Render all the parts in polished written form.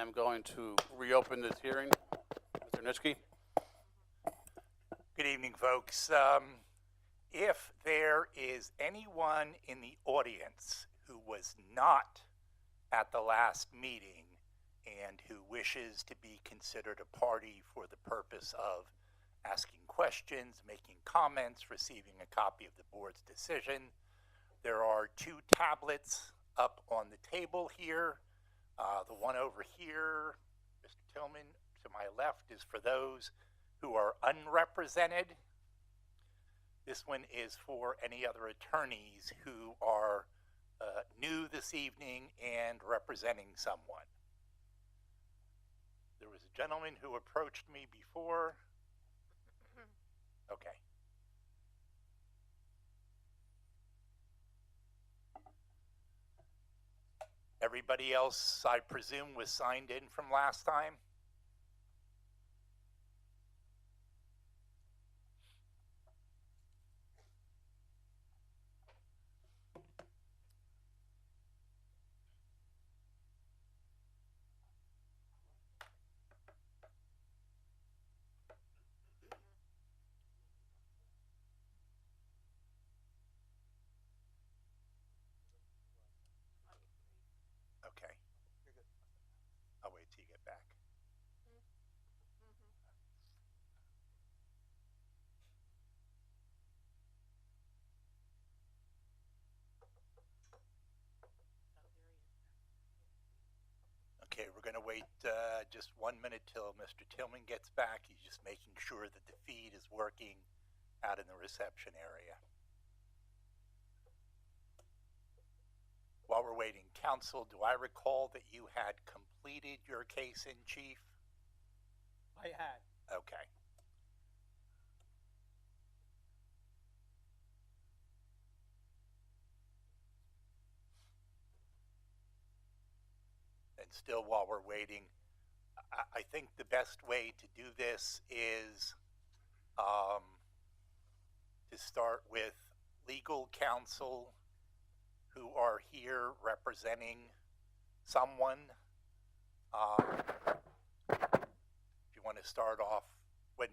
I'm going to reopen this hearing. Mr. Nitschke? Good evening, folks. If there is anyone in the audience who was not at the last meeting and who wishes to be considered a party for the purpose of asking questions, making comments, receiving a copy of the board's decision, there are 2 tablets up on the table here. The one over here, Mr. Tillman, to my left, is for those who are unrepresented. This one is for any other attorneys who are new this evening and representing someone. There was a gentleman who approached me before. Okay. Everybody else, I presume, was signed in from last time? Okay. I'll wait till you get back. Okay, we're going to wait just 1 minute till Mr. Tillman gets back. He's just making sure that the feed is working out in the reception area. While we're waiting, counsel, do I recall that you had completed your case in chief? I had. Okay. And still, while we're waiting, I think the best way to do this is to start with legal counsel who are here representing someone. If you want to start off when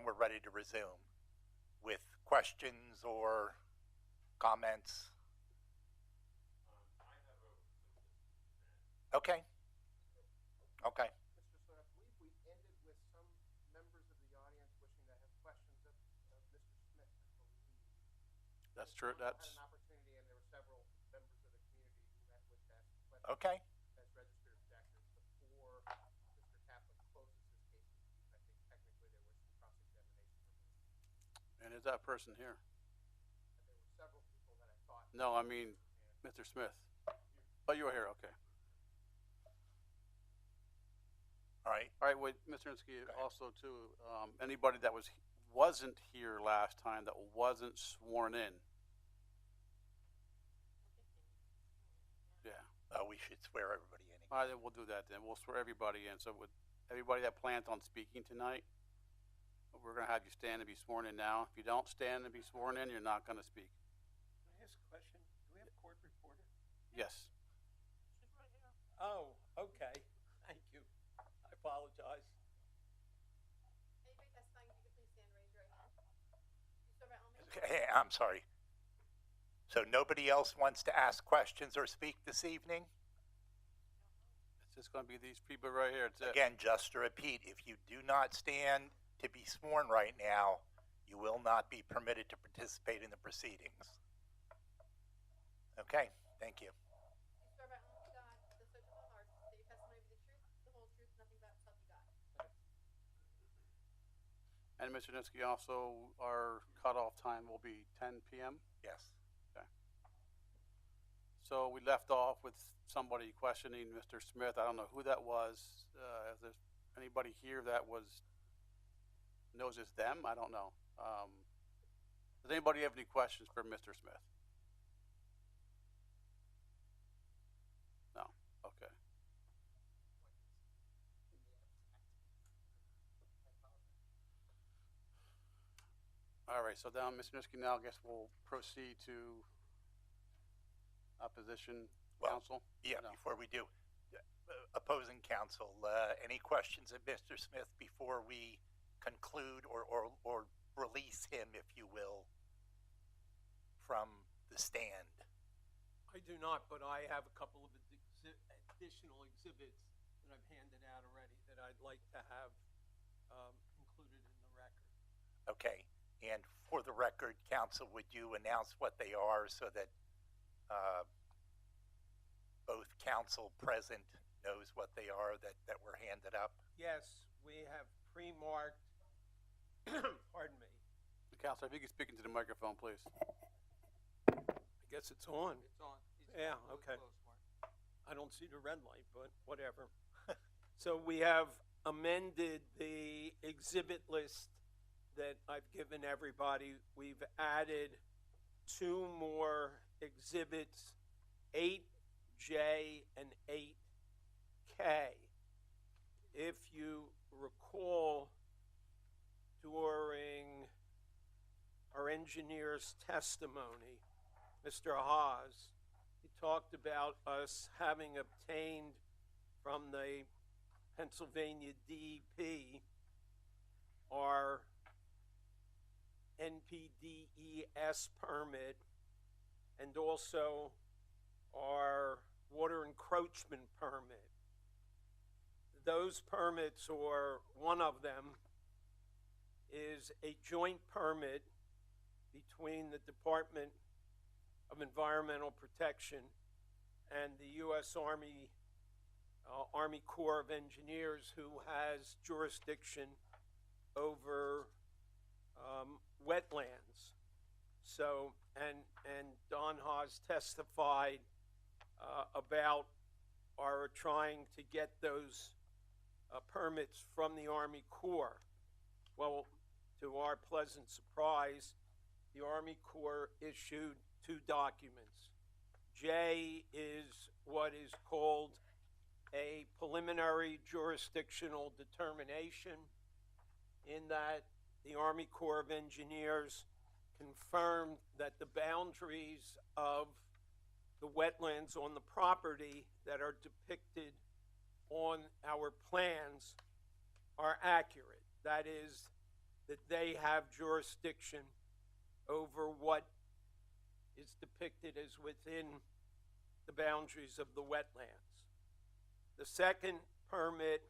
we're ready to resume with questions or comments. Okay. Okay. Mr. Smith, I believe we ended with some members of the audience wishing to have questions of Mr. Smith, I believe. That's true. That's Had an opportunity, and there were several members of the community who had wished to ask questions. Okay. As registered objectors before Mr. Kaplan closes his case. I think technically there was some cross-examination remaining. and is that person here? And there were several people that I thought. No, I mean Mr. Smith. Oh, you were here. Okay. All right. All right. Wait, Mr. Nitschke, also too. Anybody that wasn't here last time that wasn't sworn in. Yeah. We should swear everybody in. All right, then we'll do that then. We'll swear everybody in. So with everybody that plans on speaking tonight, we're going to have you stand and be sworn in now. If you don't stand and be sworn in, you're not going to speak. Can I ask a question? Do we have a court reporter? Yes. She's right here. Oh, okay. Thank you. I apologize. Anybody testifying, if you could please stand and raise your right hand. You swear by all means. Okay, I'm sorry. So nobody else wants to ask questions or speak this evening? It's just going to be these people right here. It's it. Again, just to repeat, if you do not stand to be sworn right now, you will not be permitted to participate in the proceedings. Okay, thank you. You swear by Almighty God, the search of all hearts, that your testimony will be the truth, the whole truth, nothing but self you got. And Mr. Nitschke, also, our cutoff time will be 10 p.m. Yes. So we left off with somebody questioning Mr. Smith. I don't know who that was. Is there anybody here that knows it's them? I don't know. Does anybody have any questions for Mr. Smith? No. Okay. All right. So now, Mr. Nitschke, now I guess we'll proceed to opposition counsel. Yeah, No. before we do, opposing counsel. counsel. Any questions of Mr. Smith before we conclude or release him, if you will, from the stand? I do not, but I have a couple of additional exhibits that I've handed out already that I'd like to have included in the record. Okay. And for the record, counsel, would you announce what they are so that both counsel present knows what they are that were handed up? Yes, we have pre-marked, pardon me, Counselor, if you could speak into the microphone, please. I guess it's on. It's on. Yeah, really okay. close, Mark. I don't see the red light, but whatever. So we have amended the exhibit list that I've given everybody. We've added 2 more exhibits, 8J and 8K. If you recall, during our engineer's testimony, Mr. Haas, he talked about us having obtained from the Pennsylvania DEP our NPDES permit and also our water encroachment permit. Those permits, or one of them, is a joint permit between the Department of Environmental Protection and the U.S. Army Corps of Engineers, who has jurisdiction over wetlands. So, and Don Haas testified about our trying to get those permits from the Army Corps. Well, to our pleasant surprise, the Army Corps issued 2 documents. J is what is called a preliminary jurisdictional determination, in that the Army Corps of Engineers confirmed that the boundaries of the wetlands on the property that are depicted on our plans are accurate. That is, that they have jurisdiction over what is depicted as within the boundaries of the wetlands. The second permit,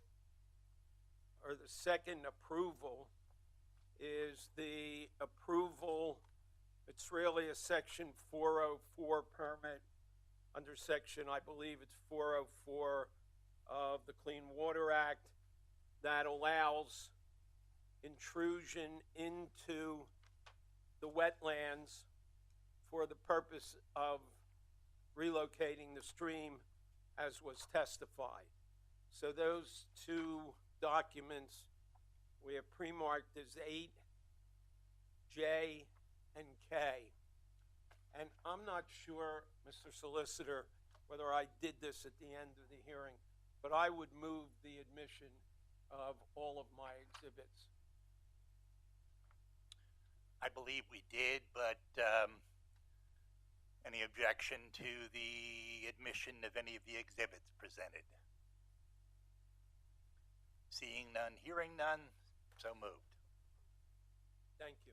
or the second approval, is the approval. It's really a Section 404 permit under section, I believe it's 404 of the Clean Water Act, that allows intrusion into the wetlands for the purpose of relocating the stream, as was testified. So those 2 documents we have pre-marked as 8J and K. And I'm not sure, Mr. Solicitor, whether I did this at the end of the hearing, but I would move the admission of all of my exhibits. I believe we did, but any objection to the admission of any of the exhibits presented? Seeing none, hearing none, so moved. Thank you.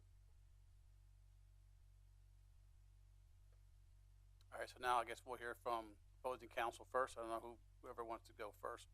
All right, so now I guess we'll hear from opposing counsel first. I don't know whoever wants to go first.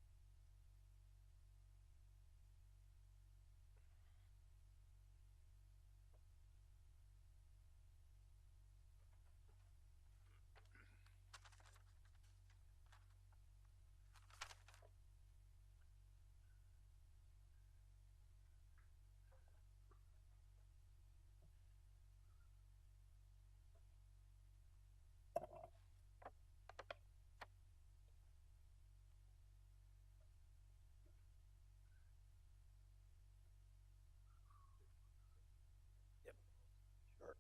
Sure.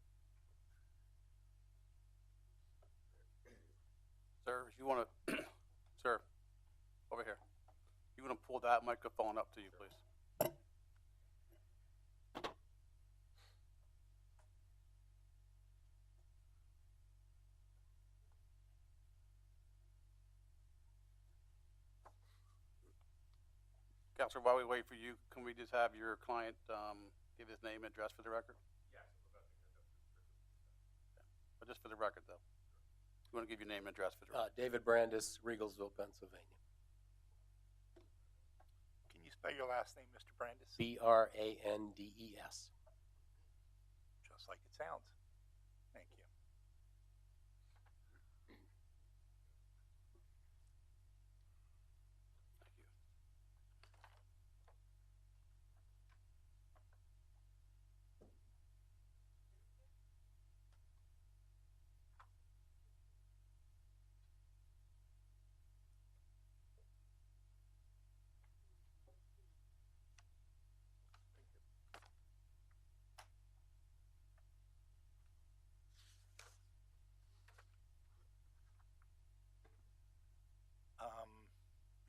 Sir, if you want to, sir, over here. You want to pull that microphone up to you, please? Counselor, while we wait for you, can we just have your client, give his name and address for the record? But just for the record, though. You want to give your name and address for the record? David Brandis, Regalsville, Pennsylvania. Can you spell your last name, Mr. Brandis? Brandes. Just like it sounds. Thank you. Thank you.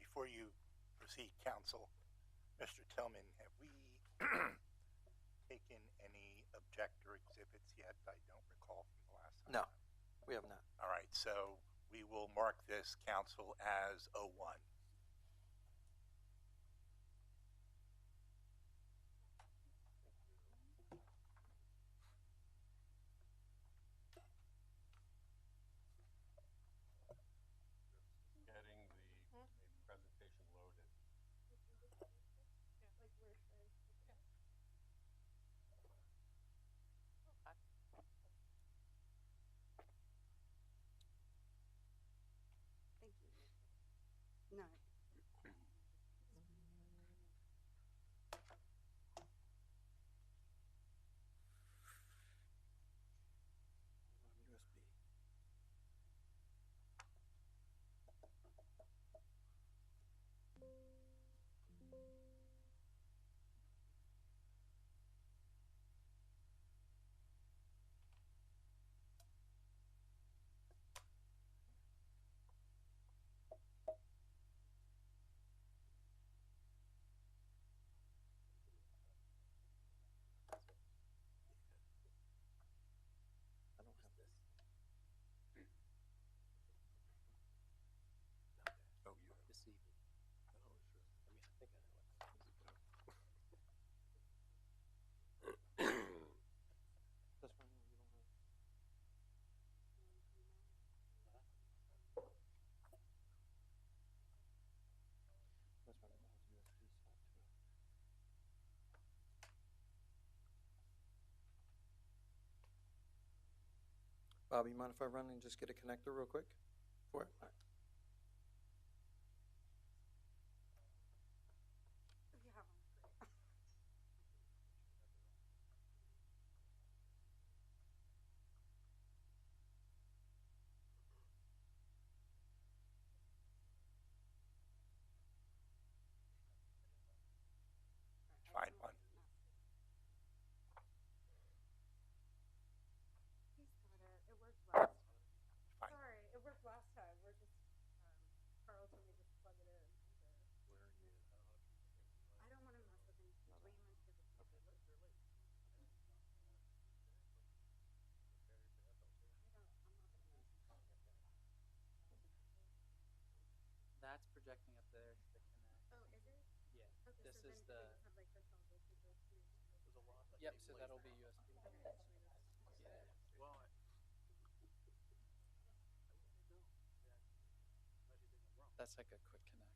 Before you proceed, counsel, Mr. Tillman, have we taken any objector exhibits yet? I don't recall from the last time. No, we have not. All right, so we will mark this, counsel, as 01. Getting the presentation loaded. Like where should I? Thank you. No. USB. I don't have this. Oh, you this evening. Oh, sure. I mean, I think I know what. This one you don't have. This one has USB slot to it. Bob, you mind if I run and just get a connector real quick for it? All right. If you have one, great. Find one. He's got it. It worked last time. Fine. Sorry, it worked last time. We're just, Carl told me just to plug it in. I don't want to mess with him. Way into the That's projecting up there to the Connect. Oh, is it? Yeah. Okay, This so is then the. we just have like the toggle to go to. Yep. So that'll be USB. Okay. Yeah. Well, That's like a quick connect.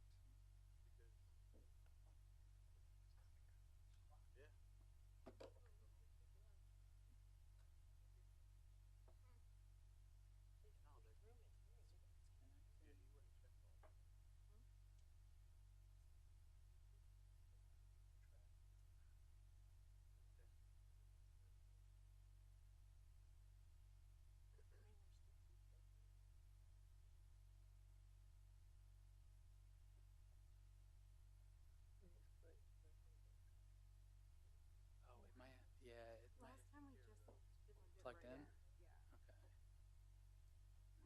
Oh, it might. Yeah. It might. Last time we just it was Plugged right in? there.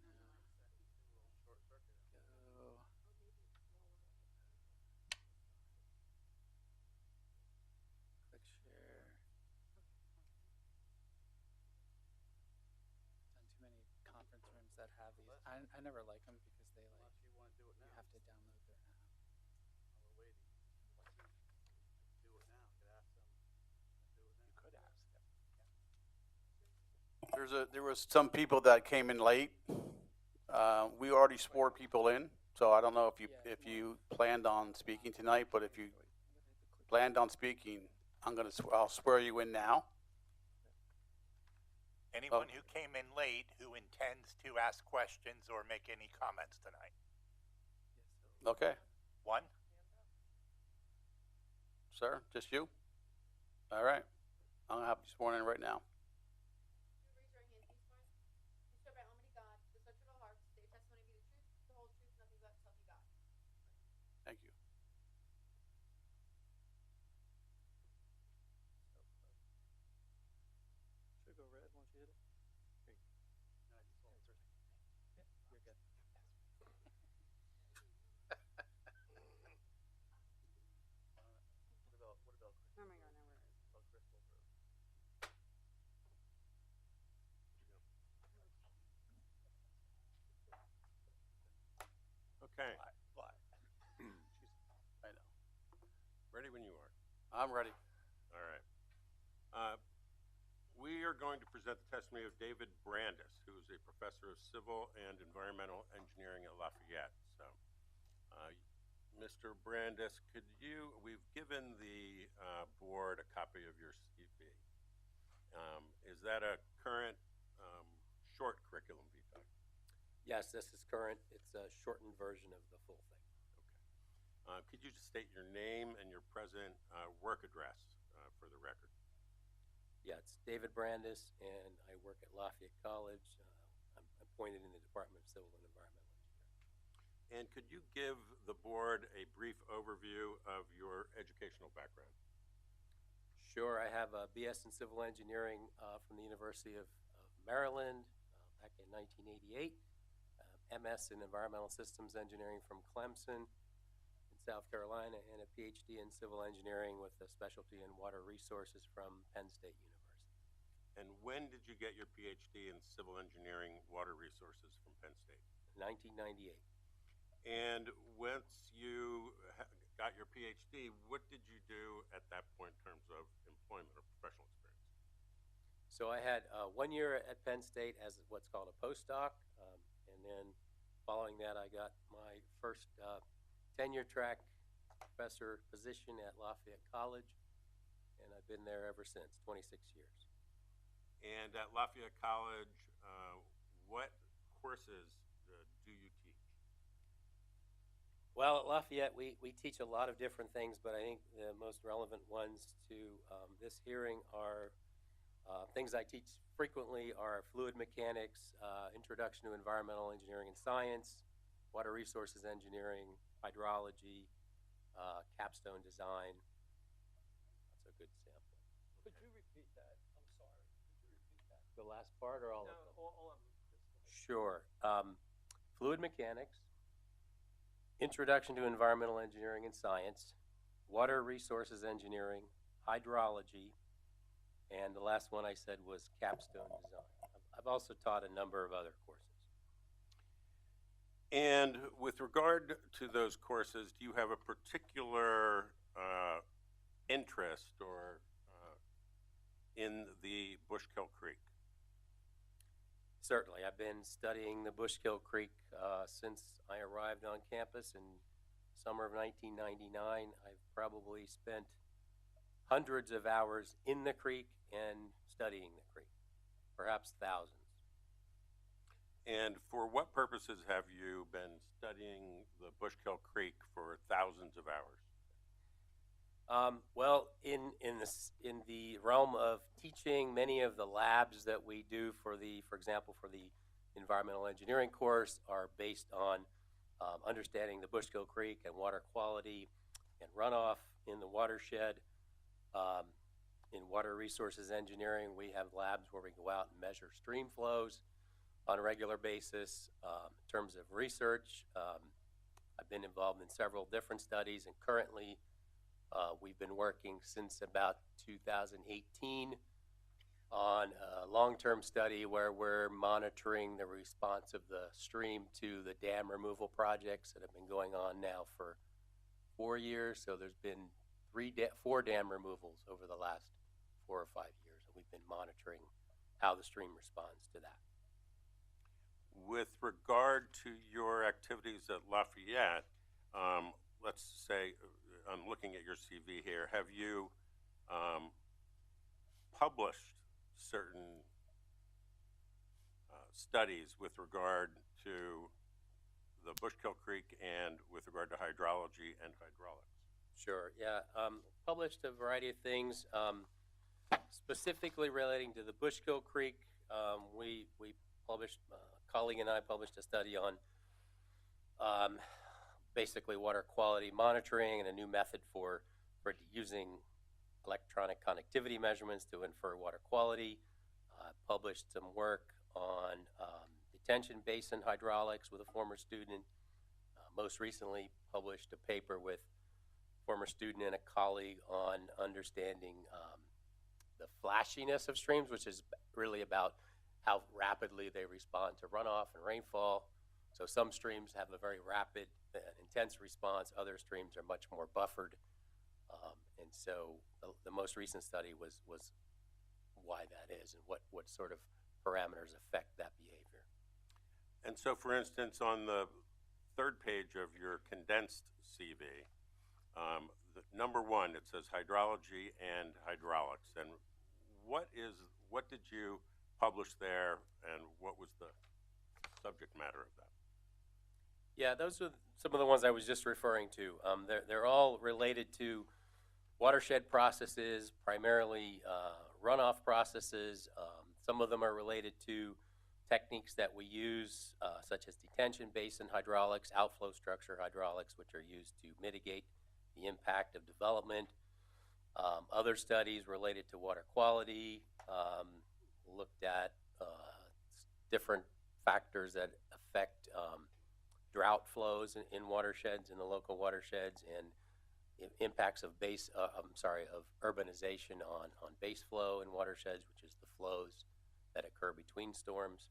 Yeah. Okay. No. Go. Click share. Done too many conference rooms that have these. I never like them because they like unless you want to do it you now. have to download their app. We're waiting. there was some people that came in late. We already swore people in, so I don't know if you planned on speaking tonight, but if you planned on speaking, I'll swear you in now. Anyone who came in late who intends to ask questions or make any comments tonight? Okay, One? sir, just you? All right, I'm gonna have you sworn in right now. You raise your hand, do you swear? You swear by Almighty God, the search of all hearts, that your testimony be the truth, the whole truth, nothing but so help you God. Thank you. Should go red once you hit it? You're good. Oh my God, now where is it? Okay, I know. ready when you are. I'm ready. All right. We are going to present the testimony of David Brandis, who is a professor of civil and environmental engineering at Lafayette. So, Mr. Brandis, we've given the board a copy of your CV. Is that a current short curriculum vitae? Yes, this is current. It's a shortened version of the full thing. Okay. Could you just state your name and your present work address for the record? Yeah, it's David Brandis, and I work at Lafayette College. I'm appointed in the Department of Civil and Environmental Engineering. And could you give the board a brief overview of your educational background? Sure, I have a BS in Civil Engineering from the University of Maryland back in 1988, MS in Environmental Systems Engineering from Clemson in South Carolina, and a PhD in Civil Engineering with a specialty in water resources from Penn State University. And when did you get your PhD in civil engineering water resources from Penn State? 1998. And once you got your PhD, what did you do at that point in terms of employment or professional experience? So I had 1 year at Penn State as what's called a postdoc, and then following that I got my first tenure track professor position at Lafayette College, and I've been there ever since, 26 years. And at Lafayette College, what courses do you teach? Well, at Lafayette, we teach a lot of different things, but I think the most relevant ones to this hearing are things I teach frequently are fluid mechanics, introduction to environmental engineering and science, water resources engineering, hydrology, capstone design. That's a good sample. Could you repeat that? I'm sorry. Could you repeat that? The last part or all of them? All of them. Sure. Fluid mechanics, introduction to environmental engineering and science, water resources engineering, hydrology, and the last one I said was capstone design. I've also taught a number of other courses. And with regard to those courses, do you have a particular interest or in the Bushkill Creek? Certainly. I've been studying the Bushkill Creek since I arrived on campus in summer of 1999. I've probably spent hundreds of hours in the creek and studying the creek, perhaps thousands. And for what purposes have you been studying the Bushkill Creek for thousands of hours? Well, in the realm of teaching, many of the labs that we do for example, for the environmental engineering course are based on understanding the Bushkill Creek and water quality and runoff in the watershed. In water resources engineering, we have labs where we go out and measure stream flows on a regular basis. In terms of research, I've been involved in several different studies, and currently we've been working since about 2018 on a long-term study where we're monitoring the response of the stream to the dam removal projects that have been going on now for 4 years. So there's been 4 dam removals over the last 4 or 5 years, and we've been monitoring how the stream responds to that. With regard to your activities at Lafayette, let's say, I'm looking at your CV here, have you published certain studies with regard to the Bushkill Creek and with regard to hydrology and hydraulics? Sure, yeah. Published a variety of things, specifically relating to the Bushkill Creek. We published, a colleague and I published a study on basically water quality monitoring and a new method for using electronic connectivity measurements to infer water quality. Published some work on detention basin hydraulics with a former student. Most recently published a paper with a former student and a colleague on understanding the flashiness of streams, which is really about how rapidly they respond to runoff and rainfall. So some streams have a very rapid and intense response. Other streams are much more buffered. And so the most recent study was why that is and what sort of parameters affect that behavior. And so, for instance, on the third page of your condensed CV, the number 1, it says hydrology and hydraulics. And what did you publish there, and what was the subject matter of that? Yeah, those are some of the ones I was just referring to. They're all related to watershed processes, primarily runoff processes. Some of them are related to techniques that we use, such as detention basin hydraulics, outflow structure hydraulics, which are used to mitigate the impact of development. Other studies related to water quality looked at different factors that affect drought flows in watersheds, in the local watersheds, and impacts of urbanization on base flow in watersheds, which is the flows that occur between storms.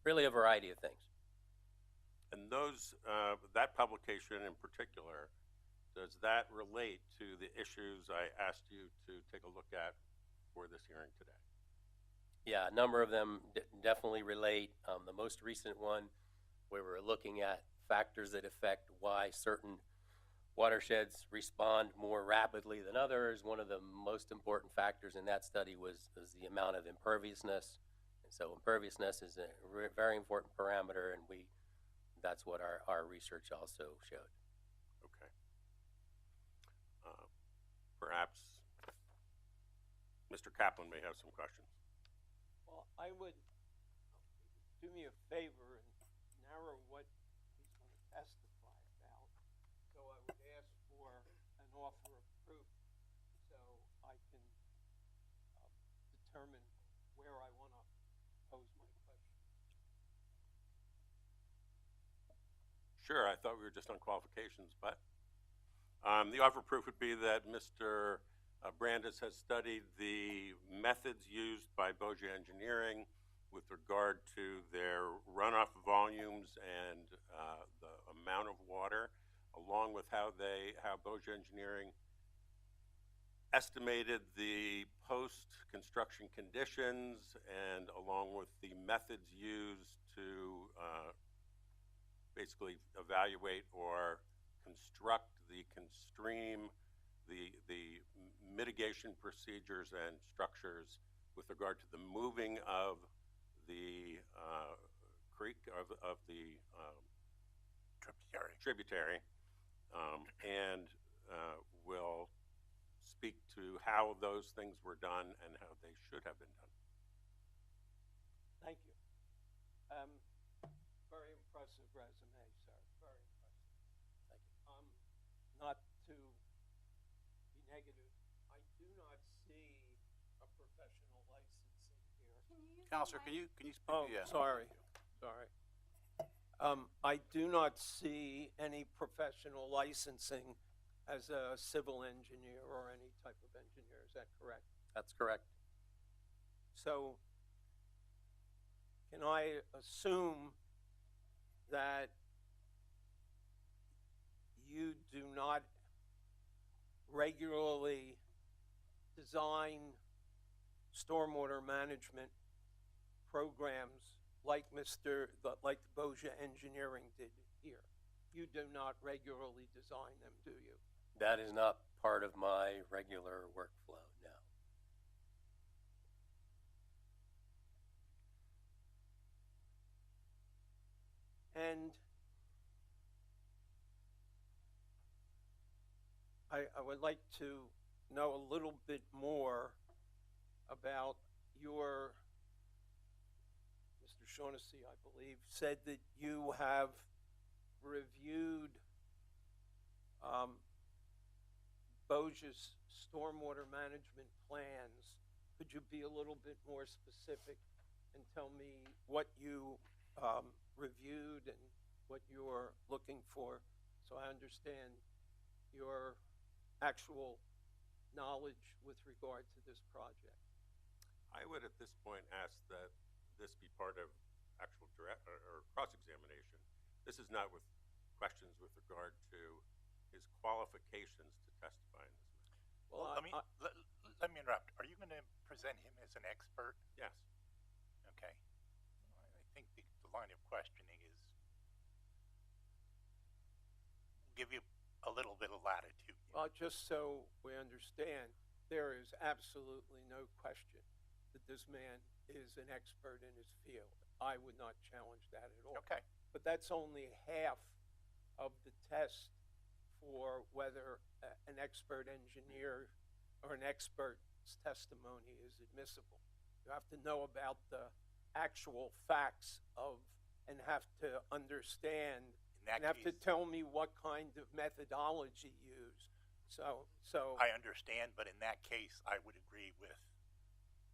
Really a variety of things. And those, that publication in particular, does that relate to the issues I asked you to take a look at for this hearing today? Yeah, a number of them definitely relate. The most recent one, where we're looking at factors that affect why certain watersheds respond more rapidly than others. One of the most important factors in that study was the amount of imperviousness. And so imperviousness is a very important parameter, and that's what our research also showed. Okay. Perhaps Mr. Kaplan may have some questions. Well, I would do me a favor and narrow what he's going to testify about. So I would ask for an offer of proof so I can determine where I want to pose my question. Sure, I thought we were just on qualifications, but the offer of proof would be that Mr. Brandes has studied the methods used by Boja Engineering with regard to their runoff volumes and the amount of water, along with how Boja Engineering estimated the post-construction conditions, and along with the methods used to basically evaluate or construct the mitigation procedures and structures with regard to the moving of the creek, of the tributary, and will speak to how those things were done and how they should have been done. Thank you. Very impressive resume, sir. Very impressive. Thank you. Not to be negative, I do not see a professional licensing here. Counselor, can you speak? Oh, Yeah. sorry. I do not see any professional licensing as a civil engineer or any type of engineer. Is that correct? That's correct. So can I assume that you do not regularly design stormwater management programs like like the Boja Engineering did here. You do not regularly design them, do you? That is not part of my regular workflow, no. And I would like to know a little bit more about Mr. Shaughnessy, I believe, said that you have reviewed Boja's stormwater management plans. Could you be a little bit more specific and tell me what you reviewed and what you're looking for, so I understand your actual knowledge with regard to this project? I would at this point ask that this be part of actual direct or cross-examination. This is not with questions with regard to his qualifications to testify in this matter. Well, let me interrupt. Are you going to present him as an expert? Yes. Okay. I think the line of questioning is give you a little bit of latitude. well, just so we understand, there is absolutely no question that this man is an expert in his field. I would not challenge that at all. Okay. But that's only half of the test for whether an expert engineer or an expert's testimony is admissible. You have to know about the actual facts and have to understand In that and have to case, tell me what kind of methodology used. So I understand, but in that case, I would agree with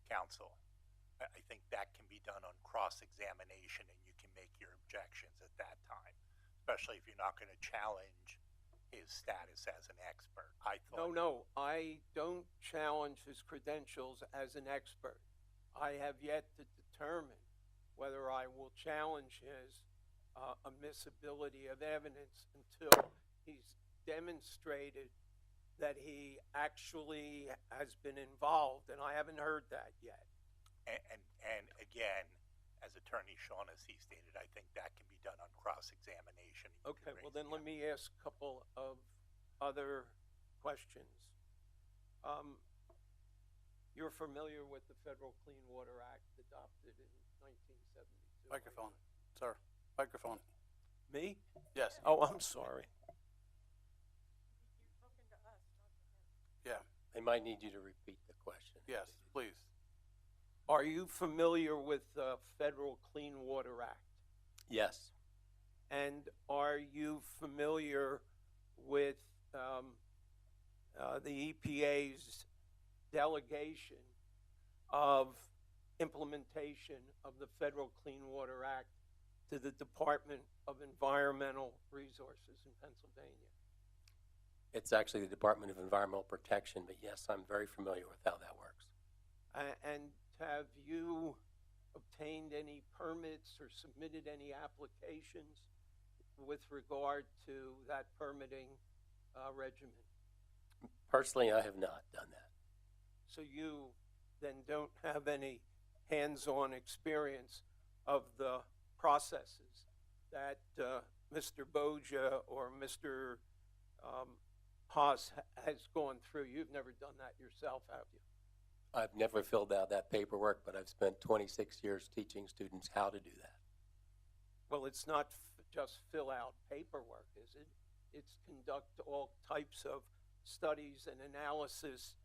counsel. I think that can be done on cross-examination, and you can make your objections at that time, especially if you're not going to challenge his status as an expert. I thought. No, I don't challenge his credentials as an expert. I have yet to determine whether I will challenge his admissibility of evidence until he's demonstrated that he actually has been involved, and I haven't heard that yet. And again, as Attorney Shaughnessy stated, I think that can be done on cross-examination. You Okay, can well raise then the let me ask a couple of other questions. You're familiar with the Federal Clean Water Act adopted in 1972? Microphone, sir. Microphone. Me? Yes. Oh, I'm sorry. You're talking to us, not to him. Yeah. They might need you to repeat the question. Yes, please. Are you familiar with the Federal Clean Water Act? Yes, And are you familiar with the EPA's delegation of implementation of the Federal Clean Water Act to the Department of Environmental Resources in Pennsylvania? it's actually the Department of Environmental Protection, but yes, I'm very familiar with how that works. And have you obtained any permits or submitted any applications with regard to that permitting regimen? Personally, I have not done that. So you then don't have any hands-on experience of the processes that Mr. Boja or Mr. Haas has gone through. You've never done that yourself, have you? I've never filled out that paperwork, but I've spent 26 years teaching students how to do that. Well, it's not just fill out paperwork, is it? It's conduct all types of studies and analysis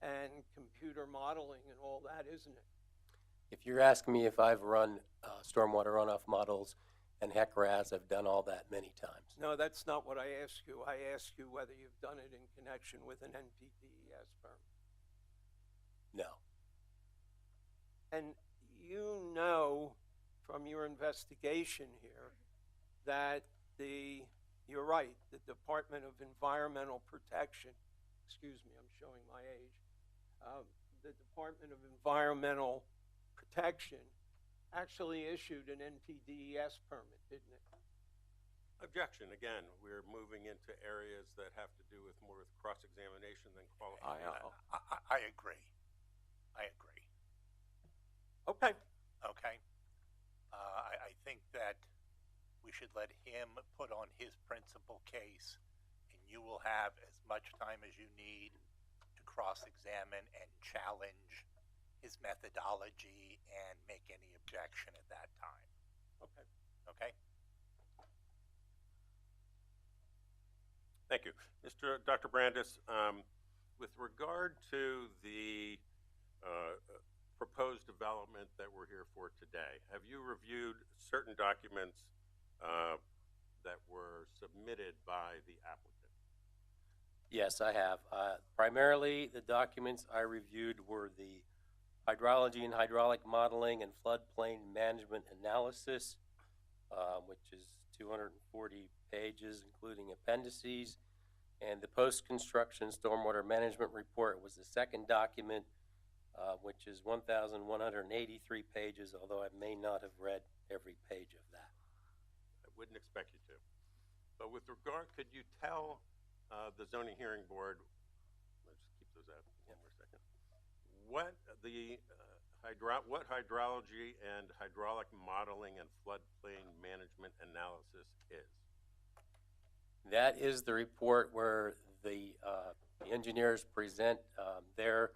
and computer modeling and all that, isn't it? If you're asking me if I've run stormwater runoff models and HECRAS, I've done all that many times. No, that's not what I asked you. I asked you whether you've done it in connection with an NPDES permit. No. And you know from your investigation here that you're right, the Department of Environmental Protection, excuse me, I'm showing my age, the Department of Environmental Protection actually issued an NPDES permit, didn't it? Objection. Again, we're moving into areas that have to do with more with cross-examination than qualification. I agree. I agree. let him put on his principal case, and you will have as much time as you need to cross-examine and challenge his methodology and make any objection at that time. Okay. Okay? Thank you. Dr. Brandis, with regard to the proposed development that we're here for today, have you reviewed certain documents that were submitted by the applicant? Yes, I have. Primarily, the documents I reviewed were the hydrology and hydraulic modeling and floodplain management analysis, which is 240 pages, including appendices. And the post-construction stormwater management report was the second document, which is 1,183 pages, although I may not have read every page of that. I wouldn't expect you to. But with regard, could you tell the zoning hearing board, let's just keep those out one more second, what the what hydrology and hydraulic modeling and floodplain management analysis is? That is the report where the engineers present their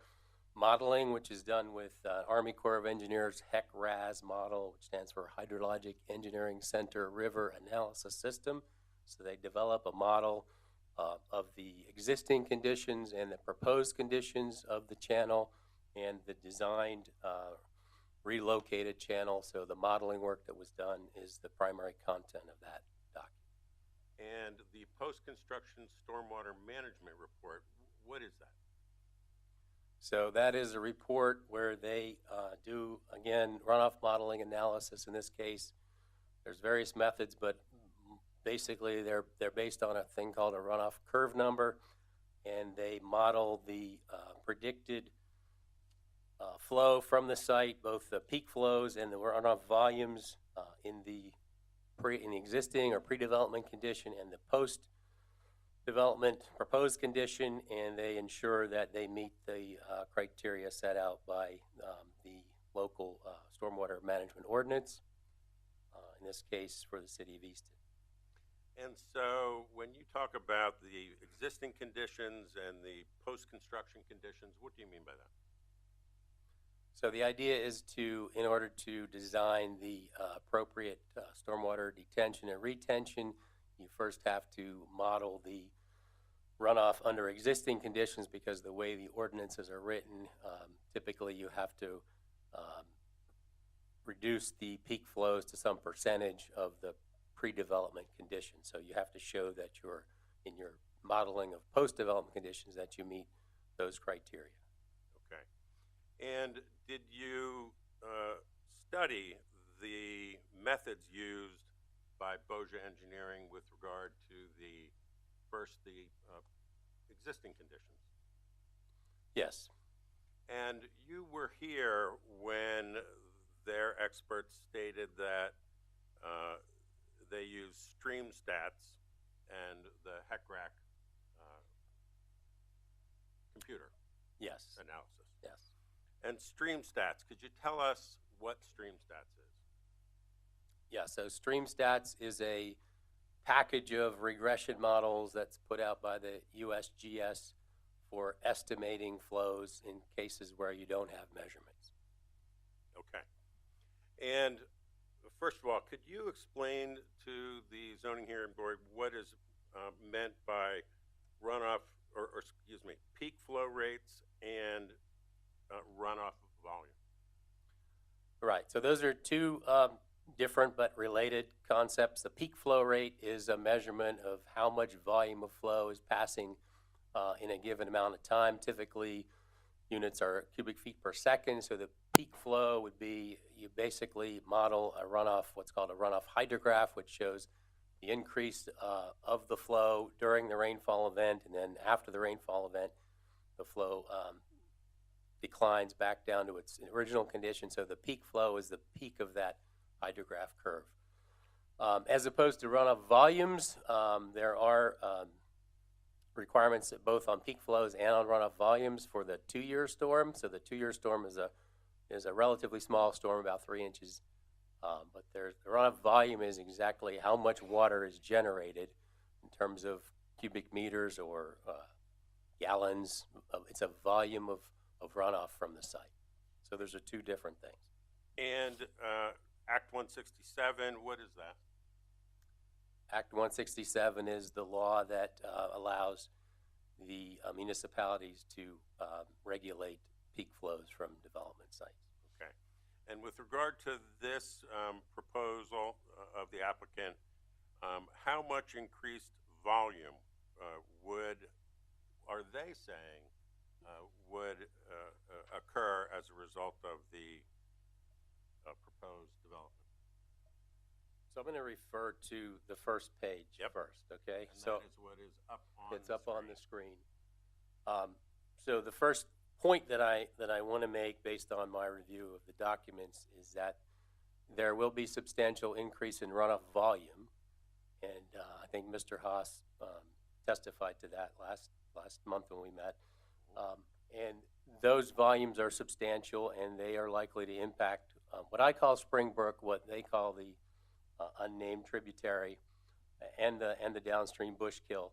modeling, which is done with Army Corps of Engineers HEC-RAS model, which stands for Hydrologic Engineering Center River Analysis System. So they develop a model of the existing conditions and the proposed conditions of the channel and the designed relocated channel. So the modeling work that was done is the primary content of that document. And the post-construction stormwater management report, what is that? So that is a report where they do, again, runoff modeling analysis. In this case, there's various methods, but basically they're based on a thing called a runoff curve number, and they model the predicted flow from the site, both the peak flows and the runoff volumes in the existing or pre-development condition and the post-development proposed condition, and they ensure that they meet the criteria set out by the local stormwater management ordinance, in this case for the city of Easton. And so when you talk about the existing conditions and the post-construction conditions, what do you mean by that? So the idea is to, in order to design the appropriate stormwater detention and retention, you first have to model the runoff under existing conditions, because the way the ordinances are written, typically you have to reduce the peak flows to some percentage of the pre-development conditions. So you have to show that you're, in your modeling of post-development conditions, that you meet those criteria. Okay. And did you study the methods used by Boja Engineering with regard to the existing conditions? Yes. And you were here when their experts stated that they use StreamStats and the HEC-RAS computer Yes. analysis. Yes. And StreamStats, could you tell us what StreamStats is? Yeah, so StreamStats is a package of regression models that's put out by the USGS for estimating flows in cases where you don't have measurements. Okay. And first of all, could you explain to the zoning hearing board what is meant by runoff, or excuse me, peak flow rates and runoff volume? Right, so those are two different but related concepts. The peak flow rate is a measurement of how much volume of flow is passing in a given amount of time. Typically, units are cubic feet per second, so the peak flow would be, you basically model a runoff, what's called a runoff hydrograph, which shows the increase of the flow during the rainfall event, and then after the rainfall event, the flow declines back down to its original condition. So the peak flow is the peak of that hydrograph curve. As opposed to runoff volumes, there are requirements both on peak flows and on runoff volumes for the 2-year storm. So the 2-year storm is a relatively small storm, about 3 inches But the runoff volume is exactly how much water is generated in terms of cubic meters or gallons. It's a volume of runoff from the site. So those are two different things. And Act 167, what is that? Act 167 is the law that allows the municipalities to regulate peak flows from development sites. Okay. And with regard to this proposal of the applicant, how much increased volume are they saying would occur as a result of the proposed development? So I'm going to refer to the first page first, okay? And So that is what is up on it's the up on screen. the screen. So the first point that I want to make based on my review of the documents is that there will be substantial increase in runoff volume, and I think Mr. Haas testified to that last month when we met. And those volumes are substantial, and they are likely to impact what I call Springbrook, what they call the unnamed tributary, and the downstream Bushkill.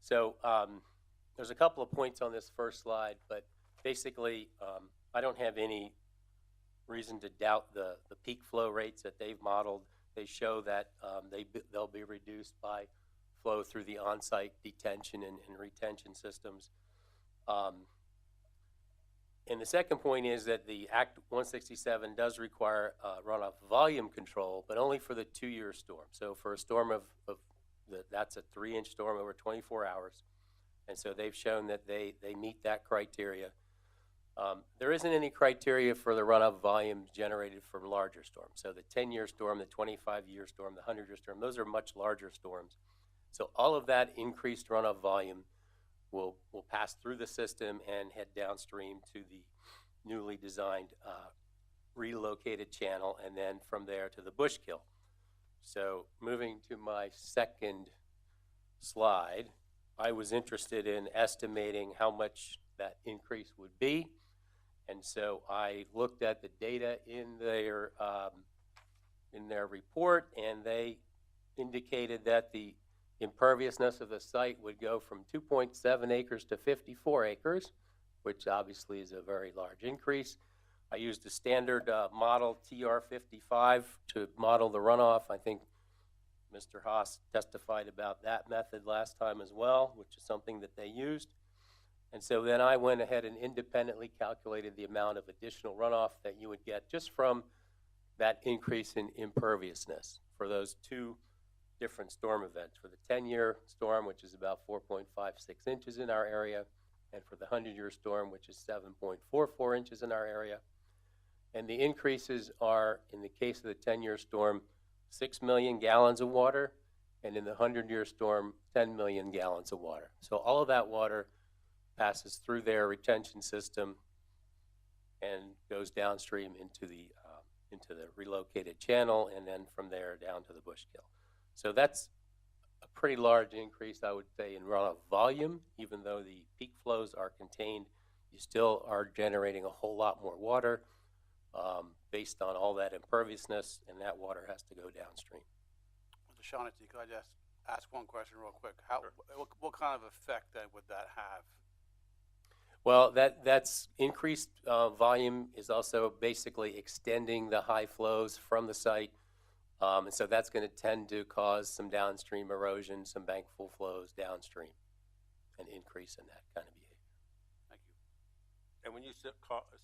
So there's a couple of points on this first slide, but basically I don't have any reason to doubt the peak flow rates that they've modeled. They show that they'll be reduced by flow through the on-site detention and retention systems. And the second point is that the Act 167 does require runoff volume control, but only for the 2-year storm. So for a storm that's a 3-inch storm over 24 hours. And so they've shown that they meet that criteria. There isn't any criteria for the runoff volumes generated from larger storms. So the 10-year storm, the 25-year storm, the 100-year storm, those are much larger storms. So all of that increased runoff volume will pass through the system and head downstream to the newly designed relocated channel, and then from there to the Bushkill. So moving to my second slide, I was interested in estimating how much that increase would be. And so I looked at the data in their report, and they indicated that the imperviousness of the site would go from 2.7 acres to 54 acres, which obviously is a very large increase. I used a standard model TR55 to model the runoff. I think Mr. Haas testified about that method last time as well, which is something that they used. And so then I went ahead and independently calculated the amount of additional runoff that you would get just from that increase in imperviousness for those two different storm events. For the 10-year storm, which is about 4.56 inches in our area, and for the 100-year storm, which is 7.44 inches in our area. And the increases are, in the case of the 10-year storm, 6 million gallons of water, and in the 100-year storm, 10 million gallons of water. So all of that water passes through their retention system and goes downstream into the relocated channel, and then from there down to the Bushkill. So that's a pretty large increase, I would say, in runoff volume. Even though the peak flows are contained, you still are generating a whole lot more water based on all that imperviousness, and that water has to go downstream. Mr. Shaughnessy, could I just ask one question real quick? What kind of effect then would that have? Well, that's increased volume is also basically extending the high flows from the site. And so that's going to tend to cause some downstream erosion, some bankful flows downstream, an increase in that kind of behavior. Thank you. And when you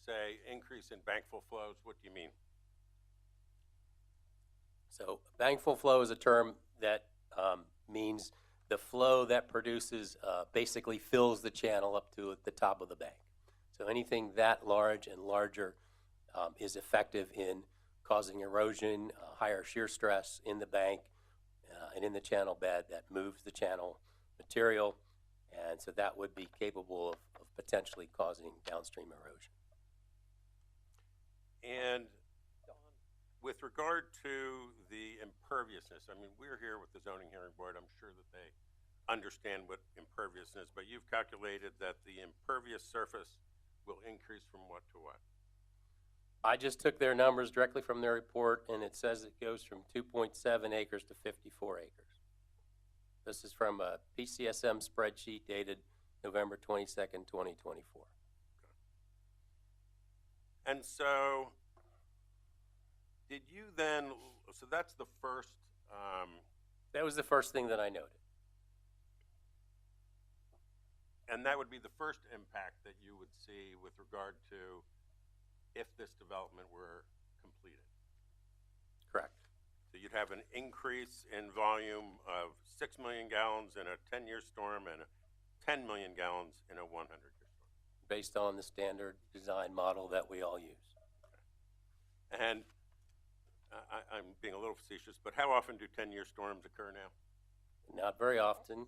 say increase in bankful flows, what do you mean? So bankful flow is a term that means the flow that produces basically fills the channel up to the top of the bank. So anything that large and larger is effective in causing erosion, higher shear stress in the bank and in the channel bed that moves the channel material. And so that would be capable of potentially causing downstream erosion. And with regard to the imperviousness, I mean, we're here with the Zoning Hearing Board. I'm sure that they understand what imperviousness is, but you've calculated that the impervious surface will increase from what to what? I just took their numbers directly from their report, and it says it goes from 2.7 acres to 54 acres. This is from a PCSM spreadsheet dated November 22nd, 2024. And so, did you then, so that's the first, That was the first thing that I noted. and that would be the first impact that you would see with regard to if this development were completed. Correct. So you'd have an increase in volume of 6 million gallons in a 10-year storm and 10 million gallons in a 100-year storm. Based on the standard design model that we all use. And I'm being a little facetious, but how often do 10-year storms occur now? Not very often,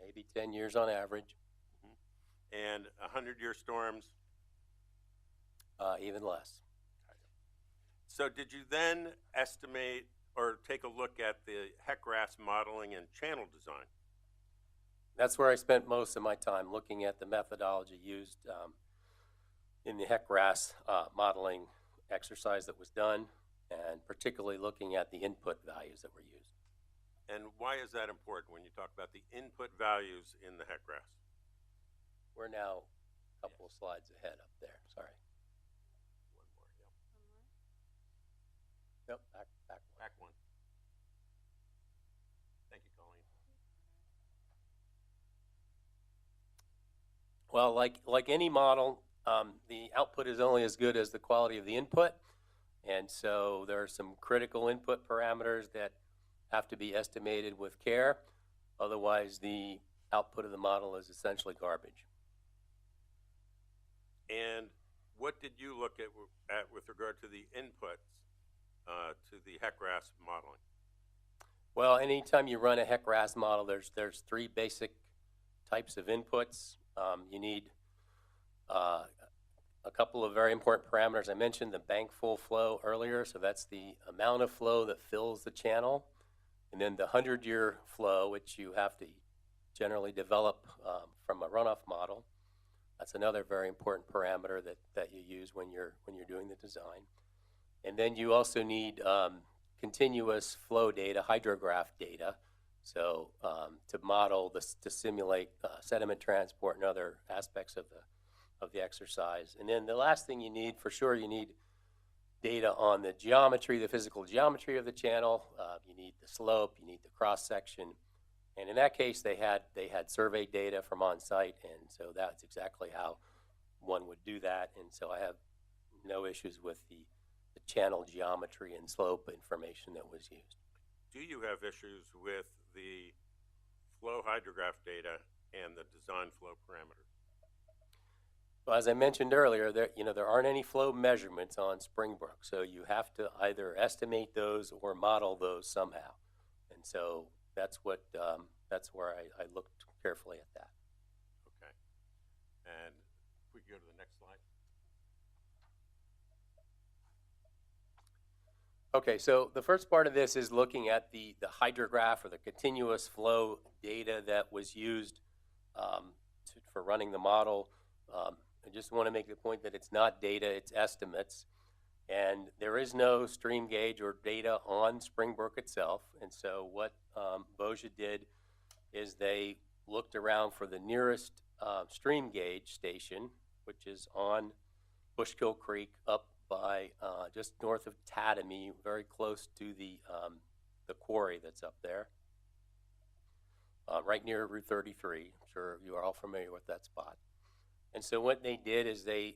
maybe 10 years on average, And 100-year storms? even less. So did you then estimate or take a look at the HEC-RAS modeling and channel design? That's where I spent most of my time, looking at the methodology used in the HEC-RAS modeling exercise that was done, and particularly looking at the input values that were used. And why is that important when you talk about the input values in the HEC-RAS? We're now a couple of slides ahead up there, sorry. One more, yep. Nope, back one. Back one. Thank you, Colleen. Well, like any model, the output is only as good as the quality of the input. And so there are some critical input parameters that have to be estimated with care. Otherwise, the output of the model is essentially garbage. And what did you look at with regard to the inputs to the HEC-RAS modeling? Well, anytime you run a HEC-RAS model, there's three basic types of inputs. You need a couple of very important parameters. I mentioned the bank full flow earlier, so that's the amount of flow that fills the channel. And then the 100-year flow, which you have to generally develop from a runoff model. That's another very important parameter that you use when you're doing the design. And then you also need continuous flow data, hydrograph data, so to model this, to simulate sediment transport and other aspects of the exercise. And then the last thing you need, for sure, you need data on the geometry, the physical geometry of the channel. You need the slope, you need the cross section. And in that case, they had survey data from on site, and so that's exactly how one would do that. And so I have no issues with the channel geometry and slope information that was used. Do you have issues with the flow hydrograph data and the design flow parameters? Well, as I mentioned earlier, there aren't any flow measurements on Springbrook, so you have to either estimate those or model those somehow. And so that's where I looked carefully at that. Okay. And if we could go to the next slide. Okay, so the first part of this is looking at the hydrograph or the continuous flow data that was used for running the model. I just want to make the point that it's not data, it's estimates. And there is no stream gauge or data on Springbrook itself. And so what Bozia did is they looked around for the nearest stream gauge station, which is on Bushkill Creek up by just north of Tatamy, very close to the quarry that's up there, right near Route 33. I'm sure you are all familiar with that spot. And so what they did is they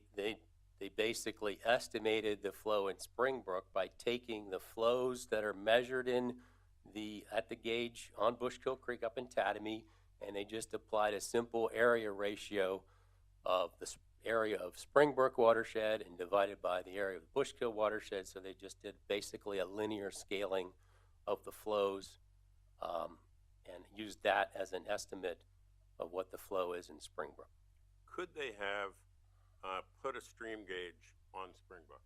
basically estimated the flow in Springbrook by taking the flows that are measured at the gauge on Bushkill Creek up in Tatamy, and they just applied a simple area ratio of the area of Springbrook watershed and divided by the area of the Bushkill watershed. So they just did basically a linear scaling of the flows and used that as an estimate of what the flow is in Springbrook. Could they have put a stream gauge on Springbrook?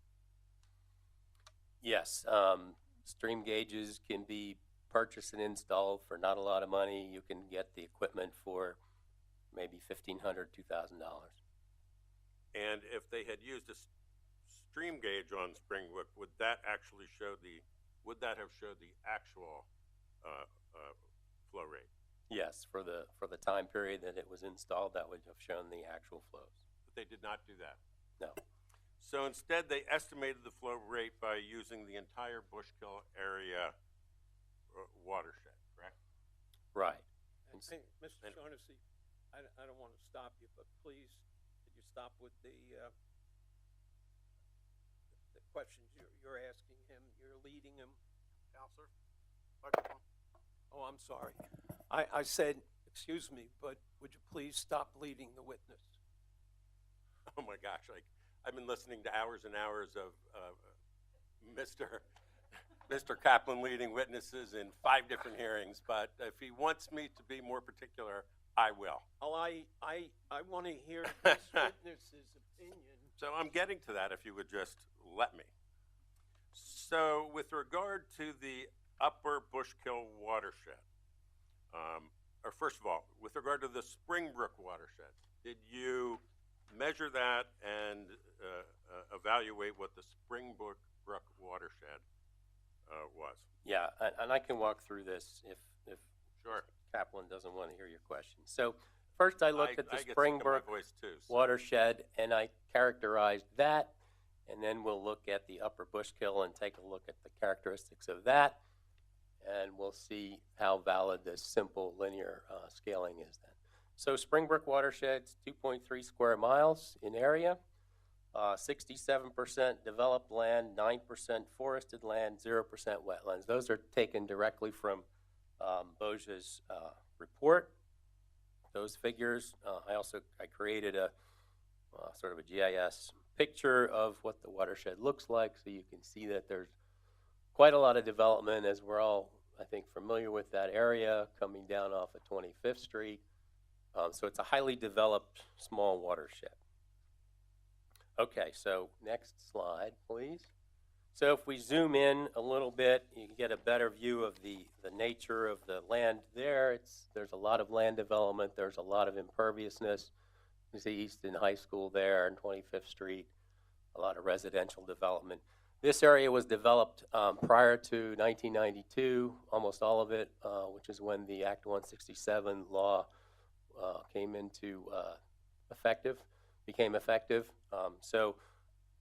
Yes, stream gauges can be purchased and installed for not a lot of money. You can get the equipment for maybe $1,500, $2,000. And if they had used a stream gauge on Springbrook, would that have showed the actual flow rate? Yes, for the time period that it was installed, that would have shown the actual flows. But they did not do that. No. So instead, they estimated the flow rate by using the entire Bushkill area watershed, correct? Right. And hey, Mr. Shaughnessy, I don't want to stop you, but please, could you stop with the questions you're asking him? You're leading him. Counselor, microphone. Oh, I'm sorry. I said, excuse me, but would you please stop leading the witness? Oh my gosh, I've been listening to hours and hours of Mr. Kaplan leading witnesses in 5 different hearings, but if he wants me to be more particular, I will. Well, I want to hear this witness's opinion. So I'm getting to that if you would just let me. So with regard to the upper Bushkill watershed, or first of all, with regard to the Springbrook watershed, did you measure that and evaluate what the Springbrook watershed was? Yeah, and I can walk through this if Sure. Kaplan doesn't want to hear your question. So first I looked at the I get sick of my Springbrook voice too, so- watershed, and I characterized that, and then we'll look at the upper Bushkill and take a look at the characteristics of that, and we'll see how valid this simple linear scaling is then. So Springbrook watershed's 2.3 square miles in area, 67% developed land, 9% forested land, 0% wetlands. Those are taken directly from BOJA's report. Those figures, I created a sort of a GIS picture of what the watershed looks like, so you can see that there's quite a lot of development, as we're all, I think, familiar with that area coming down off of 25th Street. So it's a highly developed small watershed. Okay, so next slide, please. So if we zoom in a little bit, you can get a better view of the nature of the land there. There's a lot of land development. There's a lot of imperviousness. You see Easton High School there and 25th Street, a lot of residential development. This area was developed prior to 1992, almost all of it, which is when the Act 167 law came into became effective. So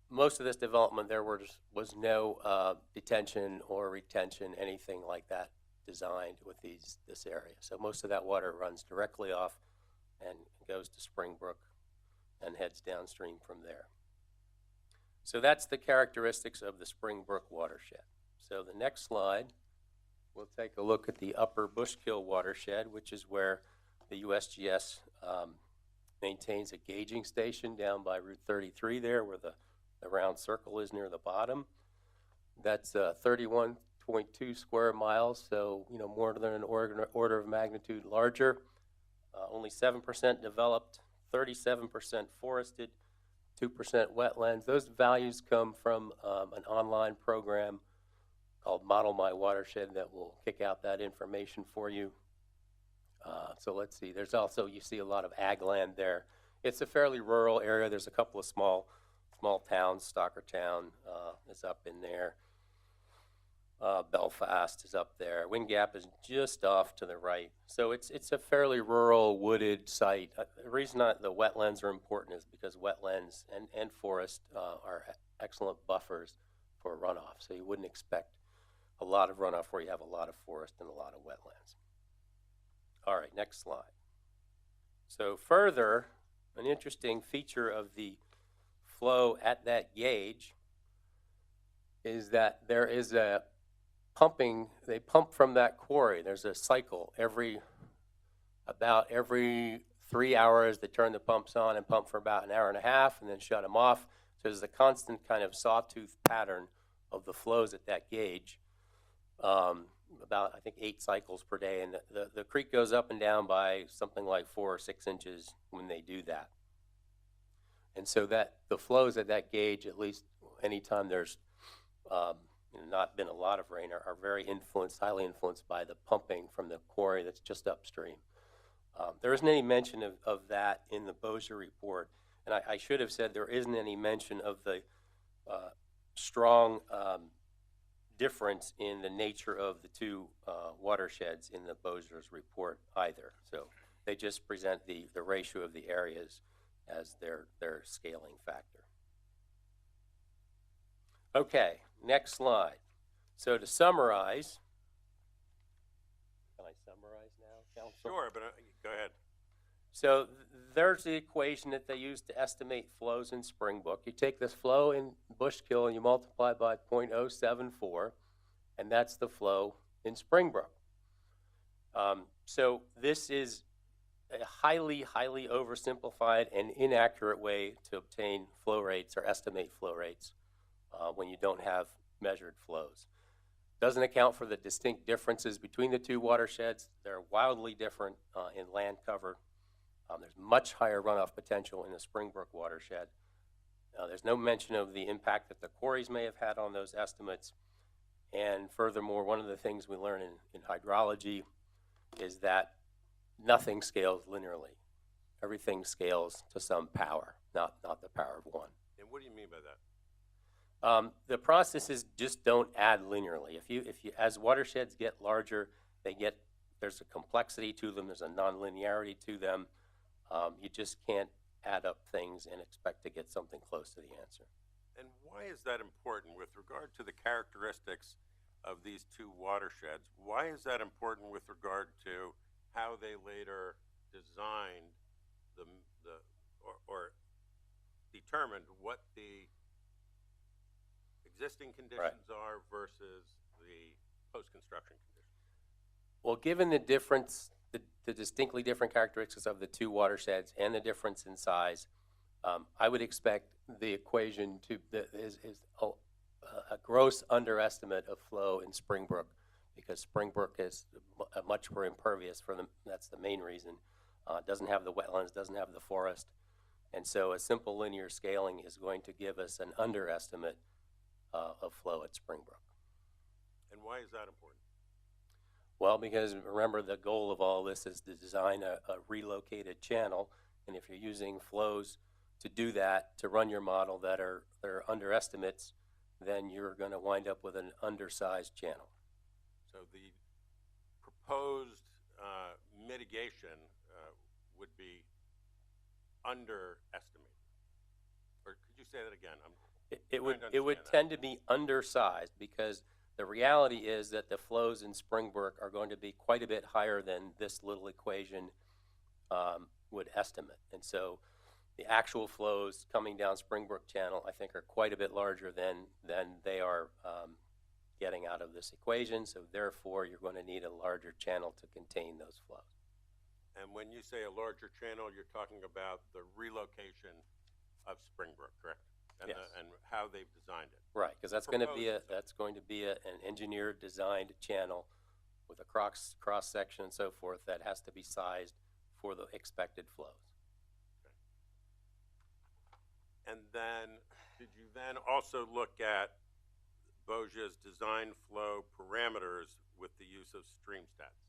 most of this development, there was no detention or retention, anything like that designed with this area. So most of that water runs directly off and goes to Springbrook and heads downstream from there. So that's the characteristics of the Springbrook watershed. So the next slide, we'll take a look at the upper Bushkill watershed, which is where the USGS maintains a gauging station down by Route 33 there, where the round circle is near the bottom. That's 31.2 square miles, so more than an order of magnitude larger. Only 7% developed, 37% forested, 2% wetlands. Those values come from an online program called Model My Watershed that will kick out that information for you. So let's see, there's also, you see a lot of ag land there. It's a fairly rural area. There's a couple of small towns. Stockertown is up in there. Belfast is up there. Wind Gap is just off to the right. So it's a fairly rural, wooded site. The reason the wetlands are important is because wetlands and forest are excellent buffers for runoff. So you wouldn't expect a lot of runoff where you have a lot of forest and a lot of wetlands. All right, next slide. So further, an interesting feature of the flow at that gauge is that there is a pumping. They pump from that quarry. There's a cycle about every 3 hours. They turn the pumps on and pump for about an hour and a half and then shut them off. So there's a constant kind of sawtooth pattern of the flows at that gauge. About, I think, 8 cycles per day, and the creek goes up and down by something like 4 or 6 inches when they do that. And so that the flows at that gauge, at least anytime there's not been a lot of rain, are very highly influenced by the pumping from the quarry that's just upstream. There isn't any mention of that in the BOJA report, and I should have said there isn't any mention of the strong difference in the nature of the two watersheds in the Bosier's report either. So they just present the ratio of the areas as their scaling factor. Okay, next slide. So to summarize, can I summarize now, Council? Sure, but go ahead. So there's the equation that they use to estimate flows in Springbrook. You take this flow in Bushkill and you multiply by 0.074, and that's the flow in Springbrook. So this is a highly, highly oversimplified and inaccurate way to obtain flow rates or estimate flow rates when you don't have measured flows. Doesn't account for the distinct differences between the two watersheds. They're wildly different in land cover. There's much higher runoff potential in the Springbrook watershed. There's no mention of the impact that the quarries may have had on those estimates. And furthermore, one of the things we learn in hydrology is that nothing scales linearly. Everything scales to some power, not the power of one. And what do you mean by that? The processes just don't add linearly. If you as watersheds get larger, there's a complexity to them. There's a nonlinearity to them. You just can't add up things and expect to get something close to the answer. And why is that important with regard to the characteristics of these two watersheds? Why is that important with regard to how they later designed or determined what the existing conditions are versus the post-construction conditions? Well, given the difference, the distinctly different characteristics of the two watersheds and the difference in size, I would expect the equation is a gross underestimate of flow in Springbrook, because Springbrook is much more impervious for them. That's the main reason. Doesn't have the wetlands, doesn't have the forest. And so a simple linear scaling is going to give us an underestimate of flow at Springbrook. And why is that important? Well, because remember, the goal of all this is to design a relocated channel, and if you're using flows to do that, to run your model that are underestimates, then you're going to wind up with an undersized channel. So the proposed mitigation would be underestimated. Or could you say that again? It would tend to be undersized, because the reality is that the flows in Springbrook are going to be quite a bit higher than this little equation would estimate. And so the actual flows coming down Springbrook Channel, I think, are quite a bit larger than they are getting out of this equation. So therefore, you're going to need a larger channel to contain those flows. And when you say a larger channel, you're talking about the relocation of Springbrook, correct? And, yes. And how they've designed it. Right, because that's going to be an engineered, designed channel with a cross section and so forth that has to be sized for the expected flows. Okay. And then, did you then also look at Bosier's design flow parameters with the use of StreamStats?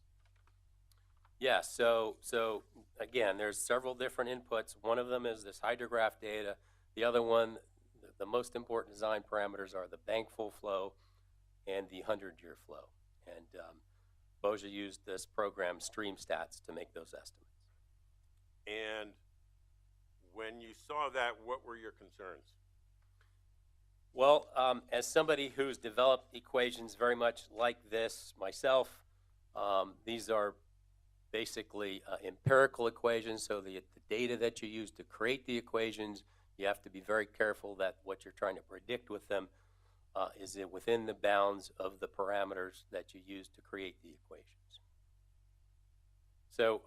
Yes, so again, there's several different inputs. One of them is this hydrograph data. The other one, the most important design parameters, are the bank full flow and the 100-year flow. And Bosier used this program, StreamStats, to make those estimates. And when you saw that, what were your concerns? Well, as somebody who's developed equations very much like this myself, these are basically empirical equations, so the data that you use to create the equations, you have to be very careful that what you're trying to predict with them is within the bounds of the parameters that you use to create the equations. So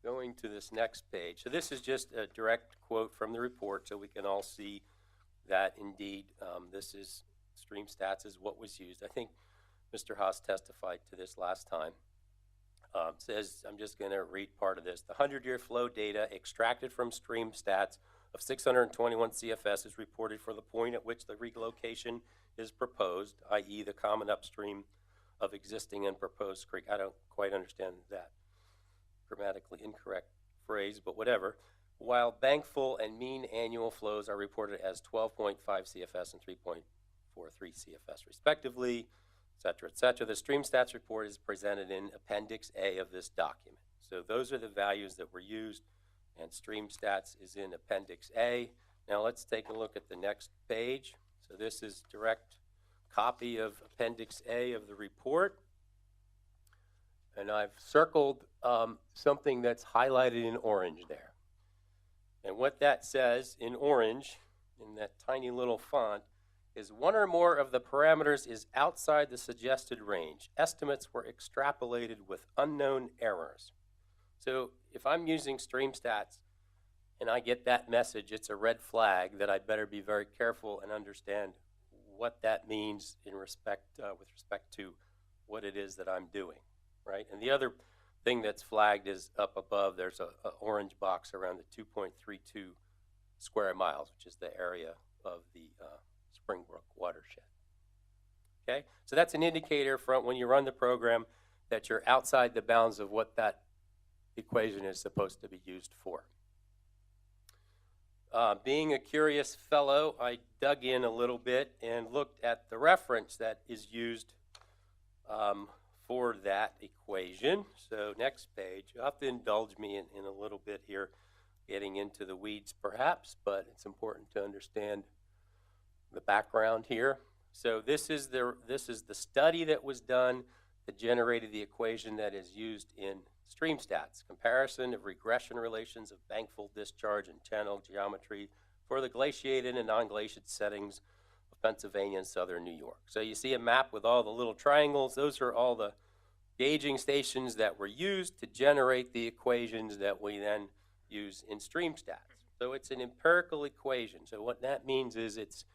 going to this next page. So this is just a direct quote from the report, so we can all see that indeed this is StreamStats is what was used. I think Mr. Haas testified to this last time. Says, I'm just going to read part of this. The 100-year flow data extracted from StreamStats of 621 CFS is reported for the point at which the relocation is proposed, i.e. the common upstream of existing and proposed creek. I don't quite understand that grammatically incorrect phrase, but whatever. while bankful and mean annual flows are reported as 12.5 CFS and 3.43 CFS respectively, et cetera, et cetera. The stream stats report is presented in Appendix A of this document. So those are the values that were used, and stream stats is in Appendix A. Now let's take a look at the next page. So this is direct copy of Appendix A of the report. And I've circled something that's highlighted in orange there. And what that says in orange, in that tiny little font, is one or more of the parameters is outside the suggested range. Estimates were extrapolated with unknown errors. So if I'm using stream stats and I get that message, it's a red flag that I'd better be very careful and understand what that means in respect, with respect to what it is that I'm doing, right? And the other thing that's flagged is up above, there's a orange box around the 2.32 square miles, which is the area of the Springbrook watershed. Okay, so that's an indicator from when you run the program that you're outside the bounds of what that equation is supposed to be used for. Being a curious fellow, I dug in a little bit and looked at the reference that is used for that equation. So next page, you'll have to indulge me in a little bit here, getting into the weeds perhaps, but it's important to understand the background here. So this is the study that was done that generated the equation that is used in stream stats, comparison of regression relations of bankful discharge and channel geometry for the glaciated and non-glaciated settings of Pennsylvania and southern New York. So you see a map with all the little triangles. Those are all the gauging stations that were used to generate the equations that we then use in stream stats. So it's an empirical equation. So what that means is it's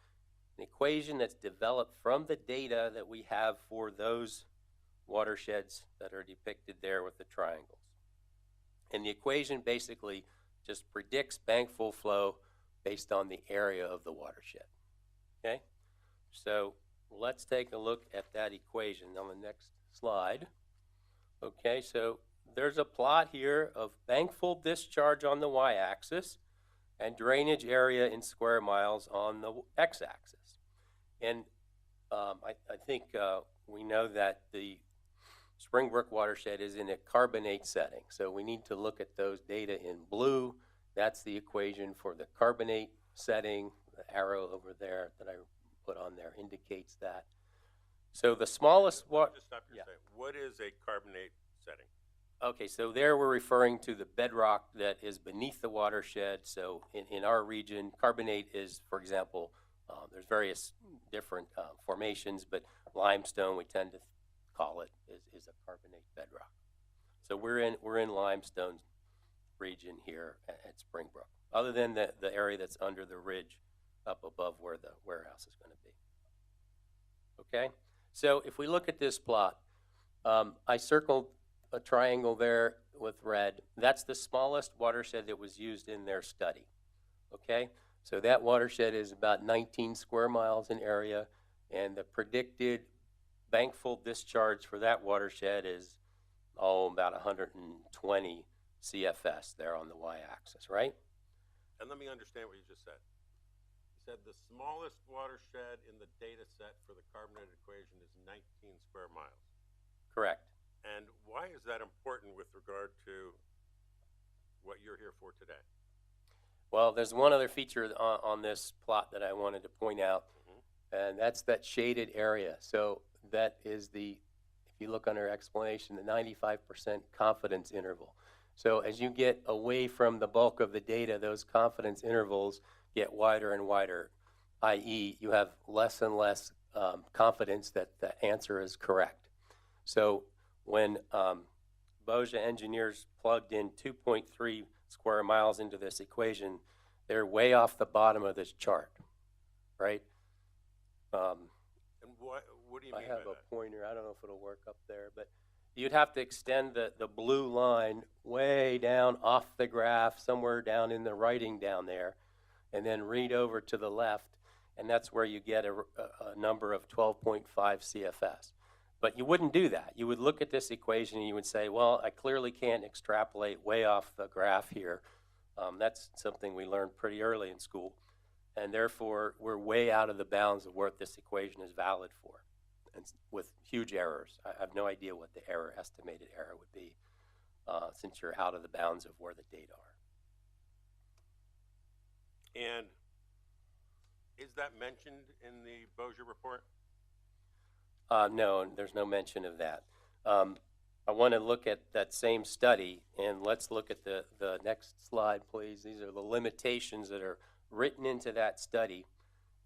an equation that's developed from the data that we have for those watersheds that are depicted there with the triangles. And the equation basically just predicts bankful flow based on the area of the watershed. Okay? So let's take a look at that equation on the next slide. Okay, so there's a plot here of bankful discharge on the y-axis and drainage area in square miles on the x-axis. And I think we know that the Springbrook watershed is in a carbonate setting, so we need to look at those data in blue. That's the equation for the carbonate setting. The arrow over there that I put on there indicates that. So the smallest water... Just stop your saying. What is a carbonate setting? Okay, so there we're referring to the bedrock that is beneath the watershed. So in our region, carbonate is, for example, there's various different formations, but limestone, we tend to call it, is a carbonate bedrock. So we're in limestone region here at Springbrook, other than the area that's under the ridge up above where the warehouse is going to be. Okay, so if we look at this plot, I circled a triangle there with red. That's the smallest watershed that was used in their study. Okay, so that watershed is about 19 square miles in area, and the predicted bankful discharge for that watershed is, about 120 CFS there on the y-axis, right? And let me understand what you just said. You said the smallest watershed in the data set for the carbonated equation is 19 square miles. Correct. And why is that important with regard to what you're here for today? Well, there's one other feature on this plot that I wanted to point out, and that's that shaded area. So that is if you look under explanation, the 95% confidence interval. So as you get away from the bulk of the data, those confidence intervals get wider and wider, i.e. you have less and less confidence that the answer is correct. So when Boggia engineers plugged in 2.3 square miles into this equation, they're way off the bottom of this chart, right? And what do you mean I have by a that? pointer. I don't know if it'll work up there, but you'd have to extend the blue line way down off the graph, somewhere down in the writing down there, and then read over to the left, and that's where you get a number of 12.5 CFS. But you wouldn't do that. You would look at this equation and you would say, well, I clearly can't extrapolate way off the graph here That's something we learned pretty early in school, and therefore we're way out of the bounds of what this equation is valid for, and with huge errors. I have no idea what the estimated error would be, since you're out of the bounds of where the data are. And is that mentioned in the Bozier report? No, there's no mention of that. I want to look at that same study, and let's look at the next slide, please. These are the limitations that are written into that study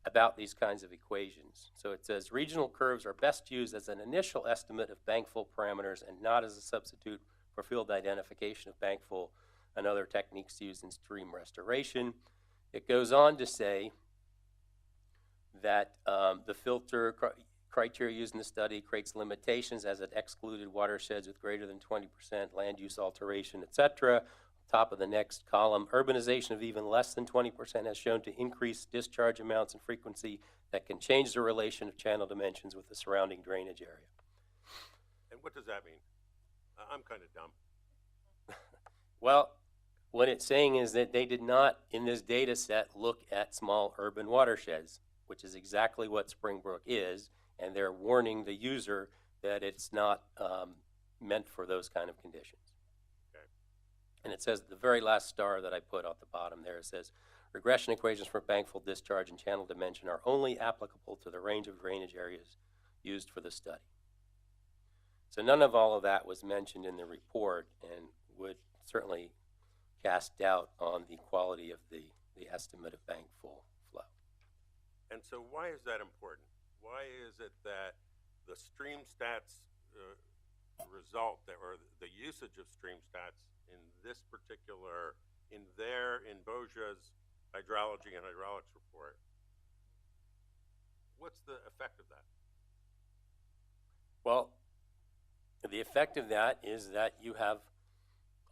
about these kinds of equations. So it says regional curves are best used as an initial estimate of bankful parameters and not as a substitute for field identification of bankful and other techniques used in stream restoration. It goes on to say that the filter criteria used in the study creates limitations as it excluded watersheds with greater than 20% land use alteration, etc. Top of the next column, urbanization of even less than 20% has shown to increase discharge amounts and frequency that can change the relation of channel dimensions with the surrounding drainage area. And what does that mean? I'm kind of dumb. Well, what it's saying is that they did not, in this data set, look at small urban watersheds, which is exactly what Springbrook is, and they're warning the user that it's not meant for those kind of conditions. Okay. And it says the very last star that I put at the bottom there, it says, regression equations for bankful discharge and channel dimension are only applicable to the range of drainage areas used for the study. So none of all of that was mentioned in the report and would certainly cast doubt on the quality of the estimate of bankful flow. And so why is that important? Why is it that the stream stats result that, or the usage of stream stats in this particular, in Bozier's hydrology and hydraulics report, what's the effect of that? Well, the effect of that is that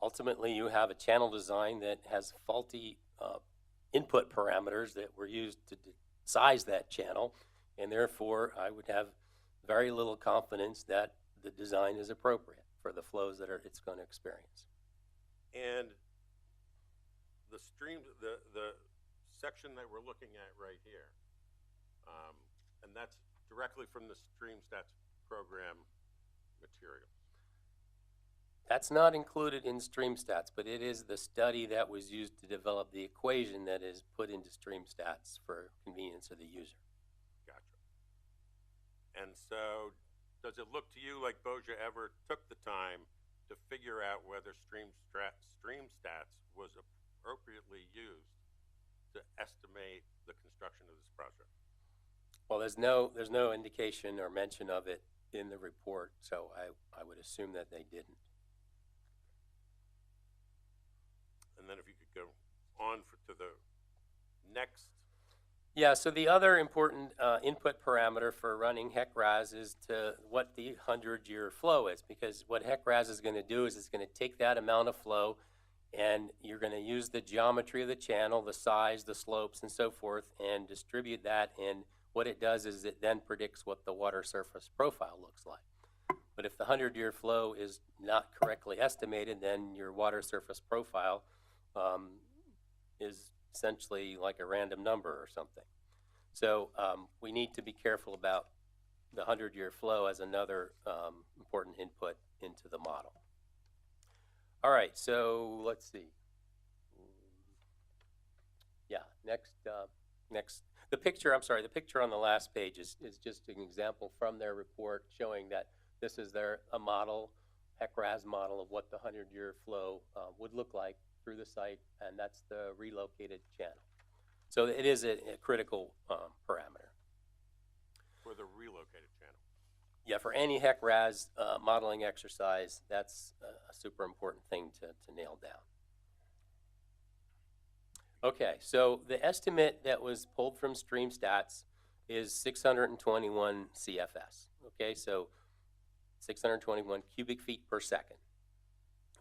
ultimately you have a channel design that has faulty input parameters that were used to size that channel, and therefore I would have very little confidence that the design is appropriate for the flows that it's going to experience. And the section that we're looking at right here, and that's directly from the Stream Stats program material. That's not included in StreamStats, but it is the study that was used to develop the equation that is put into StreamStats for convenience of the user. Gotcha. And so, does it look to you like Bozier ever took the time to figure out whether StreamStats was appropriately used to estimate the construction of this project? Well, there's no indication or mention of it in the report, so I would assume that they didn't. And then if you could go on to the next. Yeah, so the other important input parameter for running HEC-RAS is to what the 100-year flow is, because what HEC-RAS is going to do is it's going to take that amount of flow and you're going to use the geometry of the channel, the size, the slopes, and so forth, and distribute that, and what it does is it then predicts what the water surface profile looks like. But if the 100-year flow is not correctly estimated, then your water surface profile is essentially like a random number or something. So we need to be careful about the 100-year flow as another important input into the model. All right, so let's see. Yeah, next. The picture on the last page is just an example from their report showing that this is a model, HEC-RAS model of what the 100-year flow would look like through the site, and that's the relocated channel. So it is a critical parameter. For the relocated channel. Yeah, for any HEC-RAS modeling exercise, that's a super important thing to nail down. Okay, so the estimate that was pulled from StreamStats is 621 CFS. Okay, so 621 cubic feet per second,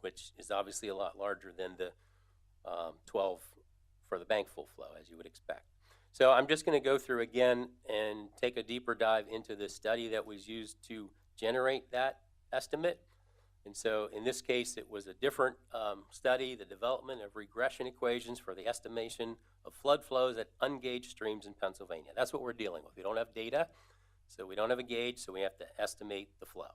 which is obviously a lot larger than the 12 for the bankful flow, as you would expect. So I'm just going to go through again and take a deeper dive into the study that was used to generate that estimate. And so in this case, it was a different study, the development of regression equations for the estimation of flood flows at ungauged streams in Pennsylvania. That's what we're dealing with. We don't have data, so we don't have a gauge, so we have to estimate the flow.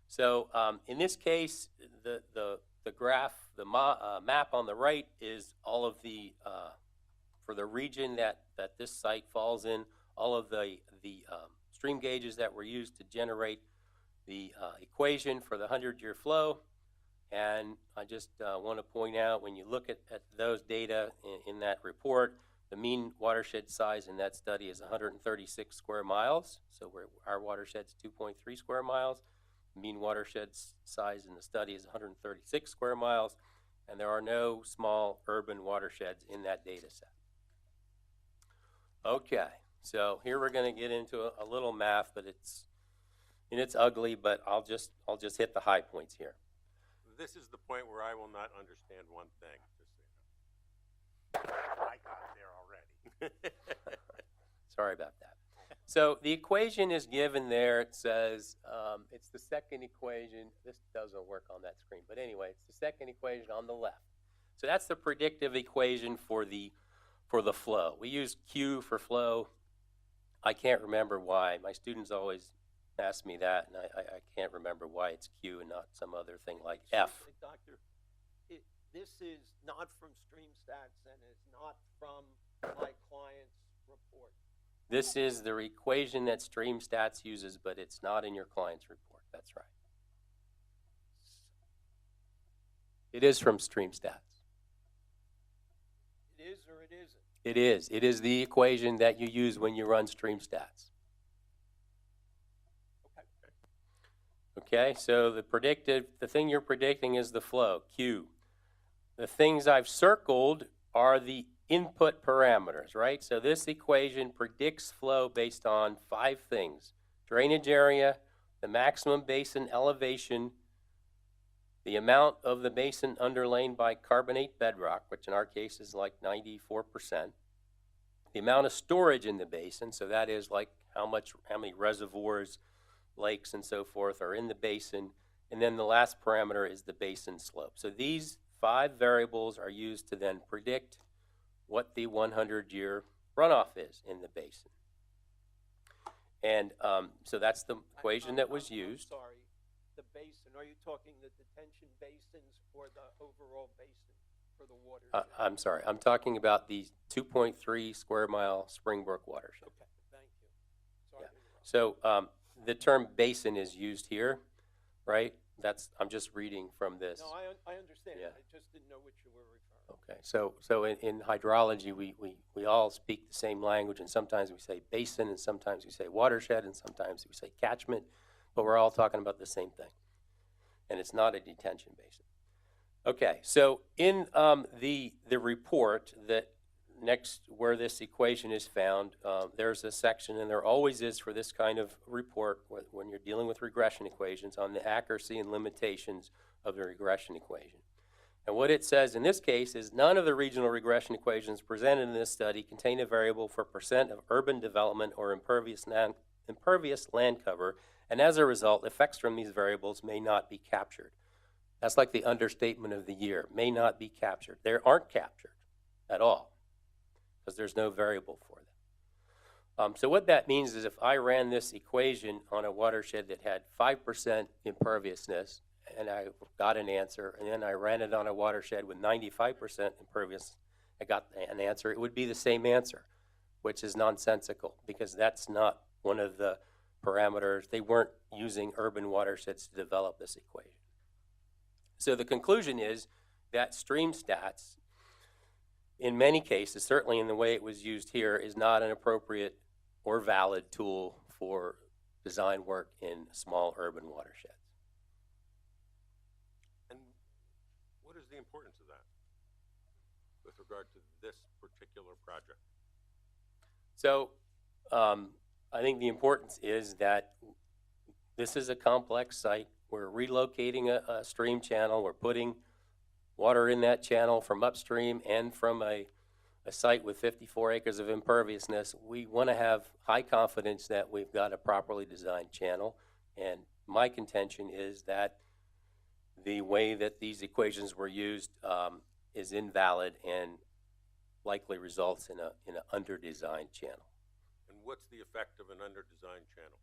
So in this case, the graph, the map on the right is all of the, for the region that this site falls in, all of the stream gauges that were used to generate the equation for the 100-year flow. And I just want to point out, when you look at those data in that report, the mean watershed size in that study is 136 square miles. So our watershed's 2.3 square miles. The mean watershed size in the study is 136 square miles. And there are no small urban watersheds in that data set. Okay, so here we're going to get into a little math, but it's ugly, but I'll just hit the high points here. This is the point where I will not understand one thing. Just so you know. I got there already. Sorry about that. So the equation is given there. It says, it's the second equation. This doesn't work on that screen, but anyway, it's the second equation on the left. So that's the predictive equation for the flow. We use Q for flow. I can't remember why. My students always ask me that, and I can't remember why it's Q and not some other thing like F. Doctor, this is not from StreamStats and is not from my client's report. This is the equation that StreamStats uses, but it's not in your client's report. That's right. It is from StreamStats. It is or it isn't? It is. It is the equation that you use when you run StreamStats. Okay, so the thing you're predicting is the flow, Q. The things I've circled are the input parameters, right? So this equation predicts flow based on 5 things: drainage area, the maximum basin elevation, the amount of the basin underlain by carbonate bedrock, which in our case is like 94%, the amount of storage in the basin, so that is like how many reservoirs, lakes, and so forth are in the basin, and then the last parameter is the basin slope. So these 5 variables are used to then predict what the 100-year runoff is in the basin. And so that's the equation that was used. I'm sorry, the basin, are you talking the detention basins or the overall basin for the water? I'm sorry, I'm talking about the 2.3 square mile Springbrook watershed. Okay, thank you. Sorry to interrupt. So the term basin is used here, right? I'm just reading from this. No, I understand. Yeah. I just didn't know what you were referring to. Okay, so in hydrology, we all speak the same language, and sometimes we say basin, and sometimes we say watershed, and sometimes we say catchment, but we're all talking about the same thing, and it's not a detention basin. Okay, so in the report that next where this equation is found, there's a section, and there always is for this kind of report when you're dealing with regression equations, on the accuracy and limitations of the regression equation. And what it says in this case is none of the regional regression equations presented in this study contain a variable for percent of urban development or impervious land cover, and as a result, effects from these variables may not be captured. That's like the understatement of the year, may not be captured. They aren't captured at all, because there's no variable for them. So what that means is if I ran this equation on a watershed that had 5% imperviousness, and I got an answer, and then I ran it on a watershed with 95% impervious, I got an answer, it would be the same answer, which is nonsensical, because that's not one of the parameters. They weren't using urban watersheds to develop this equation. So the conclusion is that StreamStats, in many cases, certainly in the way it was used here, is not an appropriate or valid tool for design work in small urban watersheds. And what is the importance of that with regard to this particular project? So I think the importance is that this is a complex site. We're relocating a stream channel. We're putting water in that channel from upstream and from a site with 54 acres of imperviousness. We want to have high confidence that we've got a properly designed channel. And my contention is that the way that these equations were used is invalid and likely results in an under-designed channel. And what's the effect of an under-designed channel?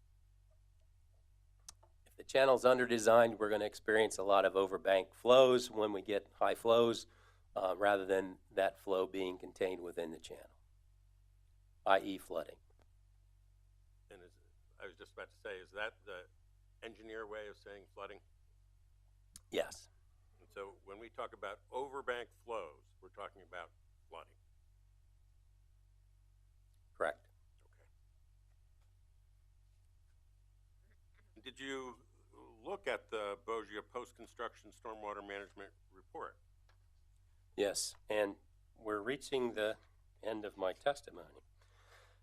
If the channel's under-designed, we're going to experience a lot of overbank flows when we get high flows, rather than that flow being contained within the channel, i.e. flooding. And I was just about to say, is that the engineer way of saying flooding? Yes. And so when we talk about overbank flows, we're talking about flooding. Correct. Okay. Did you look at the Bogia post-construction stormwater management report? Yes, and we're reaching the end of my testimony.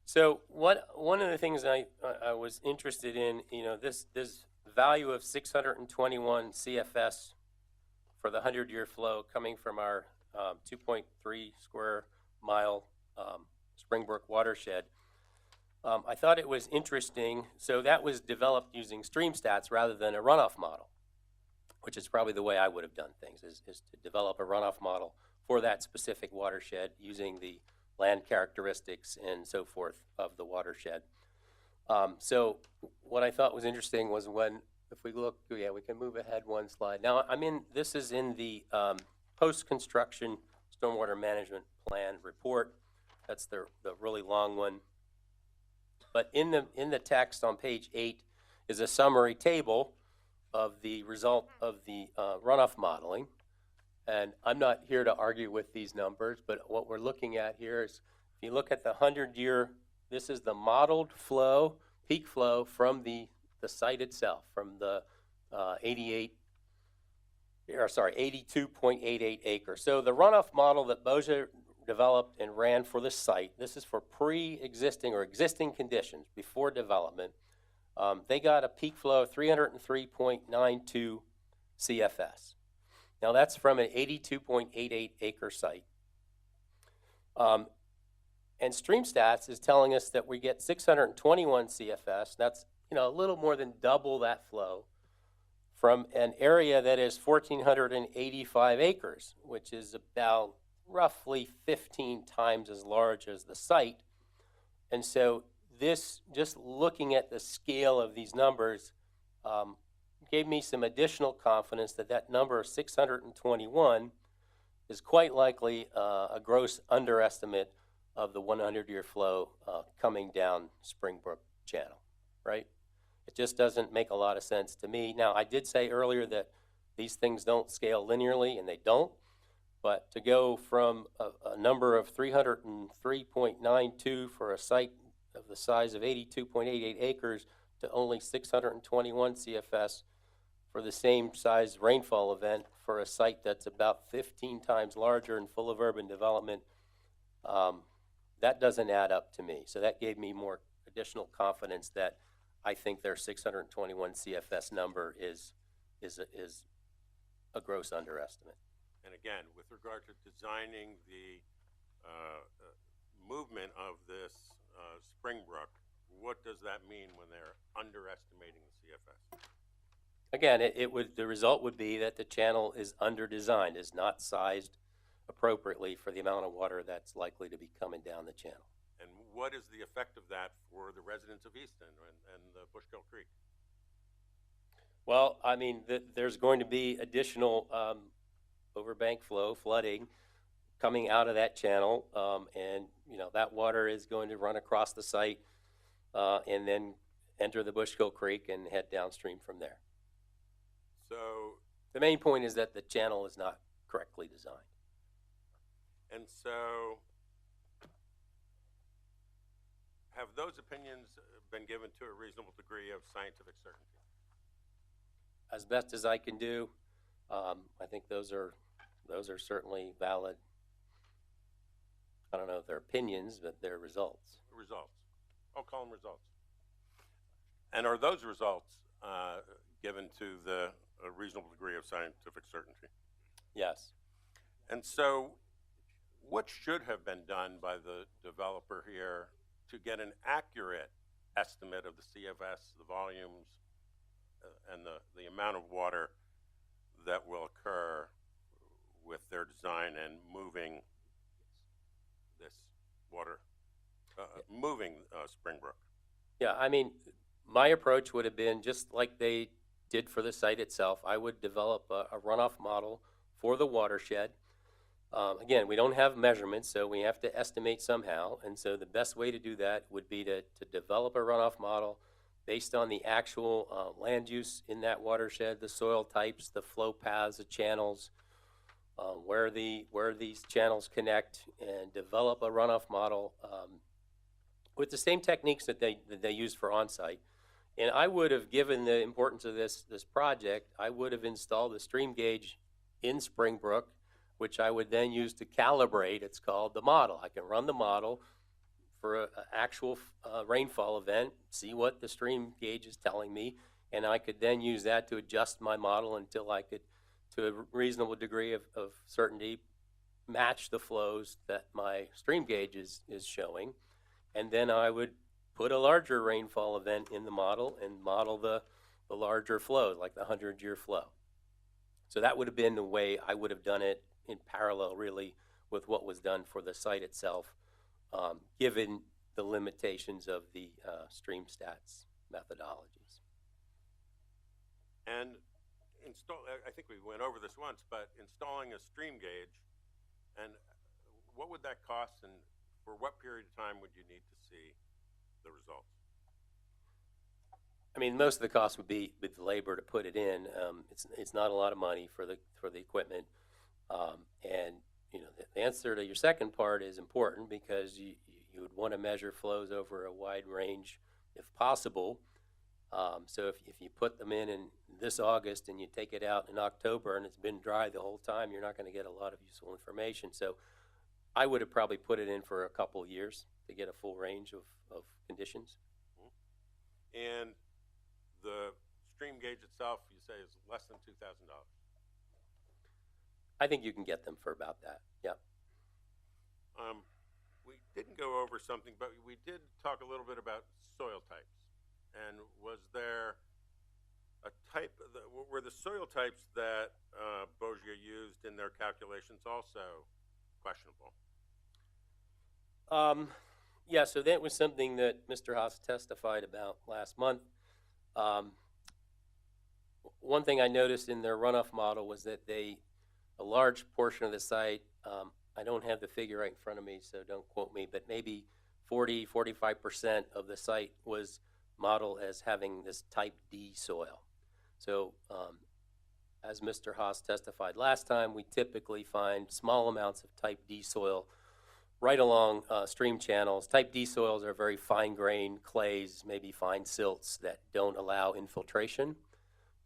So one of the things I was interested in, this value of 621 CFS for the 100-year flow coming from our 2.3 square mile Springbrook watershed. I thought it was interesting. So that was developed using StreamStats rather than a runoff model, which is probably the way I would have done things, is to develop a runoff model for that specific watershed using the land characteristics and so forth of the watershed. So what I thought was interesting was when, if we look, yeah, we can move ahead one slide. Now, this is in the post-construction stormwater management plan report. That's the really long one. But in the text on page 8 is a summary table of the result of the runoff modeling. And I'm not here to argue with these numbers, but what we're looking at here is, if you look at the 100-year, this is the modeled flow, peak flow from the site itself, from the 82.88 acres. So the runoff model that Bogia developed and ran for the site, this is for pre-existing or existing conditions before development. They got a peak flow of 303.92 CFS. Now that's from an 82.88 acre site. And StreamStats is telling us that we get 621 CFS. That's a little more than double that flow from an area that is 1,485 acres, which is about roughly 15 times as large as the site. And so this, just looking at the scale of these numbers, gave me some additional confidence that that number of 621 is quite likely a gross underestimate of the 100-year flow coming down Springbrook Channel, right? It just doesn't make a lot of sense to me. Now, I did say earlier that these things don't scale linearly, and they don't, but to go from a number of 303.92 for a site of the size of 82.88 acres to only 621 CFS for the same size rainfall event for a site that's about 15 times larger and full of urban development, that doesn't add up to me. So that gave me more additional confidence that I think their 621 CFS number is a gross underestimate. And again, with regard to designing the movement of this Springbrook, what does that mean when they're underestimating the CFS? Again, the result would be that the channel is under-designed, is not sized appropriately for the amount of water that's likely to be coming down the channel. And what is the effect of that for the residents of Easton and the Bushkill Creek? Well, there's going to be additional overbank flow, flooding, coming out of that channel, and that water is going to run across the site and then enter the Bushkill Creek and head downstream from there. So the main point is that the channel is not correctly designed. And so have those opinions been given to a reasonable degree of scientific certainty? As best as I can do, I think those are certainly valid. I don't know if they're opinions, but they're results. Results. I'll call them results. And are those results given to a reasonable degree of scientific certainty? Yes. And so what should have been done by the developer here to get an accurate estimate of the CFS, the volumes, and the amount of water that will occur with their design and moving this water, moving Springbrook? Yeah, I mean, my approach would have been just like they did for the site itself. I would develop a runoff model for the watershed. Again, we don't have measurements, so we have to estimate somehow. And so the best way to do that would be to develop a runoff model based on the actual land use in that watershed, the soil types, the flow paths, the channels, where these channels connect, and develop a runoff model with the same techniques that they use for on-site. And I would have, given the importance of this project, I would have installed a stream gauge in Springbrook, which I would then use to calibrate, it's called, the model. I can run the model for an actual rainfall event, see what the stream gauge is telling me, and I could then use that to adjust my model until I could, to a reasonable degree of certainty, match the flows that my stream gauge is showing. And then I would put a larger rainfall event in the model and model the larger flow, like the 100-year flow. So that would have been the way I would have done it in parallel, really, with what was done for the site itself, given the limitations of the stream stats methodologies. And I think we went over this once, but installing a stream gauge, and what would that cost, and for what period of time would you need to see the results? I mean, most of the cost would be with the labor to put it in. It's not a lot of money for the equipment, and you know, the answer to your second part is important, because you would want to measure flows over a wide range if possible. So if you put them in this August and you take it out in October and it's been dry the whole time, you're not going to get a lot of useful information. So I would have probably put it in for a couple of years to get a full range of conditions. And the stream gauge itself, you say, is less than $2,000? I think you can get them for about that, yep. We didn't go over something, but we did talk a little bit about soil types. And was there a type, were the soil types that Bossier used in their calculations also questionable? Yeah, so that was something that Mr. Haas testified about last month. One thing I noticed in their runoff model was that a large portion of the site, I don't have the figure right in front of me, so don't quote me, but maybe 45% of the site was modeled as having this type D soil. So as Mr. Haas testified last time, we typically find small amounts of type D soil right along stream channels. Type D soils are very fine-grained clays, maybe fine silts that don't allow infiltration.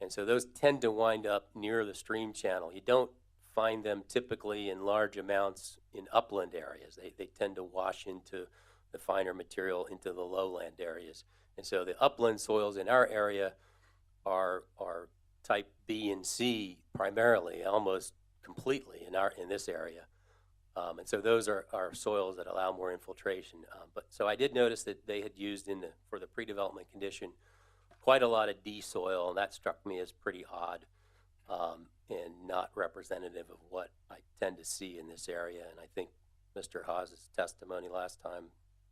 And so those tend to wind up near the stream channel. You don't find them typically in large amounts in upland areas. They tend to wash into the finer material into the lowland areas. And so the upland soils in our area are type B and C primarily, almost completely in this area. And so those are soils that allow more infiltration. But so I did notice that they had used for the pre-development condition quite a lot of D soil, and that struck me as pretty odd and not representative of what I tend to see in this area. And I think Mr. Haas's testimony last time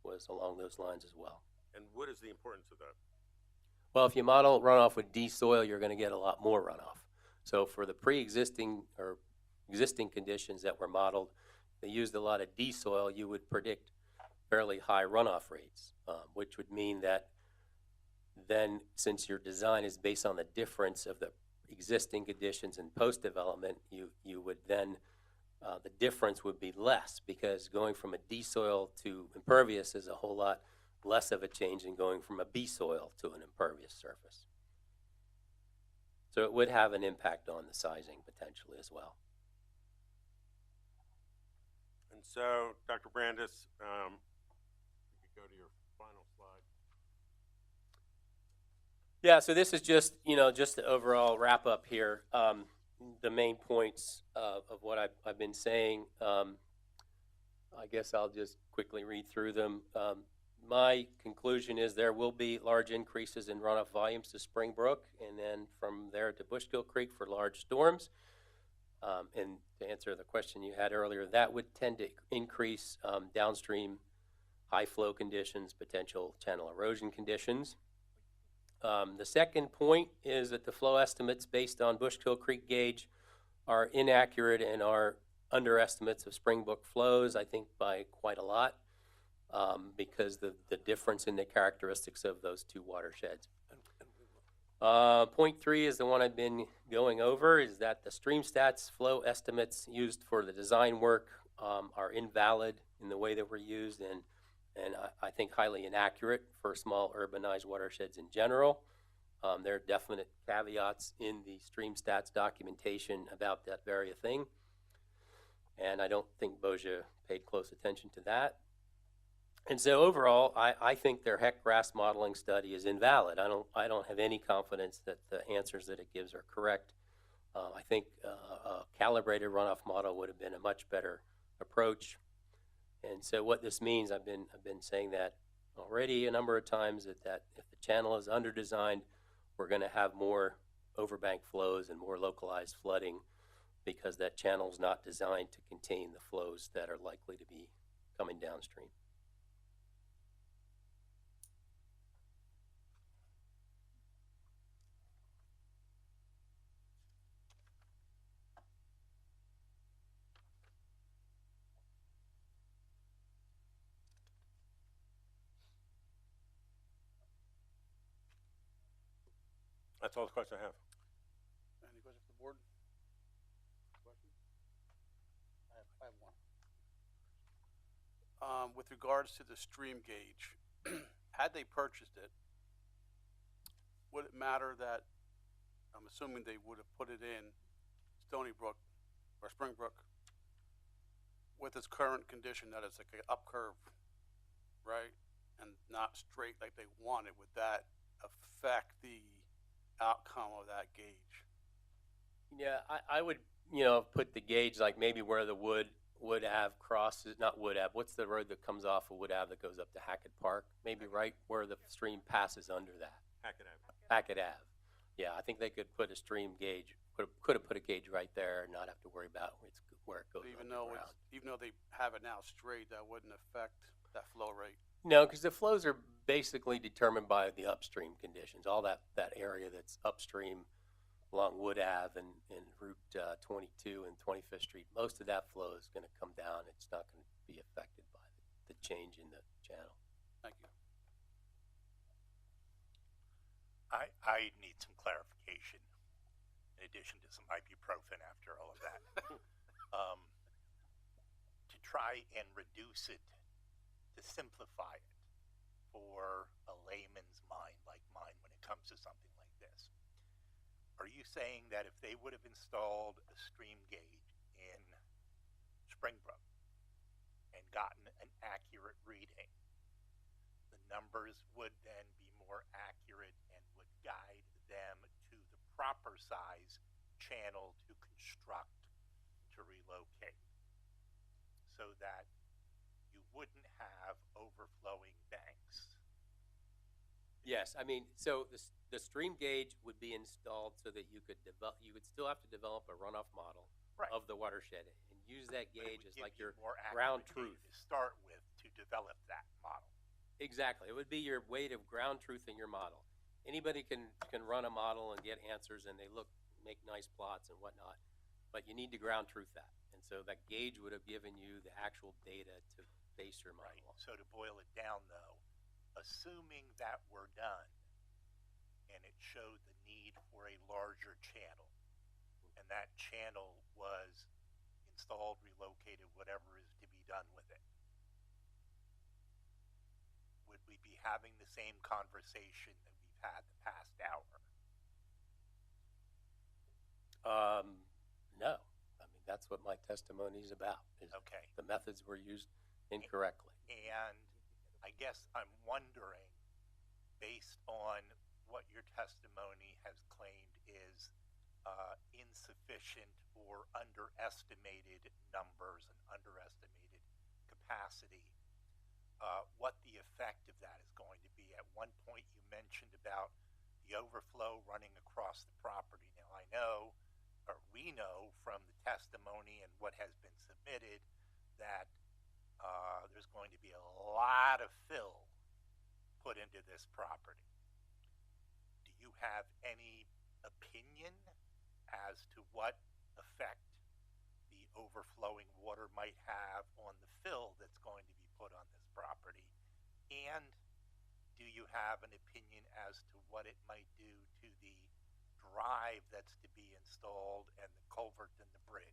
was along those lines as well. And what is the importance of that? Well, if you model runoff with D soil, you're going to get a lot more runoff. So for the pre-existing or existing conditions that were modeled, they used a lot of D soil, you would predict fairly high runoff rates, which would mean that then, since your design is based on the difference of the existing conditions and post-development, you would then, the difference would be less, because going from a D soil to impervious is a whole lot less of a change than going from a B soil to an impervious surface. So it would have an impact on the sizing potentially as well. And so, Dr. Brandes, you could go to your final slide. Yeah, so this is just, just the overall wrap up here. The main points of what I've been saying. I guess I'll just quickly read through them. my conclusion is there will be large increases in runoff volumes to Springbrook, and then from there to Bushkill Creek for large storms. And to answer the question you had earlier, that would tend to increase downstream high flow conditions, potential channel erosion conditions. The second point is that the flow estimates based on Bushkill Creek gauge are inaccurate and are underestimates of Springbrook flows, I think, by quite a lot, because the difference in the characteristics of those two watersheds. Point 3 is the one I've been going over, is that the stream stats flow estimates used for the design work are invalid in the way that were used, and I think highly inaccurate for small urbanized watersheds in general. There are definite caveats in the stream stats documentation about that very thing, and I don't think BOJA paid close attention to that. And so overall, I think their Heck grass modeling study is invalid. I don't have any confidence that the answers that it gives are correct. I think a calibrated runoff model would have been a much better approach. And so what this means, I've been saying that already a number of times, that if the channel is under-designed, we're going to have more overbank flows and more localized flooding, because that channel is not designed to contain the flows that are likely to be coming downstream. That's all the questions I have. Any questions from the board? Questions? I have one. With regards to the stream gauge, had they purchased it, would it matter that, I'm assuming they would have put it in Stony Brook or Springbrook with its current condition, that it's like an up curve, right? And not straight like they wanted, would that affect the outcome of that gauge? Yeah, I would, put the gauge like maybe where the Wood Ave crosses, not Wood Ave, what's the road that comes off of Wood Ave that goes up to Hackett Park? Maybe right where the stream passes under that. Hackett Ave. Hackett Ave. Yeah, I think they could put a stream gauge, could have put a gauge right there and not have to worry about where it goes underground. Even though they have it now straight, that wouldn't affect that flow rate? No, because the flows are basically determined by the upstream conditions. All that area that's upstream along Wood Ave and Route 22 and 25th Street, most of that flow is going to come down. It's not going to be affected by the change in the channel. Thank you. I need some clarification in addition to some ibuprofen after all of that. To try and reduce it, to simplify it for a layman's mind like mine when it comes to something like this. Are you saying that if they would have installed a stream gauge in Springbrook and gotten an accurate reading, the numbers would then be more accurate and would guide them to the proper size channel to construct, to relocate, so that you wouldn't have overflowing banks? Yes, I mean, so the stream gauge would be installed so that you could still have to develop a runoff model of the watershed and use that gauge as like your ground truth to start with to develop that model. Exactly, it would be your weight of ground truth in your model. Anybody can run a model and get answers, and they make nice plots and whatnot, but you need to ground truth that. And so that gauge would have given you the actual data to base your model on. So to boil it down, though, assuming that were done and it showed the need for a larger channel, and that channel was installed, relocated, whatever is to be done with it, would we be having the same conversation that we've had the past hour? No. I mean, that's what my testimony is about. Okay. The methods were used incorrectly. And I guess I'm wondering, based on what your testimony has claimed is insufficient or underestimated numbers and underestimated capacity, what the effect of At one point, you mentioned about the overflow running across the property. Now, I know, or we know from the testimony and what has been submitted, that there's going to be a lot of fill put into this property. Do you have any opinion as to what effect the overflowing water might have on the fill that's going to be put on this property? And do you have an opinion as to what it might do to the drive that's to be installed and the culvert and the bridge?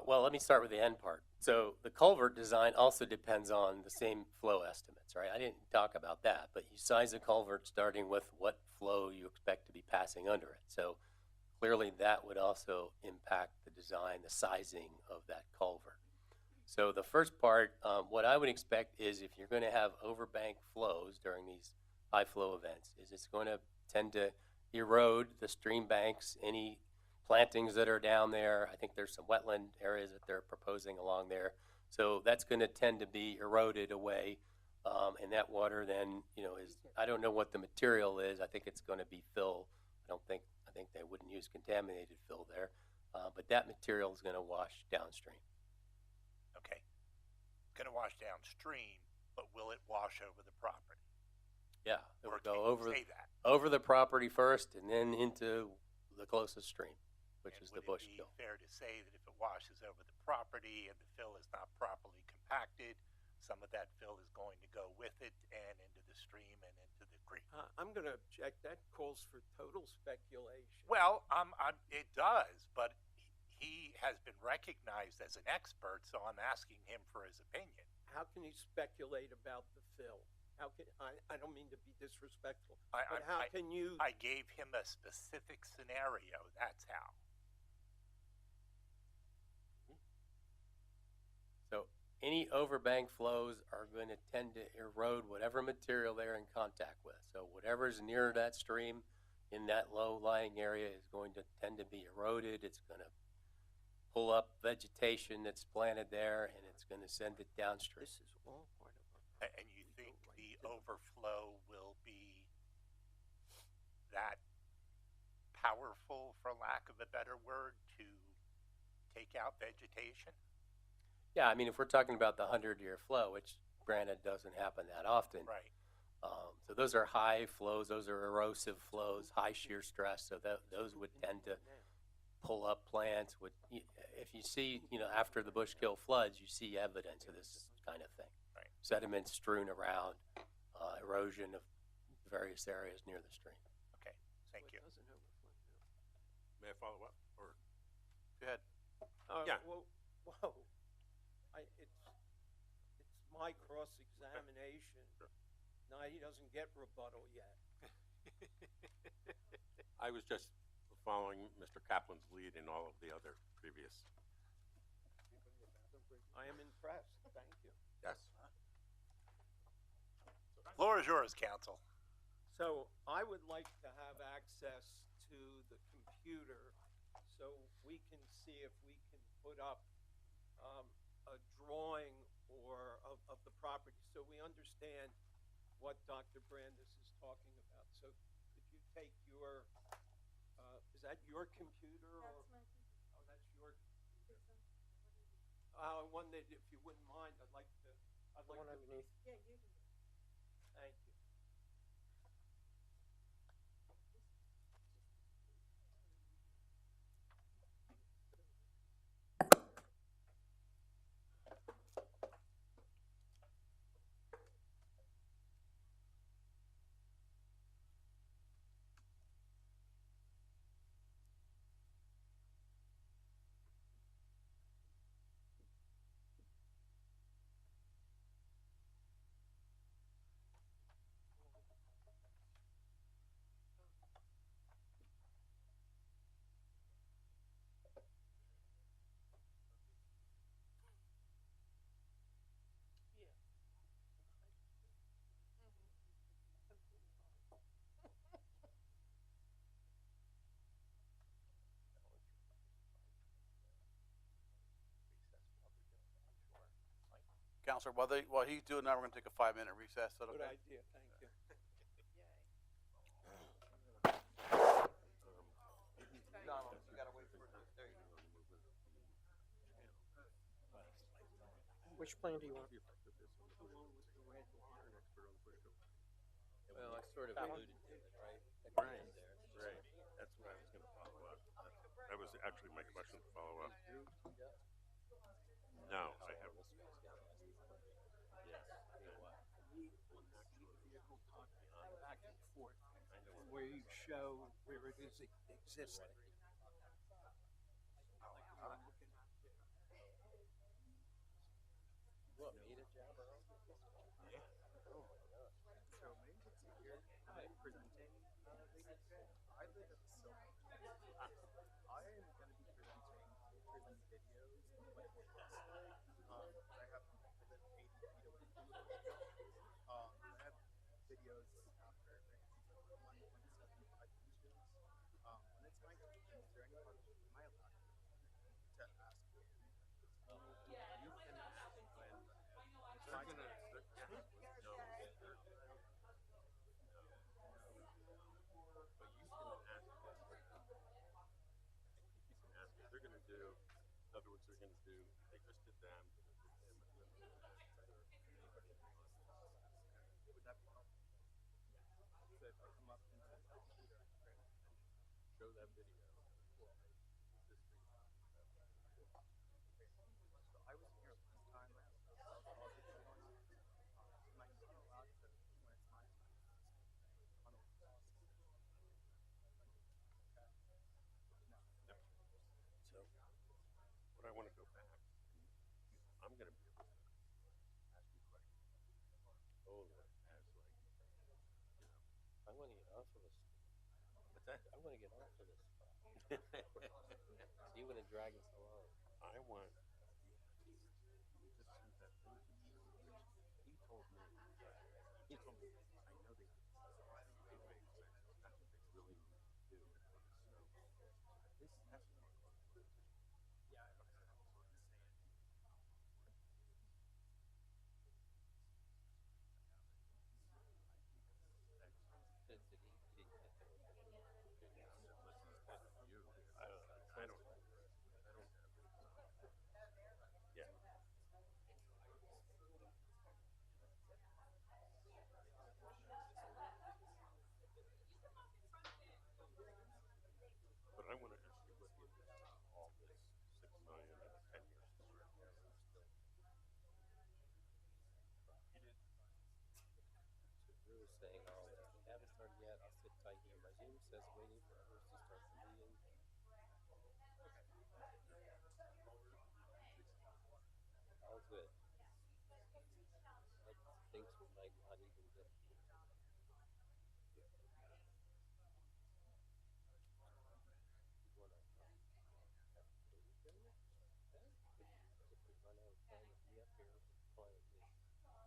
Well, let me start with the end part. So the culvert design also depends on the same flow estimates, right? I didn't talk about that, but you size a culvert starting with what flow you expect to be passing under it. So clearly that would also impact the design, the sizing of that culvert. So the first part, what I would expect is if you're going to have overbank flows during these high flow events, is it's going to tend to erode the stream banks, any plantings that are down there. I think there's some wetland areas that they're proposing along there. So that's going to tend to be eroded away. And that water then, is, I don't know what the material is. I think it's going to be fill. I think they wouldn't use contaminated fill there. But that material is going to wash downstream. Okay. Going to wash downstream, but will it wash over the property? Yeah, it Or would can go you say that? over the property first and then into the closest stream, which And is the would it Bushkill. be fair to say that if it washes over the property and the fill is not properly compacted, some of that fill is going to go with it and into the stream and into the creek? I'm going to object. That calls for total speculation. Well, it does, but he has been recognized as an expert, so I'm asking him for his opinion. How can you speculate about the fill? How can I don't mean to be disrespectful, I but how can you? I gave him a specific scenario. That's how. So any overbank flows are going to tend to erode whatever material they're in contact with. So whatever's near that stream in that low-lying area is going to tend to be eroded. It's going to pull up vegetation that's planted there, and it's going to send it downstream. This is all part of And you think the overflow will be that powerful, for lack of a better word, to take out vegetation? Yeah, I mean, if we're talking about the 100-year flow, which granted doesn't happen that often. Right. So those are high flows. Those are erosive flows, high shear stress. So those would tend to pull up plants. If you see, after the Bushkill floods, you see evidence of this kind of thing. Right. Sediment strewn around, erosion of various areas near the stream. Okay. Thank you. May I follow up? Or Go ahead. Yeah. Whoa. It's my cross-examination. Sure. No, he doesn't get rebuttal yet. I was just following Mr. Kaplan's lead in all of the other previous. I am impressed. Thank you. Yes. Floor is yours, counsel. So I would like to have access to the computer so we can see if we can put up a drawing of the property so we understand what Dr. Brandis is talking about. So could you take your, is that your computer? That's my Oh, that's your computer. computer. One that, if you wouldn't mind, I'd like to. One underneath. Yeah, you can. Thank you. Counselor. While he's doing that, we're gonna take a 5-minute recess. Is that Good okay? idea, thank you. Donald, you gotta wait for it. There you go. Which plan do you want? Well, I sort of alluded to it, right? At the end there. Right, that's what I was gonna follow up. That was actually my question to follow up. No, I haven't. Back and forth, where you show where it is existing. What, me to jabber on? Presenting, I live at the Silver. I am going to be presenting pictures and videos of my workouts. I have I live 80 feet away from the I have videos after 1.75 inches. When it's my turn, is there any part of am I allowed to ask you? You can ask when they're gonna They're going to do, in other words, they're going to do, they just did them, would that be helpful? So if I come up and show that video. So I was here last time. I was going on. Am I not allowed to when it's my time? So, what I want to go back, I'm going to be able to ask you questions. Oh, as like, I want to get off of this. what's that? I want to get off of this. So you want to drag us along? I want, you just sent that thing to me. He told me, I know they, that's what they really need to do. So, this has to be. Yeah, I was saying. I don't have it. Yeah. But I want to ask you what is all this 6 million and 10 years to start with. So Drew is saying, oh, we haven't started yet. I'll sit tight here. My Zoom says waiting for others to start the meeting. All good. I think we might not even get. If we run out of time with me up here quietly,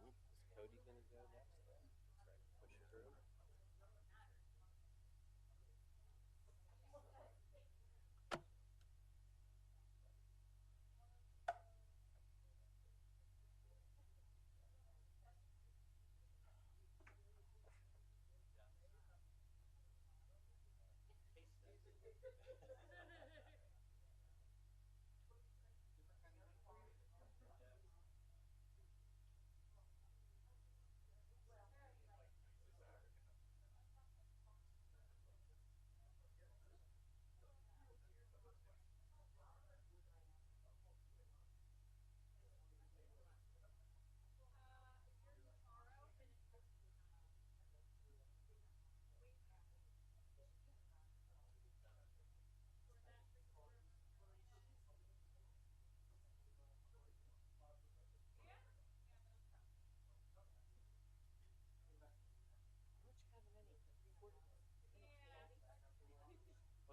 is Cody going to go next? Try to push through.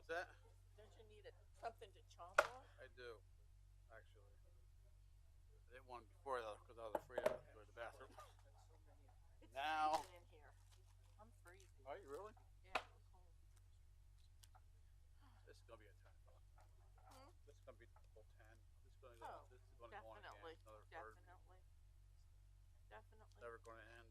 What's that? Don't you need something to chomp on? I do, actually. I didn't want it before because I was afraid I would go to the bathroom. It's Now. freezing in here. I'm freezing. Are you really? Yeah, I'm cold. This is gonna be a 10. This is gonna be the whole 10. This is gonna go. Oh, This is gonna go on again. definitely, Another third. definitely. gonna end.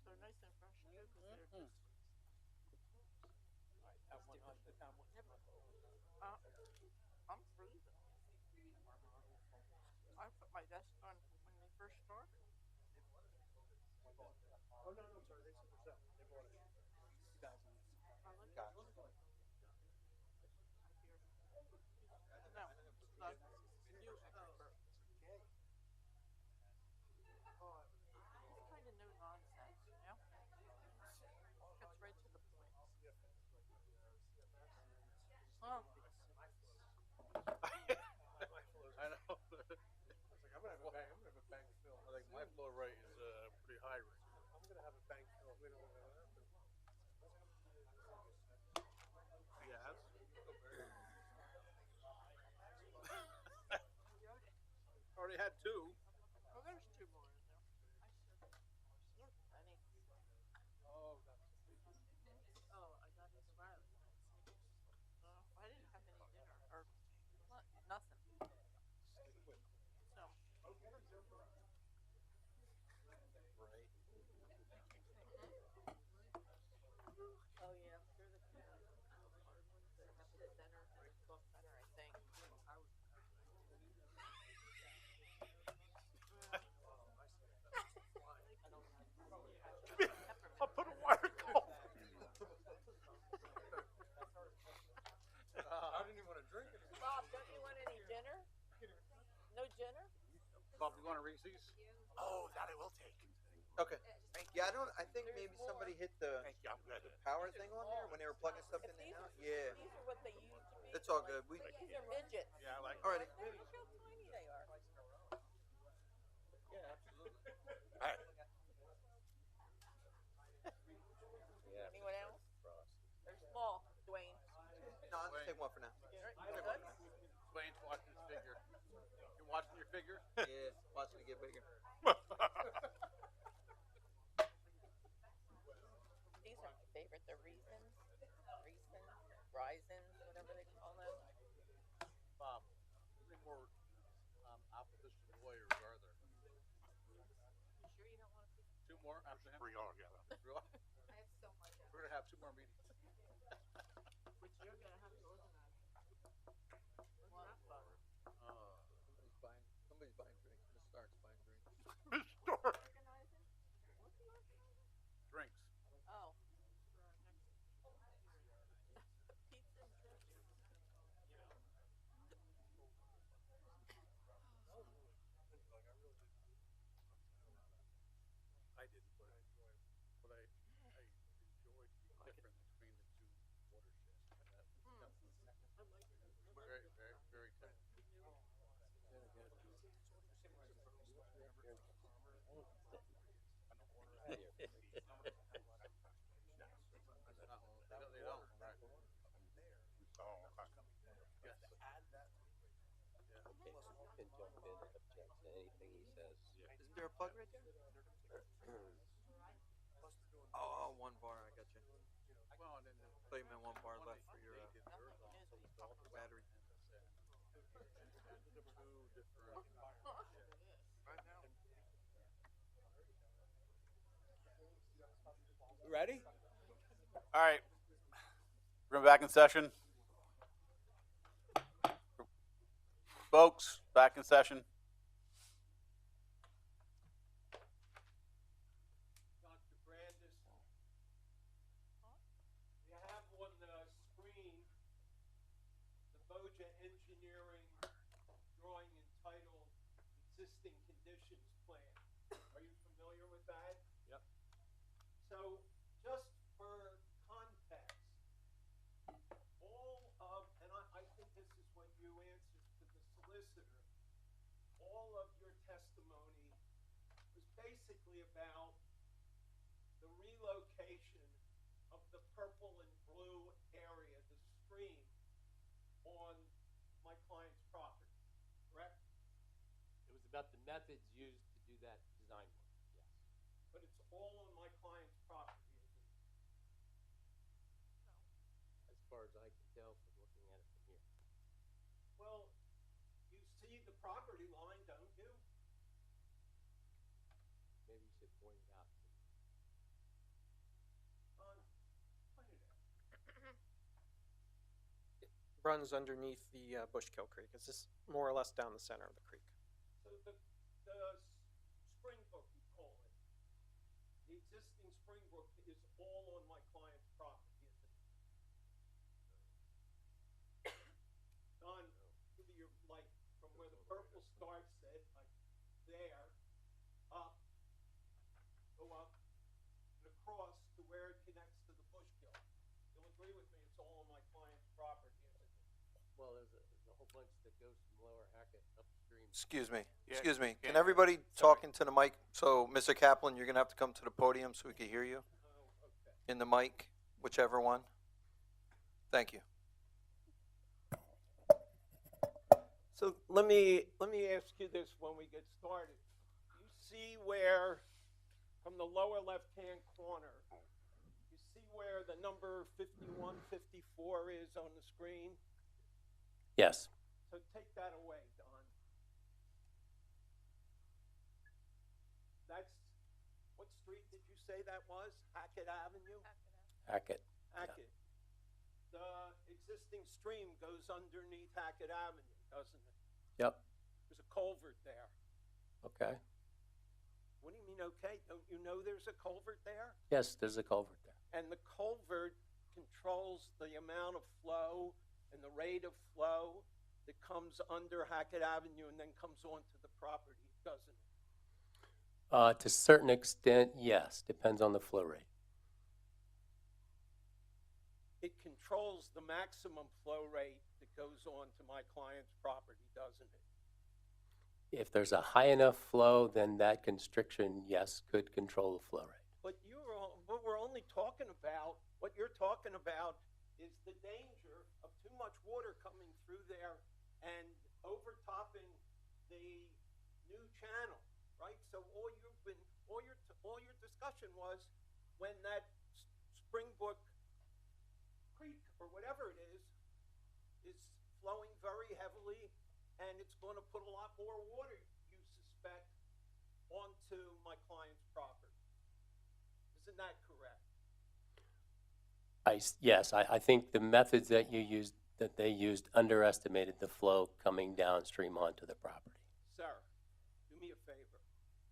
They're nice and fresh too, 'cause they're just. That one, I'm freezing. I put my vest on when they first started. Oh, no, I'm sorry, they said for sale. They bought it. I like Gotcha. it. No, the new expert. He's kind of no nonsense, you know? Gets right to the point. Huh? I know. I was like, I'm gonna have a bank fill. I think my flow rate is pretty high right now. I'm gonna have a bank fill. We don't know what happened. Yes. Already had two. Oh, there's two more in there. Look, Benny. Oh, that's Oh, I got his Riley. I didn't have any dinner or nothing. So. Oh yeah, they're the two ones that have the dinner and book better, I think. I'll put a water cold. I didn't even want to drink it. Bob, don't you want any dinner? No dinner? Bob, you want a Reese's? Oh, that I will take. Okay. Thank you. Yeah, I think maybe somebody hit the Thank you. I'm good. power thing on there when they were plugging stuff in If and these out. are, Yeah. these are what they used to be. It's all good. We, These are midgets. Yeah, I like. alrighty. Look how tiny they are. Yeah, absolutely. All right. Anyone else? They're small, Dwayne. No, I'll just take one for now. You're good? Wayne's watching his figure. You watching your figure? Yeah, watching it get bigger. These are my favorite. They're Reasons, Risons, whatever they call them. Bob, how many more opposition lawyers are there? You sure you don't want to see? Two more after him? Three altogether. Really? I have so much. We're gonna have two more meetings. Which you're gonna have to organize. What's that for? Somebody's buying drinks. Miss Stark's buying drinks. Organizing? What's the organizing? Drinks. Oh. Pizza and chips. I didn't, but I enjoyed the difference between the two watersheds. Very, very, very good. They don't, right? Oh, okay. Yes. Okay, you can jump in and object to anything he says. Isn't there a plug right there? Oh, one bar. I got you. Well, and then the Thought you meant one bar left for your they did their battery. two different. Right now. ready? All right. We're back in session. Folks, back in session. Dr. Brandis. You have on the screen the Boja Engineering drawing entitled Existing Conditions Plan. Are you familiar with that? Yep. So, just for context, all of, and I think this is what you answered to the solicitor, all of your testimony was basically about the relocation of the purple and blue area, the stream, on my client's property, correct? It was about the methods used to do that design work, yes. But it's all on my client's property, isn't it? As far as I can tell from looking at it from here. Well, you see the property line, don't you? Maybe you should point it out. Point it out. Runs underneath the Bushkill Creek. It's just more or less down the center of the creek. So the Springbrook, you call it. The existing Springbrook is all on my client's property, isn't it? Don, to your, like, from where the purple starts at, like, there, up, go up, and across to where it connects to the Bushkill. You'll agree with me, it's all on my client's property, isn't it? Well, there's a whole bunch that goes from Lower Hackett upstream. Excuse me. Yeah, Excuse me. Can yeah. everybody talk into the mic? So, Mr. Kaplan, you're gonna have to come to the podium so we can hear you Oh, okay. in the mic, whichever one. Thank you. So let me ask you this when we get started. You see where, from the lower left-hand corner, you see where the number 5154 is on the screen? Yes. So take that away, Don. That's, what street did you say that was? Hackett Avenue? Hackett. Hackett. The existing stream goes underneath Hackett Avenue, doesn't it? Yep. There's a culvert there. Okay. What do you mean, okay? Don't you know there's a culvert there? Yes, there's a culvert there. And the culvert controls the amount of flow and the rate of flow that comes under Hackett Avenue and then comes onto the property, doesn't it? To a certain extent, yes. Depends on the flow rate. It controls the maximum flow rate that goes onto my client's property, doesn't it? If there's a high enough flow, then that constriction, yes, could control the flow rate. But what we're only talking about, what you're talking about is the danger of too much water coming through there and overtopping the new channel, right? So all your discussion was when that Springbrook Creek or whatever it is flowing very heavily, and it's going to put a lot more water, you suspect, onto my client's property. Isn't that correct? Yes, I think the methods that they used underestimated the flow coming downstream onto the property. Sir, do me a favor.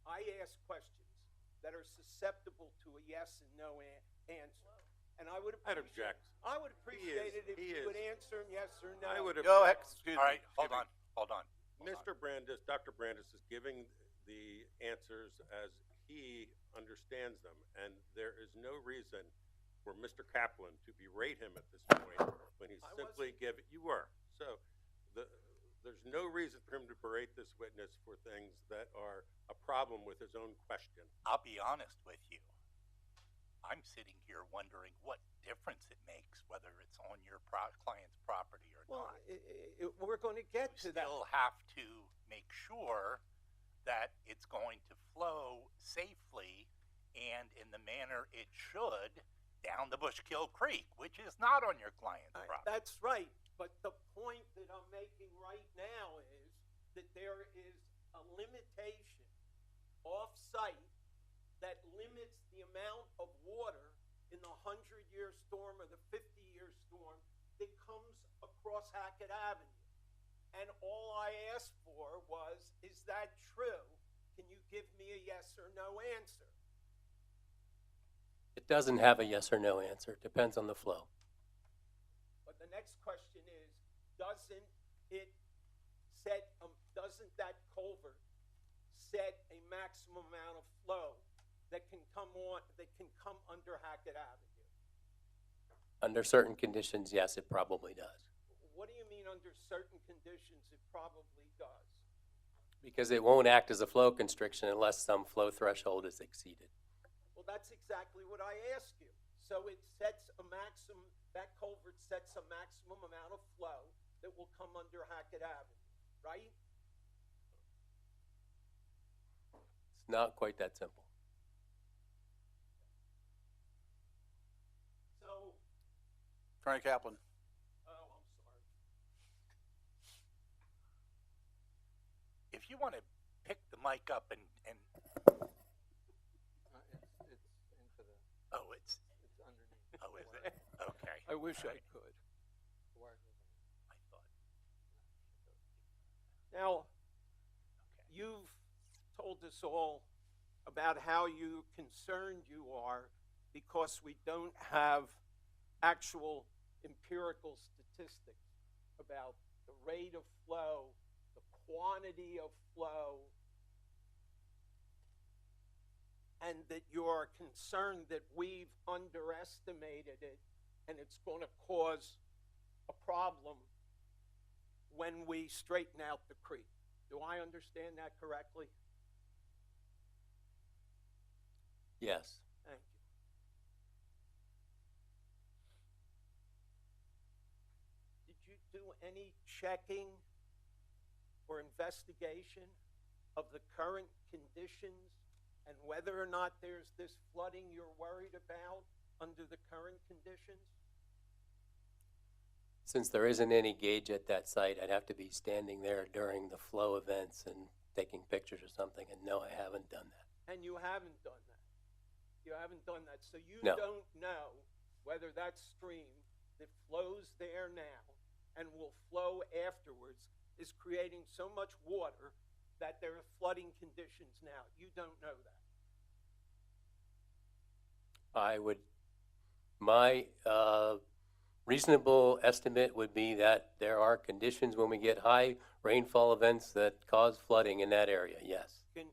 I ask questions that are susceptible to a yes and no answer. And I would I'd appreciate, object. I would appreciate it if He you would is. answer them yes or no. I would Go ahead, object. excuse All me. right, hold excuse me. on, hold on. Mr. Brandis, Dr. Brandis is giving the answers as he understands them, and there is no reason for Mr. Kaplan to berate him at this point when he's I simply giving, you were. So there's no reason for him to berate this witness for things that are a problem with his own question. I'll be honest with you. I'm sitting here wondering what difference it makes whether it's on your client's property or Well, not. we're going to get You to that. still have to make sure that it's going to flow safely and in the manner it should down the Bushkill Creek, which is not on your client's property. That's right. But the point that I'm making right now is that there is a limitation off-site that limits the amount of water in the 100-year storm or the 50-year storm that comes across Hackett Avenue. And all I asked for was, is that true? Can you give me a yes or no answer? It doesn't have a yes or no answer. It depends on the flow. But the next question is, doesn't that culvert set a maximum amount of flow that can come under Hackett Avenue? Under certain conditions, yes, it probably does. What do you mean under certain conditions it probably does? Because it won't act as a flow constriction unless some flow threshold is exceeded. Well, that's exactly what I asked you. So it sets a maximum, that culvert sets a maximum amount of flow that will come under Hackett Avenue, right? not quite that simple. So, Attorney Kaplan. oh, I'm sorry. If you want to pick the mic up and It's into the, oh, it's underneath. oh, is it? Okay. I wish All I right. could. The wire goes on. I thought. Now, Okay. you've told us all about how concerned you are because we don't have actual empirical statistics about the rate of flow, the quantity of flow, and that you're concerned that we've underestimated it and it's going to cause a problem when we straighten out the creek. Do I understand that correctly? Yes. Thank you. Did you do any checking or investigation of the current conditions and whether or not there's this flooding you're worried about under the current conditions? Since there isn't any gauge at that site, I'd have to be standing there during the flow events and taking pictures or something, and no, I haven't done that. And you haven't done that. You haven't done that. So you No. don't know whether that stream that flows there now and will flow afterwards is creating so much water that there are flooding conditions now. You don't know that. My reasonable estimate would be that there are conditions when we get high rainfall events that cause flooding in that area, yes. Could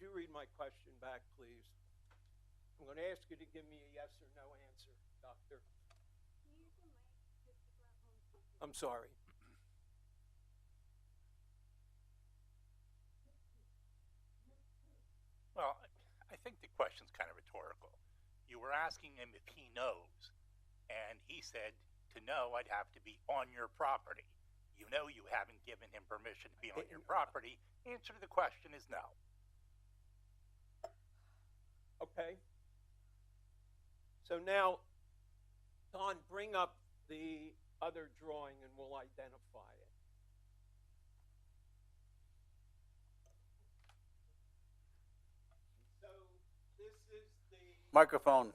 you read my question back, please? I'm going to ask you to give me a yes or no answer, Doctor. I'm sorry. Well, I think the question's kind of rhetorical. You were asking him if he knows, and he said, to know, I'd have to be on your property. You know you haven't given him permission to be on your property. Answer to the question is no. Okay. So now, Don, bring up the other drawing and we'll identify it. So this is the Microphone.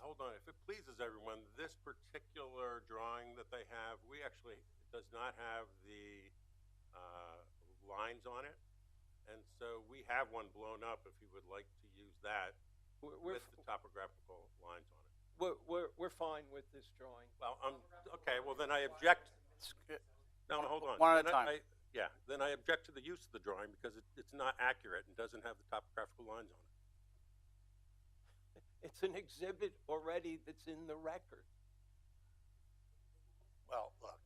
Hold on, if it pleases everyone, this particular drawing that they have, it does not have the lines on it. And so we have one blown up if you would like to use that with the topographical lines on it. We're fine with this drawing. Well, okay, well then I object. No, hold on. One at a Then time. then I object to the use of the drawing because it's not accurate and doesn't have the topographical lines on it. It's an exhibit already that's in the record. Well, look,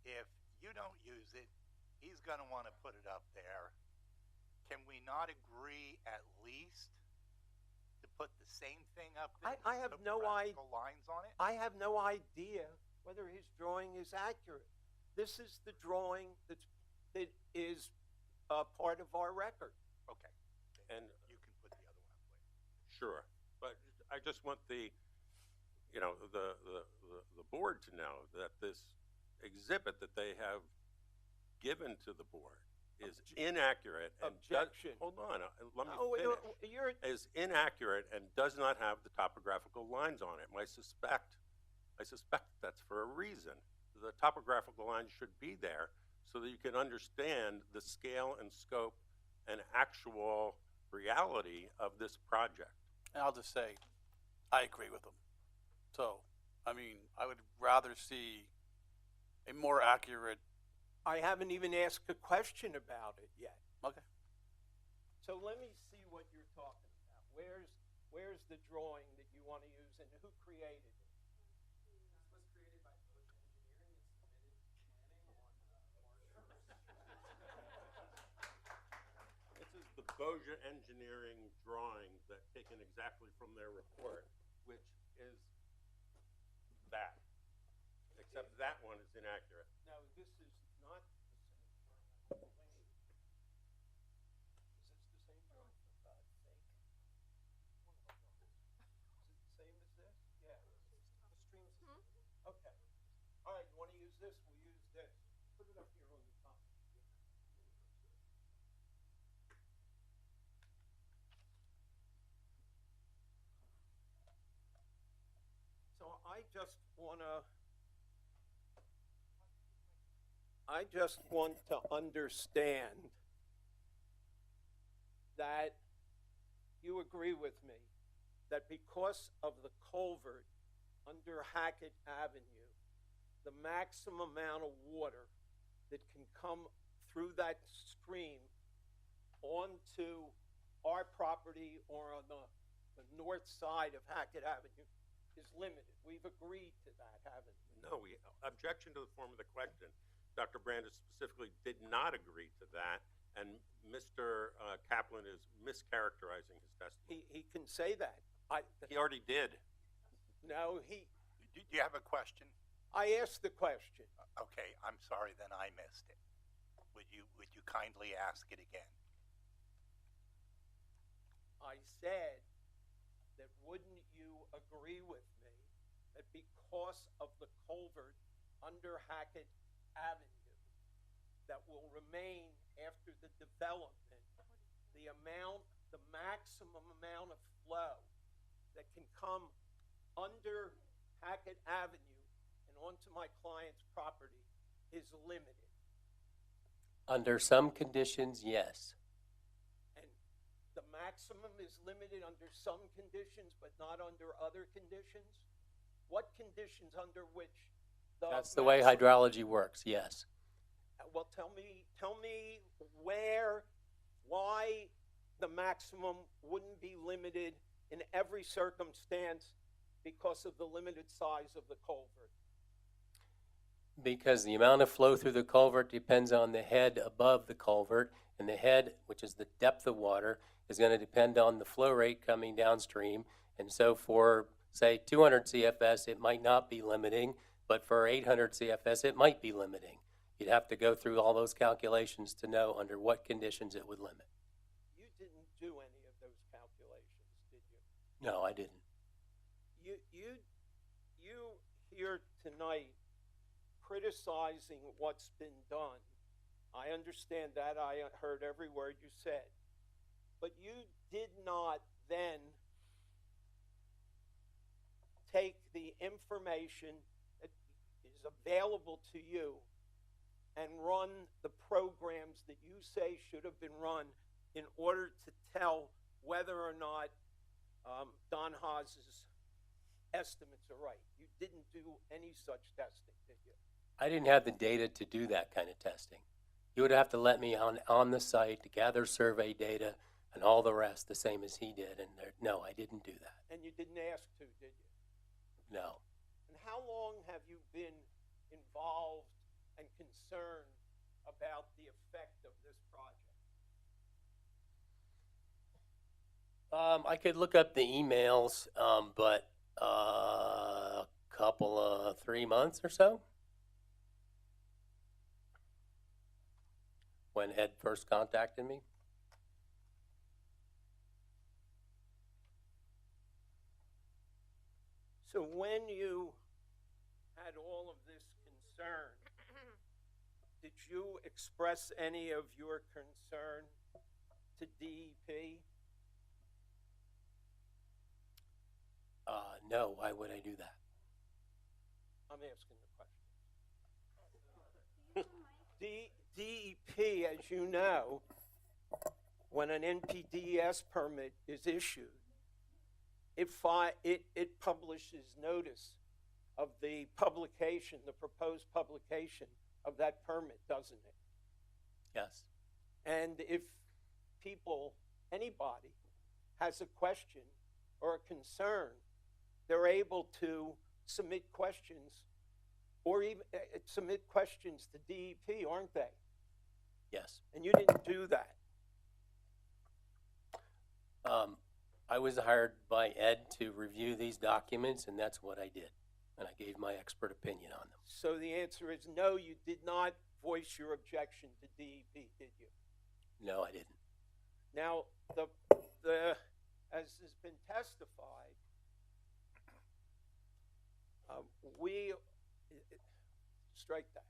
if you don't use it, he's going to want to put it up there. Can we not agree at least to put the same thing up there? I have with no topographical lines on it? I have no idea whether his drawing is accurate. This is the drawing that is part of our record. Okay. And You can put the other one up later. sure, but I just want the board to know that this exhibit that they have given to the board is inaccurate and Objection. hold on, let me Oh, finish. Is inaccurate and does not have the topographical lines on it. I suspect that's for a reason. The topographical lines should be there so that you can understand the scale and scope and actual reality of this project. And I'll just say, I agree with them. So, I mean, I would rather see a more accurate. I haven't even asked a question about it yet. Okay. So let me see what you're talking about. Where's the drawing that you want to use and who created it? This is the Boja Engineering drawing that taken exactly from their report, which is that. except that one is inaccurate. No, this is not the same. Is this the same drawing, for God's sake? Is it the same as this? Yeah. The streams. Okay. All right, you want to use this? We'll use this. Put it up here on the top. So I just want to understand that you agree with me that because of the culvert under Hackett Avenue, the maximum amount of water that can come through that stream onto our property or on the north side of Hackett Avenue is limited. We've agreed to that, haven't we? No, objection to the form of the question. Dr. Brandis specifically did not agree to that, and Mr. Kaplan is mischaracterizing his testimony. He can say that. He already did. No, Do you have a question? I asked the question. Okay, I'm sorry, then I missed it. Would you kindly ask it again? I said that wouldn't you agree with me that because of the culvert under Hackett Avenue that will remain after the development, the maximum amount of flow that can come under Hackett Avenue and onto my client's property is limited? Under some conditions, yes. And the maximum is limited under some conditions, but not under other conditions? What conditions under which That's the way hydrology works, yes. Well, tell me why the maximum wouldn't be limited in every circumstance because of the limited size of the culvert. Because the amount of flow through the culvert depends on the head above the culvert, and the head, which is the depth of water, is going to depend on the flow rate coming downstream. And so for, say, 200 CFS, it might not be limiting, but for 800 CFS, it might be limiting. You'd have to go through all those calculations to know under what conditions it would limit. You didn't do any of those calculations, did you? No, I didn't. You here tonight criticizing what's been done. I understand that. I heard every word you said. But you did not then take the information that is available to you and run the programs that you say should have been run in order to tell whether or not Don Haas's estimates are right. You didn't do any such testing, did you? I didn't have the data to do that kind of testing. You would have to let me on the site to gather survey data and all the rest, the same as he did. And no, I didn't do that. And you didn't ask to, did you? No. And how long have you been involved and concerned about the effect of this project? I could look up the emails, but a couple of 3 months or so. When Ed first contacted me. So when you had all of this concern, did you express any of your concern to DEP? No, why would I do that? I'm asking the question. DEP, as you know, when an NPDES permit is issued, it publishes notice of the publication, the proposed publication of that permit, doesn't it? Yes. And if anybody has a question or a concern, they're able to submit questions or even submit questions to DEP, aren't they? Yes. And you didn't do that. I was hired by Ed to review these documents, and that's what I did. and I gave my expert opinion on them. So the answer is no, you did not voice your objection to DEP, did you? No, I didn't. Now, as has been testified, strike that.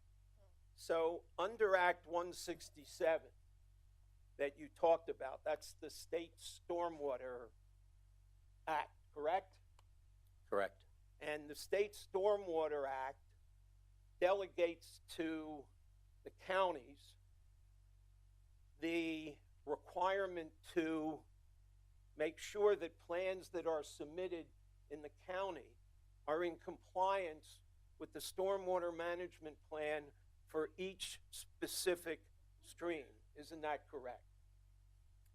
So under Act 167 that you talked about, that's the State Stormwater Act, correct? Correct. And the State Stormwater Act delegates to the counties the requirement to make sure that plans that are submitted in the county are in compliance with the stormwater management plan for each specific stream. Isn't that correct?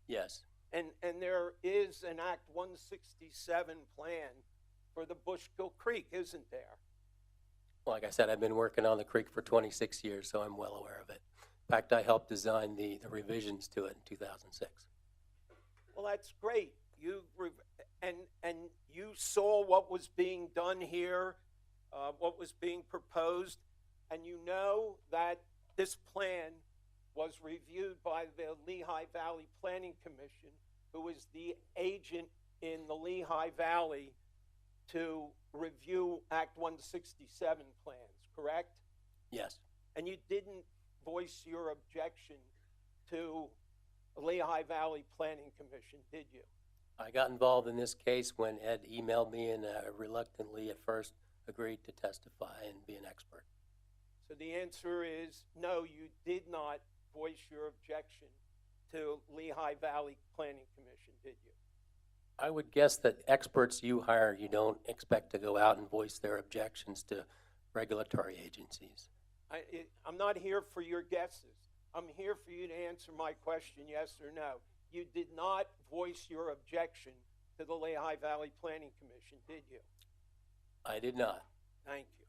Yes. And there is an Act 167 plan for the Bushkill Creek, isn't there? Like I said, I've been working on the creek for 26 years, so I'm well aware of it. In fact, I helped design the revisions to it in 2006. Well, that's great. And you saw what was being done here, what was being proposed, and you know that this plan was reviewed by the Lehigh Valley Planning Commission, who is the agent in the Lehigh Valley to review Act 167 plans, correct? Yes. And you didn't voice your objection to the Lehigh Valley Planning Commission, did you? I got involved in this case when Ed emailed me and reluctantly at first agreed to testify and be an expert. So the answer is no, you did not voice your objection to Lehigh Valley Planning Commission, did you? I would guess that experts you hire, you don't expect to go out and voice their objections to regulatory agencies. I'm not here for your guesses. I'm here for you to answer my question, yes or no. You did not voice your objection to the Lehigh Valley Planning Commission, did you? I did not. Thank you.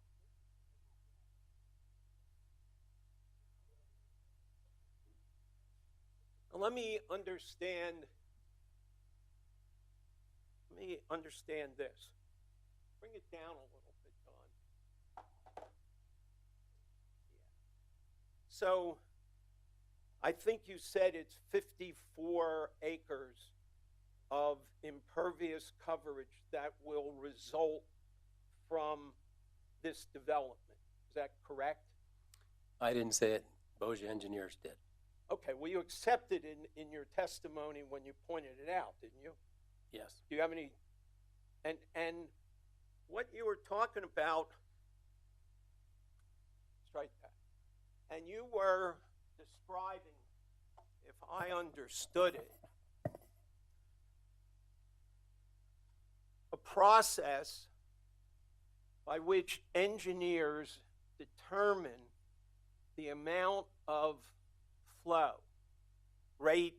Now, let me understand this. Bring it down a little bit, Don. So I think you said it's 54 acres of impervious coverage that will result from this development. Is that correct? I didn't say it. Bossier Engineers did. Okay, well, you accepted in your testimony when you pointed it out, didn't you? Yes. Do you have any, and what you were talking about, strike that, and you were describing, if I understood it, a process by which engineers determine the amount of flow, rate,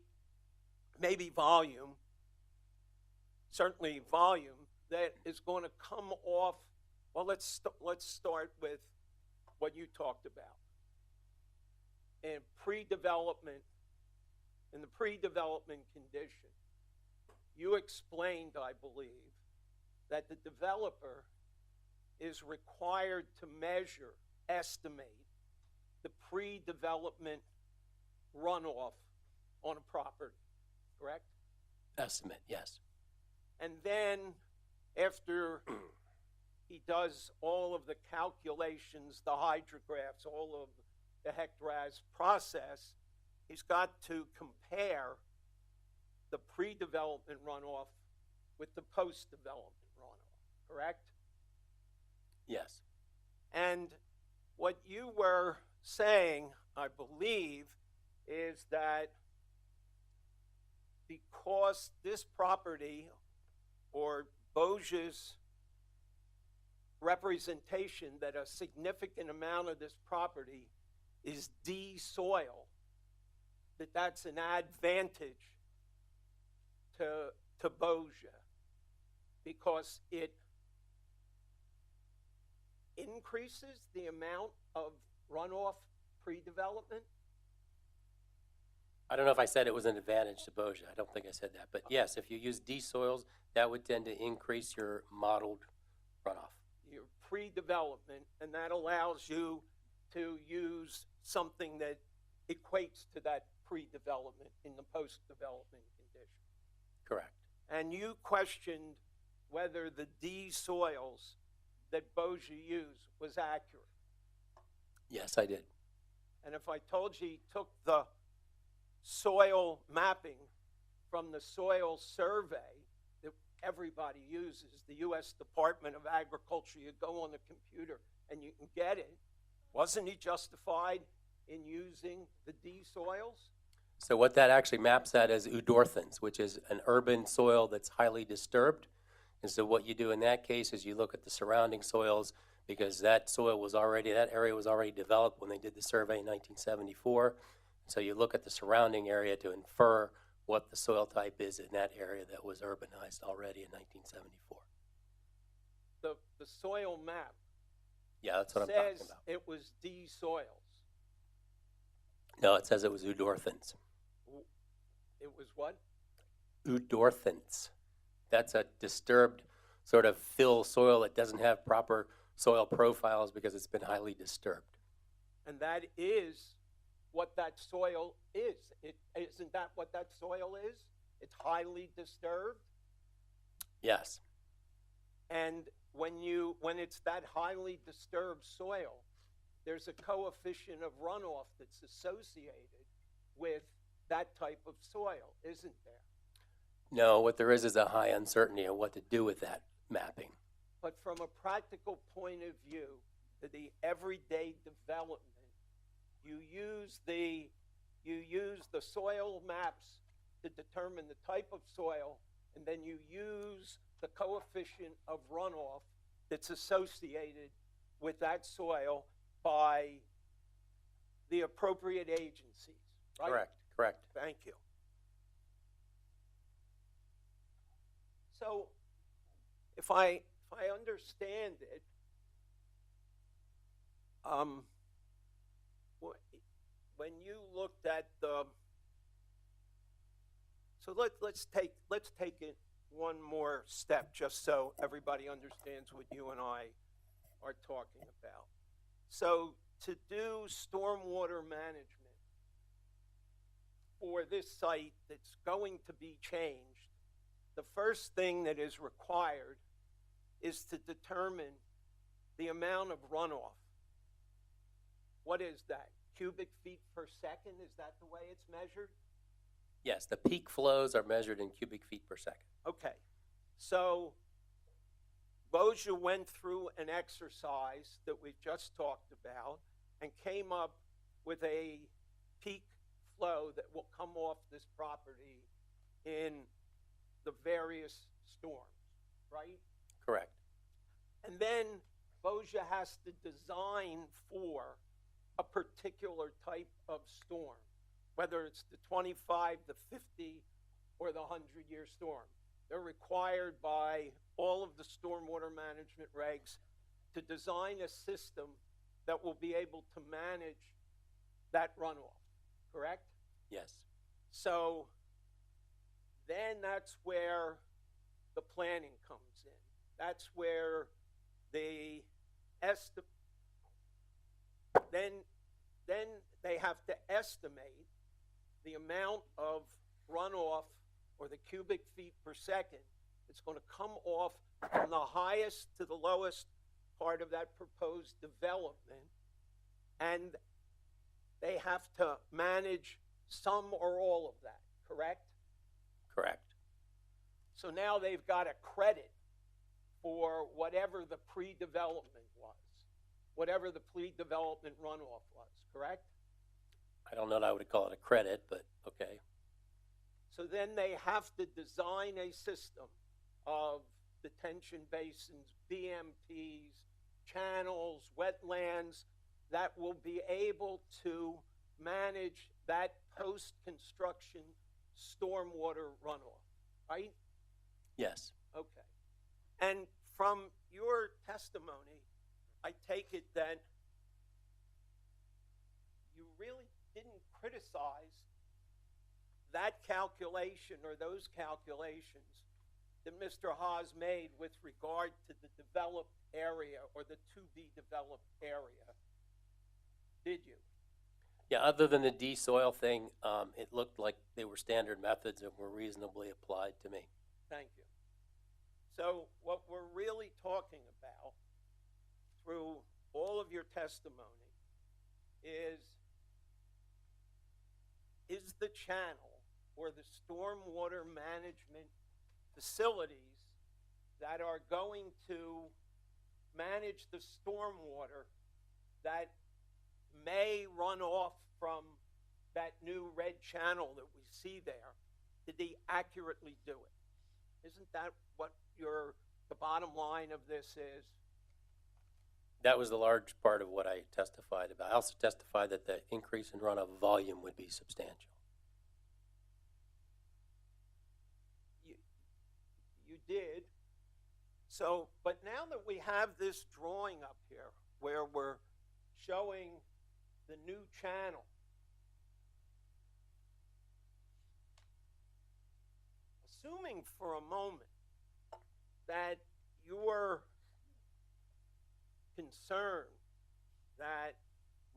maybe volume, certainly volume, that is going to come off. Well, let's start with what you talked about. In the pre-development condition, you explained, I believe, that the developer is required to measure, estimate the pre-development runoff on a property, correct? Estimate, yes. And then after he does all of the calculations, the hydrographs, all of the HEC-RAS process, he's got to compare the pre-development runoff with the post-development runoff, correct? Yes. And what you were saying, I believe, is that because this property or Bossier's representation that a significant amount of this property is de-soil, that's an advantage to Bossier because it increases the amount of runoff pre-development? I don't know if I said it was an advantage to Bossier. I don't think I said that. But yes, if you use de-soils, that would tend to increase your modeled runoff. Your pre-development, and that allows you to use something that equates to that pre-development in the post-development condition. Correct. And you questioned whether the D soils that Boja used was accurate. Yes, I did. And if I told you he took the soil mapping from the soil survey that everybody uses, the U.S. Department of Agriculture, you go on the computer and you can get it, wasn't he justified in using the D soils? So what that actually maps at is eudorthins, which is an urban soil that's highly disturbed. And so what you do in that case is you look at the surrounding soils, because that area was already developed when they did the survey in 1974. So you look at the surrounding area to infer what the soil type is in that area that was urbanized already in 1974. The soil map Yeah, that's what I'm talking says about. it was D soils. No, it says it was eudorthins. It was what? Eudorthins. That's a disturbed sort of fill soil that doesn't have proper soil profiles because it's been highly disturbed. And that is what that soil is. Isn't that what that soil is? It's highly disturbed. Yes. And when it's that highly disturbed soil, there's a coefficient of runoff that's associated with that type of soil, isn't there? No, what there is a high uncertainty of what to do with that mapping. But from a practical point of view, to the everyday development, you use the soil maps to determine the type of soil, and then you use the coefficient of runoff that's associated with that soil by the appropriate agencies, right? Correct. Thank you. So, if I understand it, when you looked at the, so let's take it one more step, just so everybody understands what you and I are talking about. So, to do stormwater management for this site that's going to be changed, the first thing that is required is to determine the amount of runoff. What is that? Cubic feet per second? Is that the way it's measured? Yes, the peak flows are measured in cubic feet per second. Okay. So Boja went through an exercise that we've just talked about and came up with a peak flow that will come off this property in the various storms, right? Correct. And then Boja has to design for a particular type of storm, whether it's the 25, the 50, or the 100-year storm. They're required by all of the stormwater management regs to design a system that will be able to manage that runoff, correct? Yes. So then that's where the planning comes in. That's where the then they have to estimate the amount of runoff or the cubic feet per second that's going to come off from the highest to the lowest part of that proposed development, and they have to manage some or all of that, correct? Correct. So now they've got a credit for whatever the pre-development was, whatever the pre-development runoff was, correct? I don't know that I would call it a credit, but okay. So then they have to design a system of detention basins, BMPs, channels, wetlands that will be able to manage that post-construction stormwater runoff, right? Yes. Okay. And from your testimony, I take it that you really didn't criticize that calculation or those calculations that Mr. Haas made with regard to the developed area or the to-be-developed area, did you? Yeah, other than the de-soil thing, it looked like they were standard methods and were reasonably applied to me. Thank you. So what we're really talking about through all of your testimony is the channel or the stormwater management facilities that are going to manage the stormwater that may run off from that new red channel that we see there, did they accurately do it? Isn't that what the bottom line of this is? That was the large part of what I testified about. I also testified that the increase in runoff volume would be substantial. You did. So, but now that we have this drawing up here where we're showing the new channel, assuming for a moment that you're concerned that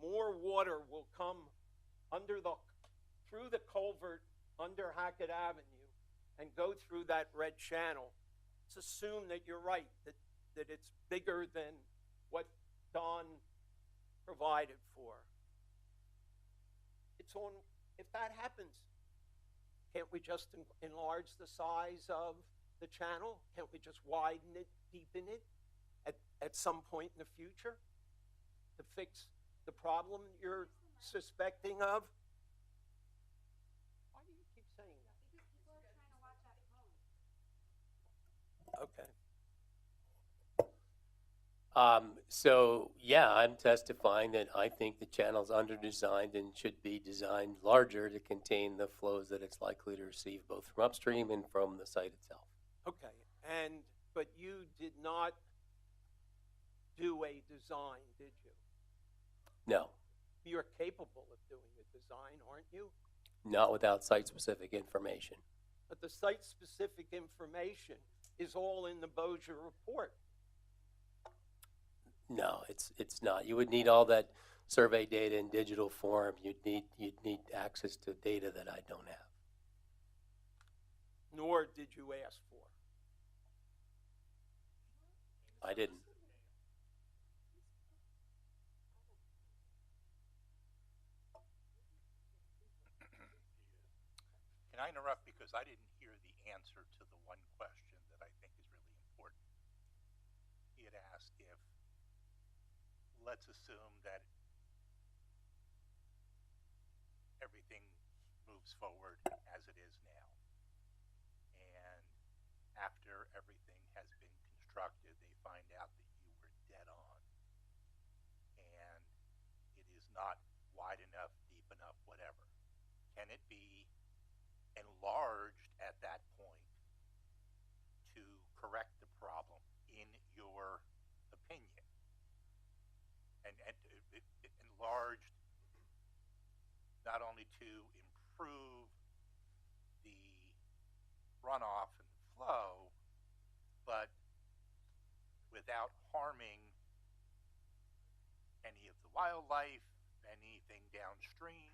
more water will come through the culvert under Hackett Avenue and go through that red channel, let's assume that you're right, that it's bigger than what Don provided for. If that happens, can't we just enlarge the size of the channel? Can't we just widen it, deepen it at some point in the future to fix the problem you're suspecting of? Why do you keep saying that? Because people are trying to watch at home. Okay. So yeah, I'm testifying that I think the channel's under-designed and should be designed larger to contain the flows that it's likely to receive both from upstream and from the site itself. Okay, but you did not do a design, did you? No, You're capable of doing a design, aren't you? not without site-specific information. But the site-specific information is all in the Bossier report. No, it's not. You would need all that survey data in digital form. You'd need access to data that I don't have. Nor did you ask for. I didn't. Can I interrupt because I didn't hear the answer to the one question that I think is really important. He had asked if, let's assume that everything moves forward as it is now. And after everything has been constructed, they find out that you were dead on. And it is not wide enough, deep enough, whatever. Can it be enlarged at that point to correct the problem, in your opinion? And enlarged not only to improve the runoff and flow, but without harming any of the wildlife, anything downstream.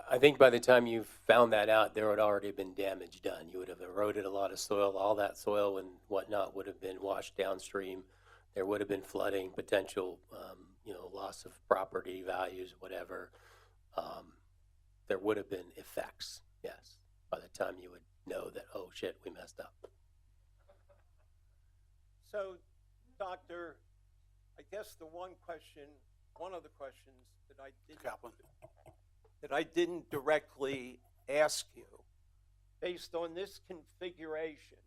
I think by the time you found that out, there would already have been damage done. You would have eroded a lot of soil. All that soil and whatnot would have been washed downstream. There would have been flooding, potential, loss of property values, whatever. There would have been effects, yes, by the time you would know that, oh shit, we messed up. So, Doctor, I guess one of the questions that I didn't directly ask you, based on this configuration,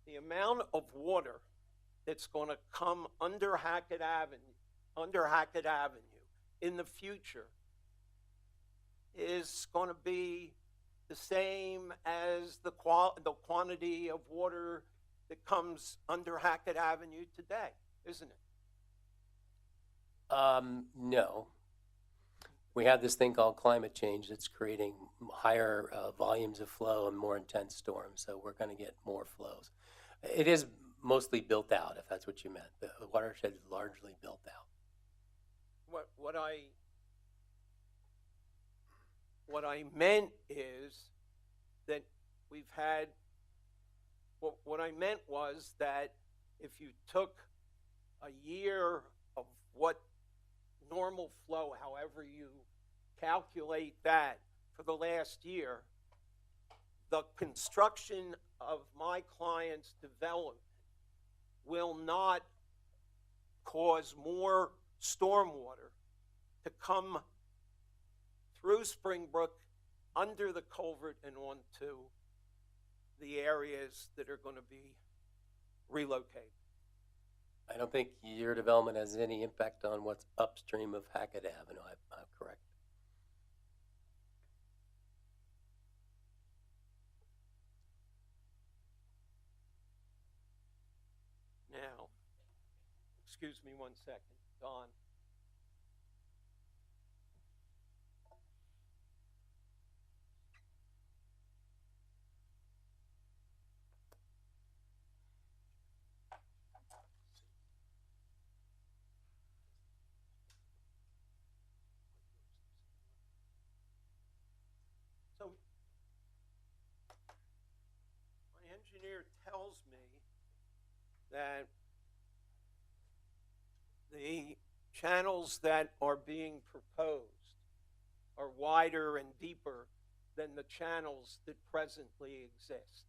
the amount of water that's going to come under Hackett Avenue in the future is going to be the same as the quantity of water that comes under Hackett Avenue today, isn't it? No. We have this thing called climate change that's creating higher volumes of flow and more intense storms, so we're going to get more flows. It is mostly built out, if that's what you meant. The watershed is largely built out. What I meant is that we've had, what I meant was that if you took a year of what normal flow, however you calculate that for the last year, the construction of my client's development will not cause more stormwater to come through Springbrook, under the culvert, and onto the areas that are going to be relocated. I don't think your development has any impact on what's upstream of Hackett Avenue. I'm correct. Now, excuse me one second, Don. So, my engineer tells me that the channels that are being proposed are wider and deeper than the channels that presently exist.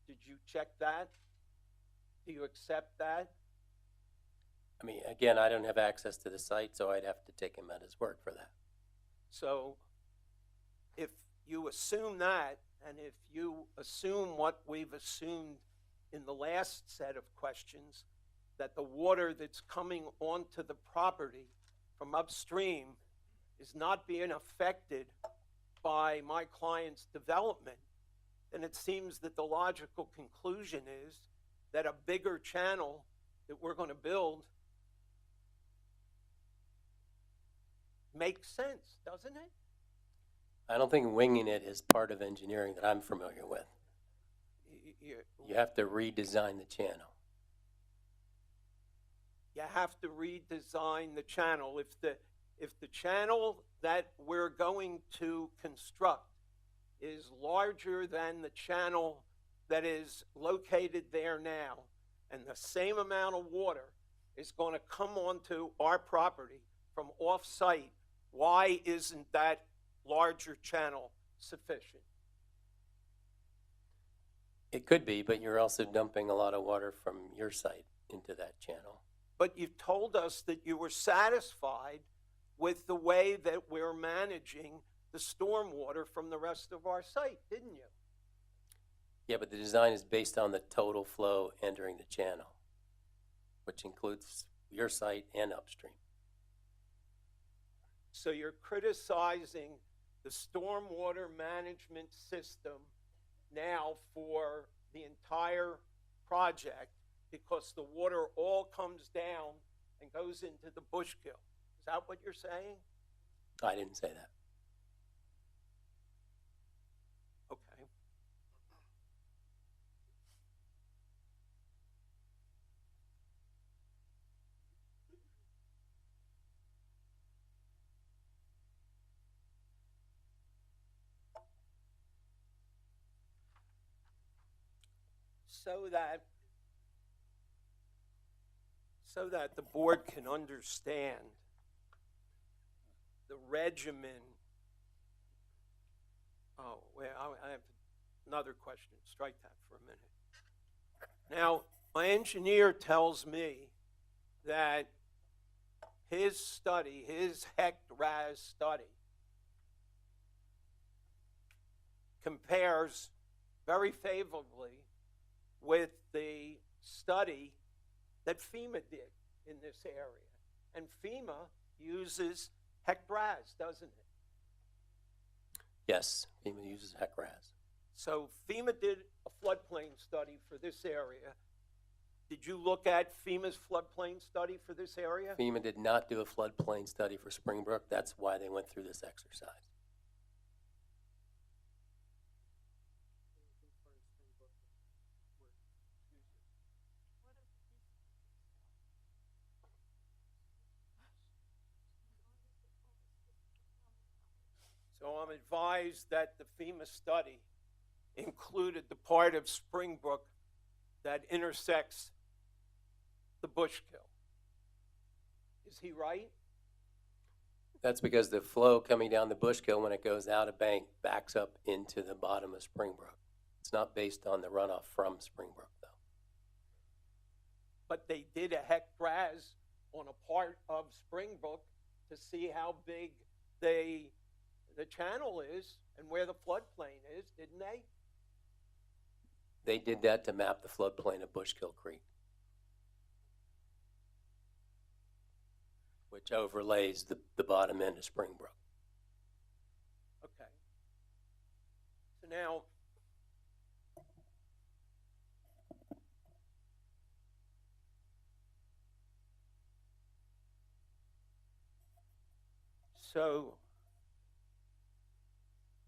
Did you check that? Do you accept that? I mean, again, I don't have access to the site, so I'd have to take him at his word for that. So if you assume that, and if you assume what we've assumed in the last set of questions, that the water that's coming onto the property from upstream is not being affected by my client's development, then it seems that the logical conclusion is that a bigger channel that we're going to build makes sense, doesn't it? I don't think winging it is part of engineering that I'm familiar with. You have to redesign the channel. You have to redesign the channel. If the channel that we're going to construct is larger than the channel that is located there now, and the same amount of water is going to come onto our property from off-site, why isn't that larger channel sufficient? It could be, but you're also dumping a lot of water from your site into that channel. But you told us that you were satisfied with the way that we're managing the stormwater from the rest of our site, didn't you? Yeah, but the design is based on the total flow entering the channel, which includes your site and upstream. So you're criticizing the stormwater management system now for the entire project because the water all comes down and goes into the Bushkill. Is that what you're saying? I didn't say that. Okay. So that the board can understand the regimen. Oh, well, I have another question. Strike that for a minute. Now, my engineer tells me that his study, his HEC-RAS study, compares very favorably with the study that FEMA did in this area. And FEMA uses HEC-RAS, doesn't it? Yes, FEMA uses HEC-RAS. So FEMA did a floodplain study for this area, Did you look at FEMA's floodplain study for this area? FEMA did not do a floodplain study for Springbrook. That's why they went through this exercise. So I'm advised that the FEMA study included the part of Springbrook that intersects the Bushkill. Is he right? That's because the flow coming down the Bushkill when it goes out of bank backs up into the bottom of Springbrook. It's not based on the runoff from Springbrook, though. But they did a HEC-RAS on a part of Springbrook to see how big the channel is and where the floodplain is, didn't they? They did that to map the floodplain of Bushkill Creek, which overlays the bottom end of Springbrook. Okay. So now,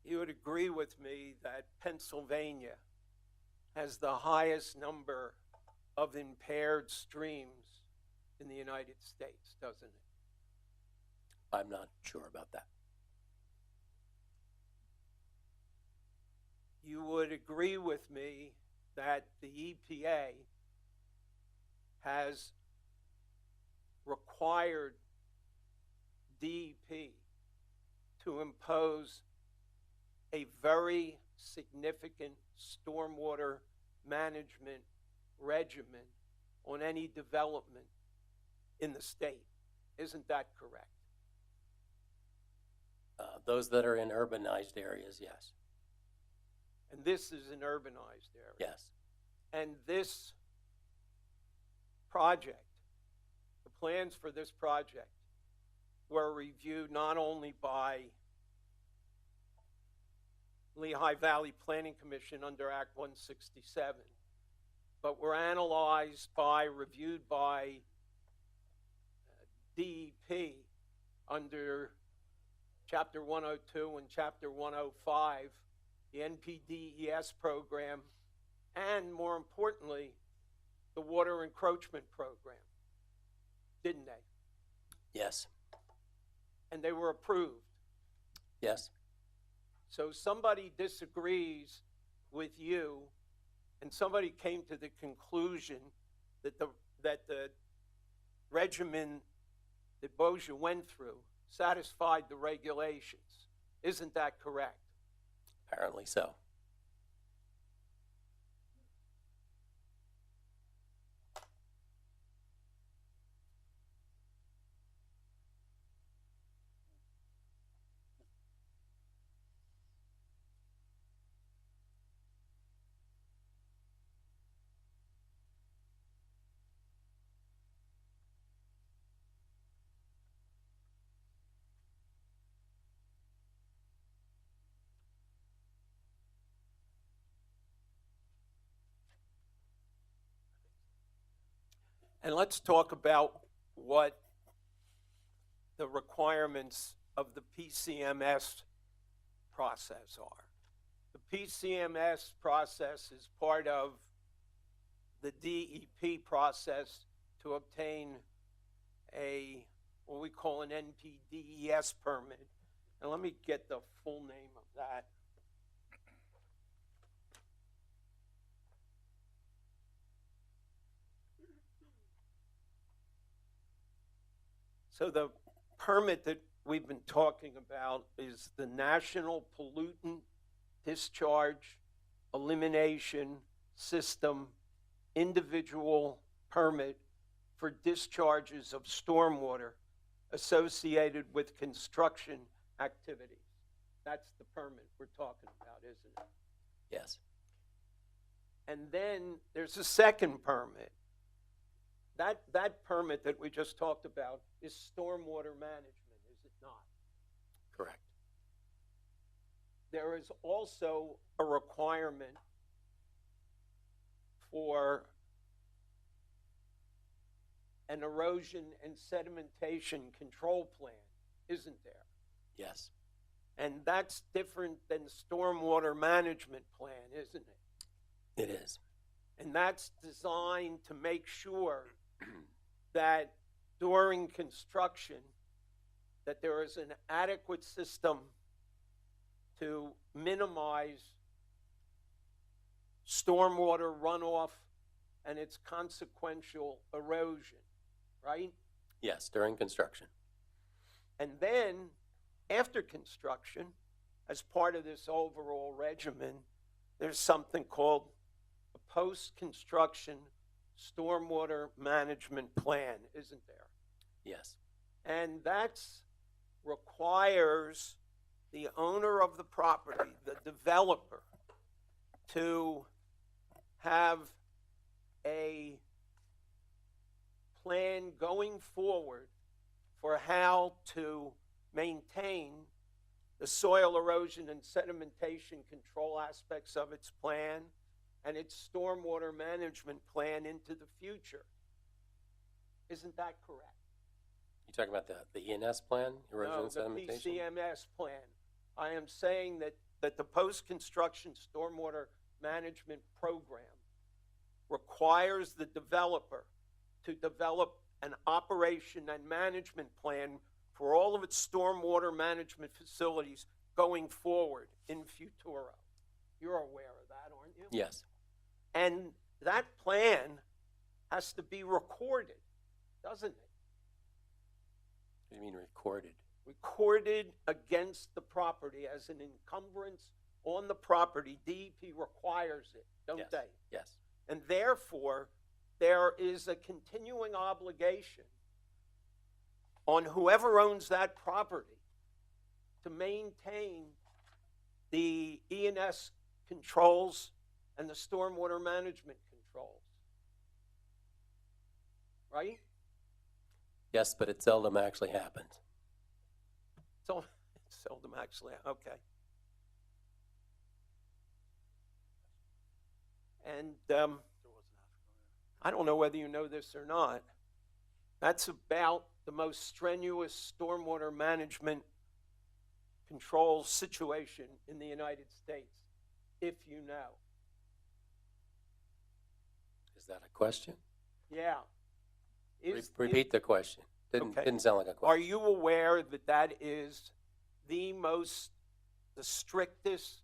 you would agree with me that Pennsylvania has the highest number of impaired streams in the United States, doesn't it? I'm not sure about that. You would agree with me that the EPA has required DEP to impose a very significant stormwater management regimen on any development in the state. Isn't that correct? Those that are in urbanized areas, yes. And this is an urbanized area. Yes. And this project, the plans for this project were reviewed not only by Lehigh Valley Planning Commission under Act 167, but were analyzed reviewed by DEP under Chapter 102 and Chapter 105, the NPDES program, and more importantly, the water encroachment program, didn't they? Yes. And they were approved. Yes. So somebody disagrees with you, and somebody came to the conclusion that the regimen that Bossier went through satisfied the regulations. Isn't that correct? Apparently so. And let's talk about what the requirements of the PCMS process are. The PCMS process is part of the DEP process to obtain what we call an NPDES permit. And let me get the full name of that. So the permit that we've been talking about is the National Pollutant Discharge Elimination System Individual Permit for discharges of stormwater associated with construction activities. That's the permit we're talking about, isn't it? Yes. And then there's a second permit. That permit that we just talked about is stormwater management, is it not? Correct. There is also a requirement for an erosion and sedimentation control plan, isn't there? Yes, And that's different than stormwater management plan, isn't it? it is. And that's designed to make sure that during construction, that there is an adequate system to minimize stormwater runoff and its consequential erosion, right? Yes, during construction. And then, after construction, as part of this overall regimen, there's something called a post-construction stormwater management plan, isn't there? Yes, And that's requires the owner of the property, the developer, to have a plan going forward for how to maintain the soil erosion and sedimentation control aspects of its plan and its stormwater management plan into the future. Isn't that correct? you talking about the ENS plan, erosion and No, the sedimentation? PCMS plan. I am saying that the post-construction stormwater management program requires the developer to develop an operation and management plan for all of its stormwater management facilities going forward in futuro. You're aware of that, aren't you? Yes, And that plan has to be recorded, doesn't it? what do you mean recorded? Recorded against the property as an encumbrance on the property. DEP requires it, don't Yes. they? Yes, And therefore, there is a continuing obligation on whoever owns that property to maintain the ENS controls and the stormwater management controls. Right? yes, but it seldom actually happens. So, seldom actually, okay. And I don't know whether you know this or not. That's about the most strenuous stormwater management control situation in the United States, if you know. Is that a question? Yeah. Repeat the question. Okay. Didn't sound like a Are question. you aware that that is the strictest,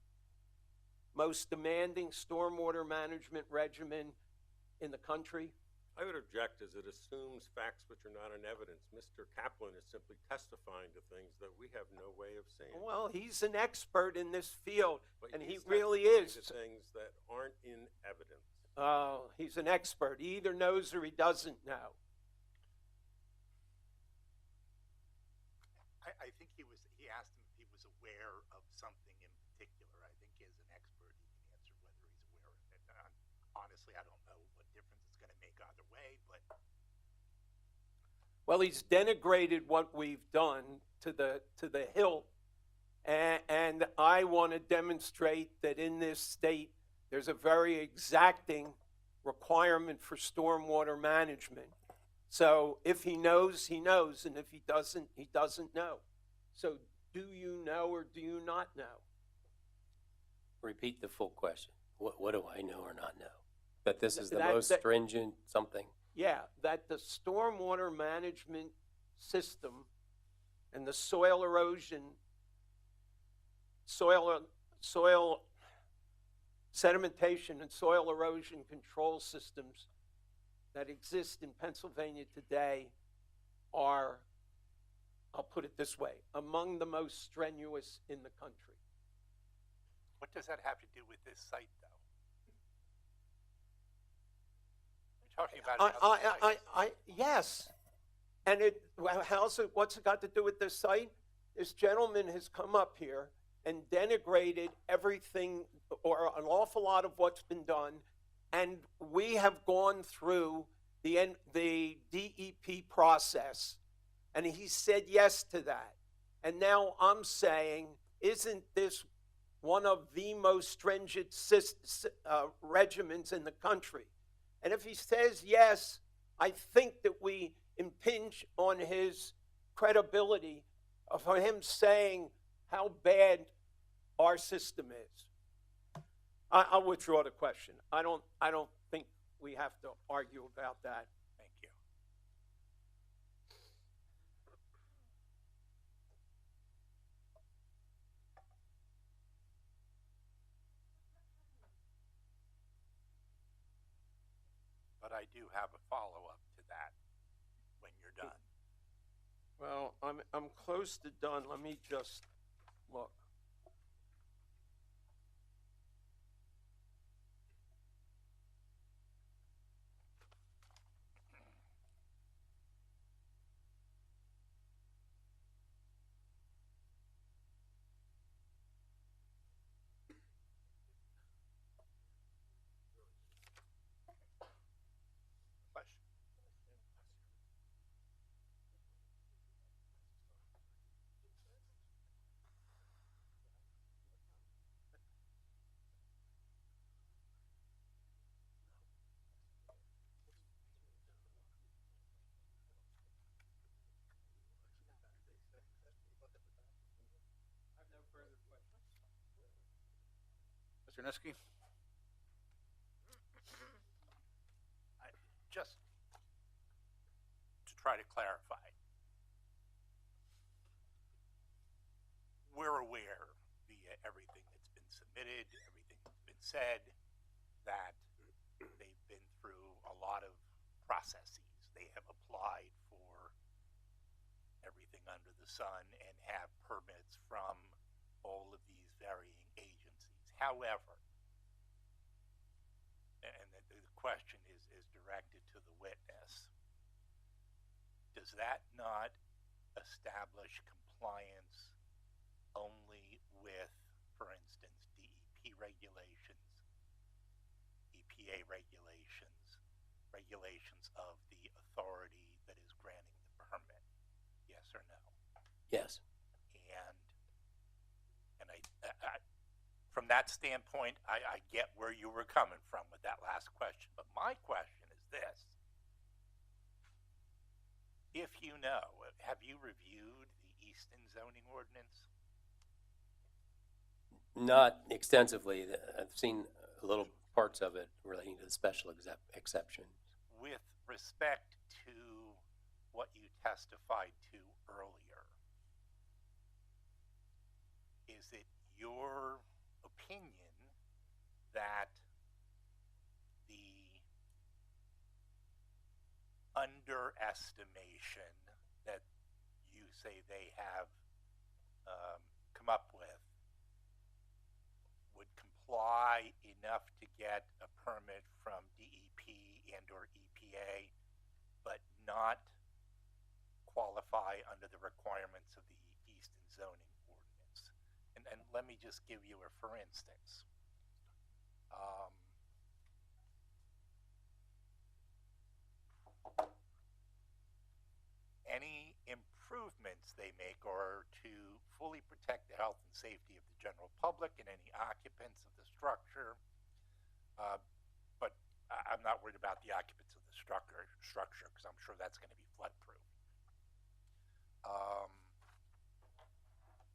most demanding stormwater management regimen in the country? I would object as it assumes facts which are not in evidence. Mr. Kaplan is simply testifying to things that we have no way of seeing. Well, he's an expert in this field, But and he he's really testifying is. to things that aren't in evidence. He's an expert. He either knows or he doesn't know. I think he asked him if he was aware of something in particular. I think as an expert, he can answer whether he's aware of it. Honestly, I don't know what difference it's going to make either way, but Well, he's denigrated what we've done to the hilt, and I want to demonstrate that in this state there's a very exacting requirement for stormwater management. So if he knows, he knows, and if he doesn't know. So do you know or do you not know? Repeat the full question. What do I know or not know? That this is the That- most that- stringent something? Yeah, that the stormwater management system and the soil erosion, soil sedimentation and soil erosion control systems that exist in Pennsylvania today are, I'll put it this way, among the most strenuous in the country. what does that have to do with this site, though? You're talking about another site. Yes. And what's it got to do with this site? This gentleman has come up here and denigrated everything or an awful lot of what's been done. And we have gone through the DEP process, and he said yes to that. And now I'm saying, isn't this one of the most stringent regimens in the country? And if he says yes, I think that we impinge on his credibility for him saying how bad our system is. I'll withdraw the question. I don't think we have to argue about that. Thank you. But I do have a follow-up to that when you're done. Well, I'm close to done. Let me just look. Question. Mr. Niski? Just to try to clarify, we're aware via everything that's been submitted, everything that's been said, that they've been through a lot of processes. They have applied for everything under the sun and have permits from all of these varying agencies. However, and the question is directed to the witness, does that not establish compliance only with, for instance, DEP regulations, EPA regulations, regulations of the authority that is granting the permit? Yes or no? Yes. And I from that standpoint, I get where you were coming from with that last question. But my question is this. If you know, have you reviewed the Easton zoning ordinance? Not extensively. I've seen little parts of it relating to the special exception. With respect to what you testified to earlier, is it your opinion that the underestimation that you say they have come up with would comply enough to get a permit from DEP and or EPA, but not qualify under the requirements of the Easton zoning ordinance? And let me just give you a for instance. Any improvements they make are to fully protect the health and safety of the general public and any occupants of the structure. But I'm not worried about the occupants of the structure because I'm sure that's going to be floodproof.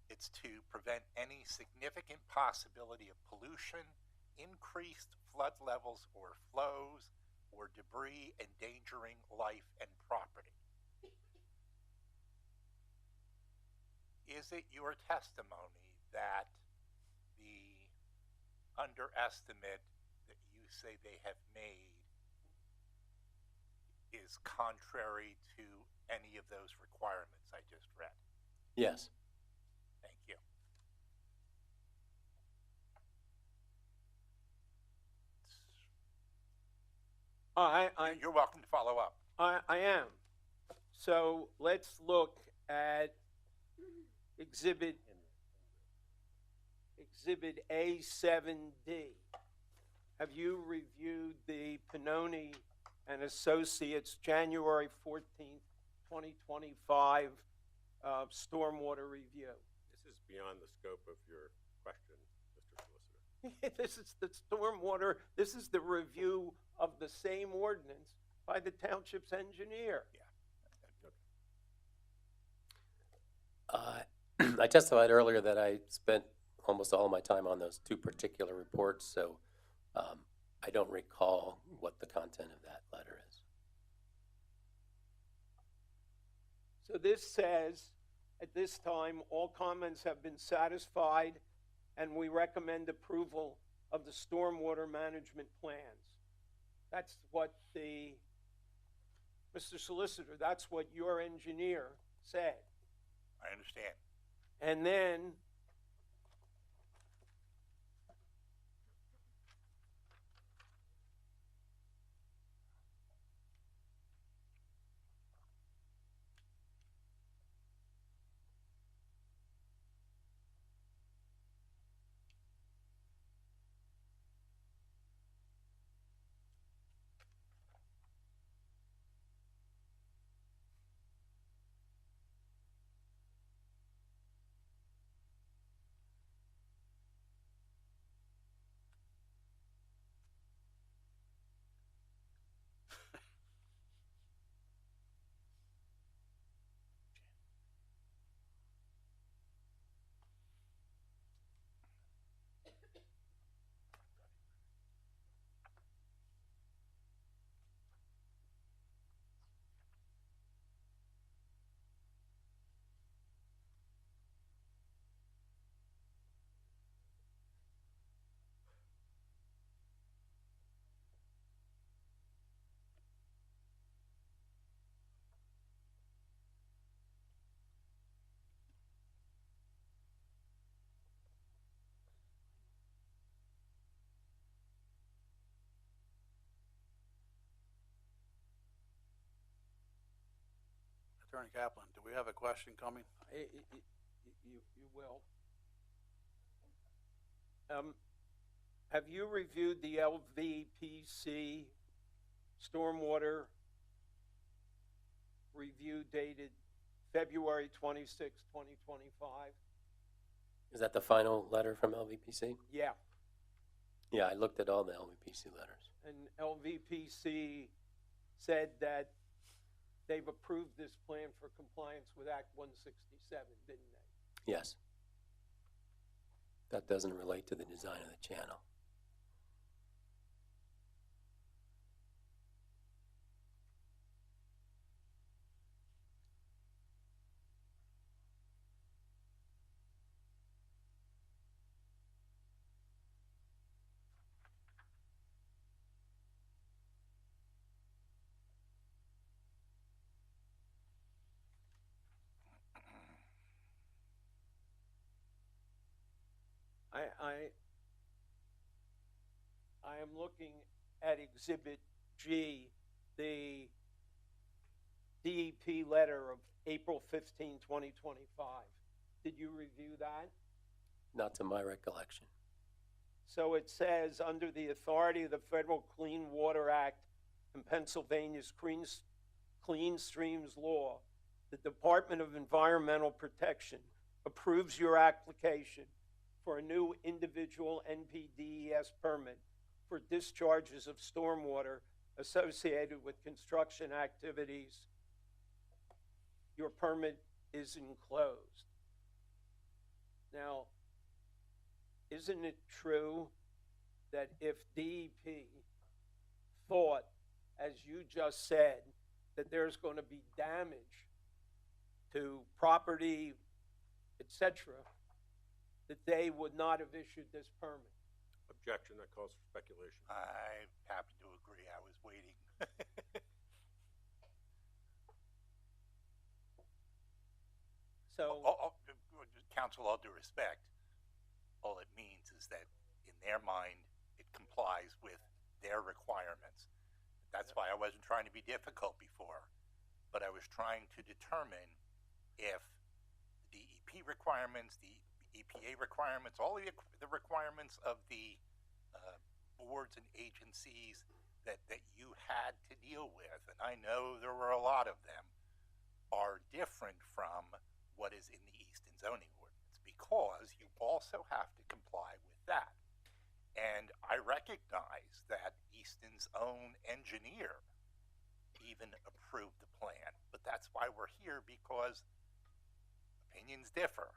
It's to prevent any significant possibility of pollution, increased flood levels or flows, or debris endangering life and property. Is it your testimony that the underestimate that you say they have made is contrary to any of those requirements I just read? Yes. Thank you. You're welcome to follow up. I am. So let's look at Exhibit A7D. Have you reviewed the Pannoni and Associates January 14th, 2025 stormwater review? This is beyond the scope of your question, Mr. Solicitor. This is the stormwater, this is the review of the same ordinance by the township's engineer. I testified earlier that I spent almost all of my time on those two particular reports, so I don't recall what the content of that letter is. So this says, at this time, all comments have been satisfied, and we recommend approval of the stormwater management plans. That's what Mr. Solicitor, that's what your engineer said. I understand. And then Attorney Kaplan, do we have a question coming? you will. Have you reviewed the LVPC stormwater review dated February 26, 2025? Is that the final letter from LVPC? Yeah, Yeah, I looked at all the LVPC letters. and LVPC said that they've approved this plan for compliance with Act 167, didn't they? Yes. That doesn't relate to the design of the channel. I am looking at Exhibit G, the DEP letter of April 15, 2025. Did you review that? Not to my recollection. So it says, under the authority of the Federal Clean Water Act and Pennsylvania's Clean Streams Law, the Department of Environmental Protection approves your application for a new individual NPDES permit for discharges of stormwater associated with construction activities. Your permit is enclosed. Now, isn't it true that if DEP thought, as you just said, that there's going to be damage to property, etc., that they would not have issued this permit? Objection, that calls for speculation. I happen to agree. I was waiting. So, Counsel, all due respect, all it means is that in their mind, it complies with their requirements. That's why I wasn't trying to be difficult before, but I was trying to determine if the DEP requirements, the EPA requirements, all the requirements of the boards and agencies that you had to deal with, and I know there were a lot of them, are different from what is in the Easton zoning ordinance, because you also have to comply with that. And I recognize that Easton's own engineer even approve the plan. But that's why we're here, because opinions differ.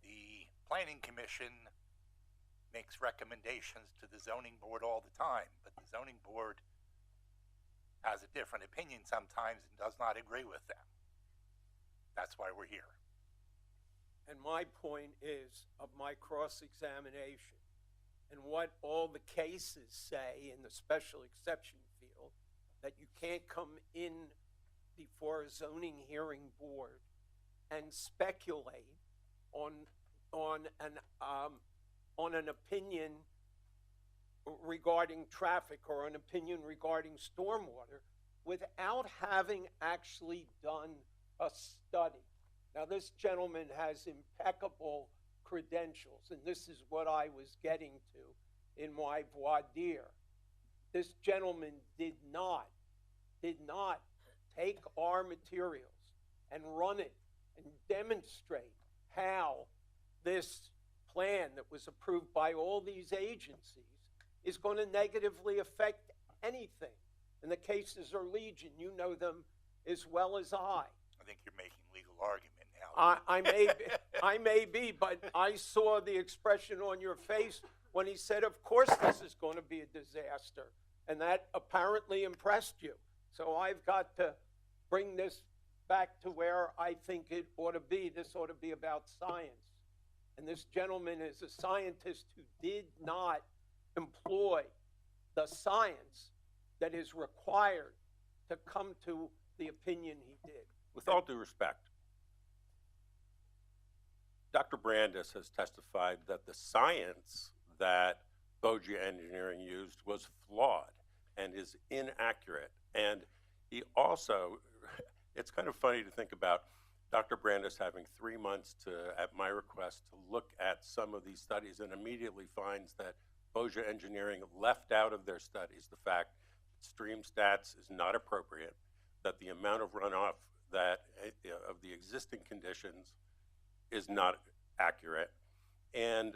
The Planning Commission makes recommendations to the zoning board all the time, but the zoning board has a different opinion sometimes and does not agree with them. That's why we're here. And my point is of my cross-examination and what all the cases say in the special exception field, that you can't come in before a zoning hearing board and speculate on an opinion regarding traffic or an opinion regarding stormwater without having actually done a study. Now, this gentleman has impeccable credentials, and this is what I was getting to in my voir dire. This gentleman did not take our materials and run it and demonstrate how this plan that was approved by all these agencies is going to negatively affect anything. And the cases are legion. You know them as well as I. I think you're making legal argument now. I may be, but I saw the expression on your face when he said, of course this is going to be a disaster. And that apparently impressed you. So I've got to bring this back to where I think it ought to be. This ought to be about science. And this gentleman is a scientist who did not employ the science that is required to come to the opinion he did. With all due respect, Dr. Brandis has testified that the science that Bogia Engineering used was flawed and is inaccurate. And he also, it's kind of funny to think about Dr. Brandis having 3 months to, at my request, to look at some of these studies and immediately finds that Bogia Engineering left out of their studies the fact that stream stats is not appropriate, that the amount of runoff that of the existing conditions is not accurate. And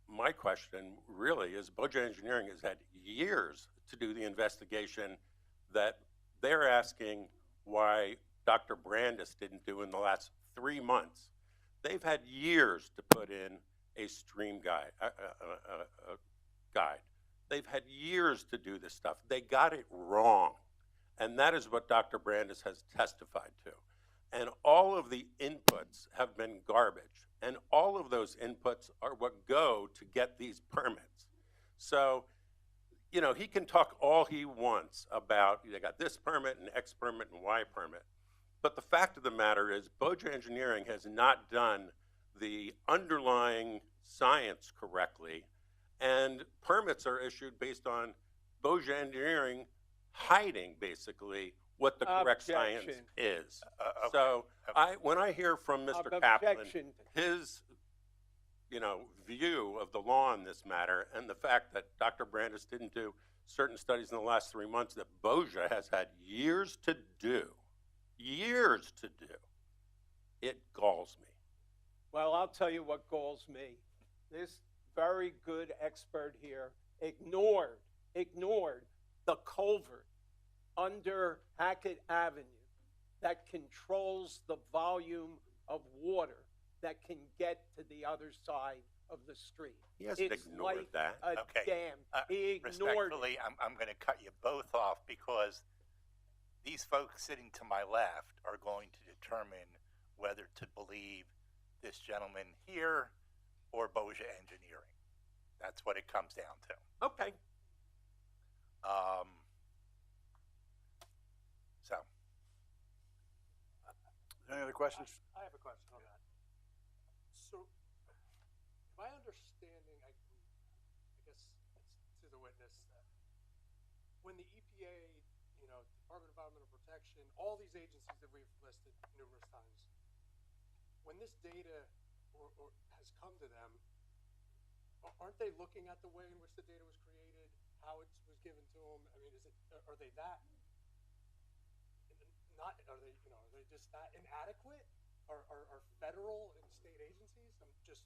my question really is, Bogia Engineering has had years to do the investigation that they're asking why Dr. Brandis didn't do in the last 3 months. They've had years to put in a stream guide, guide. They've had years to do this stuff. They got it wrong. And that is what Dr. Brandis has testified to. And all of the inputs have been garbage. And all of those inputs are what go to get these permits. So, you know, he can talk all he wants about, they got this permit and X permit and Y permit. But the fact of the matter is, Bogia Engineering has not done the underlying science correctly, and permits are issued based on Bogia Engineering hiding, basically, what the correct science is. So when I hear from Mr. Kaplan, his view of the law in this matter, and the fact that Dr. Brandis didn't do certain studies in the last 3 months that Bogia has had years to do, it galls me. Well, I'll tell you what galls me. This very good expert here ignored the culvert under Hackett Avenue that controls the volume of water that can get to the other side of the street. He hasn't ignored like that. A dam. He ignored it. Respectfully, I'm going to cut you both off, because these folks sitting to my left are going to determine whether to believe this gentleman here or Bogia Engineering. That's what it comes down to. Okay. Any other questions? I have a question on that. So, my understanding, I guess it's to the witness, that when the EPA, Department of Environmental Protection, all these agencies that we've listed numerous times, when this data or has come to them, aren't they looking at the way in which the data was created, how it was given to them? I mean, are they that? Are they just that inadequate? Are federal and state agencies? I'm just.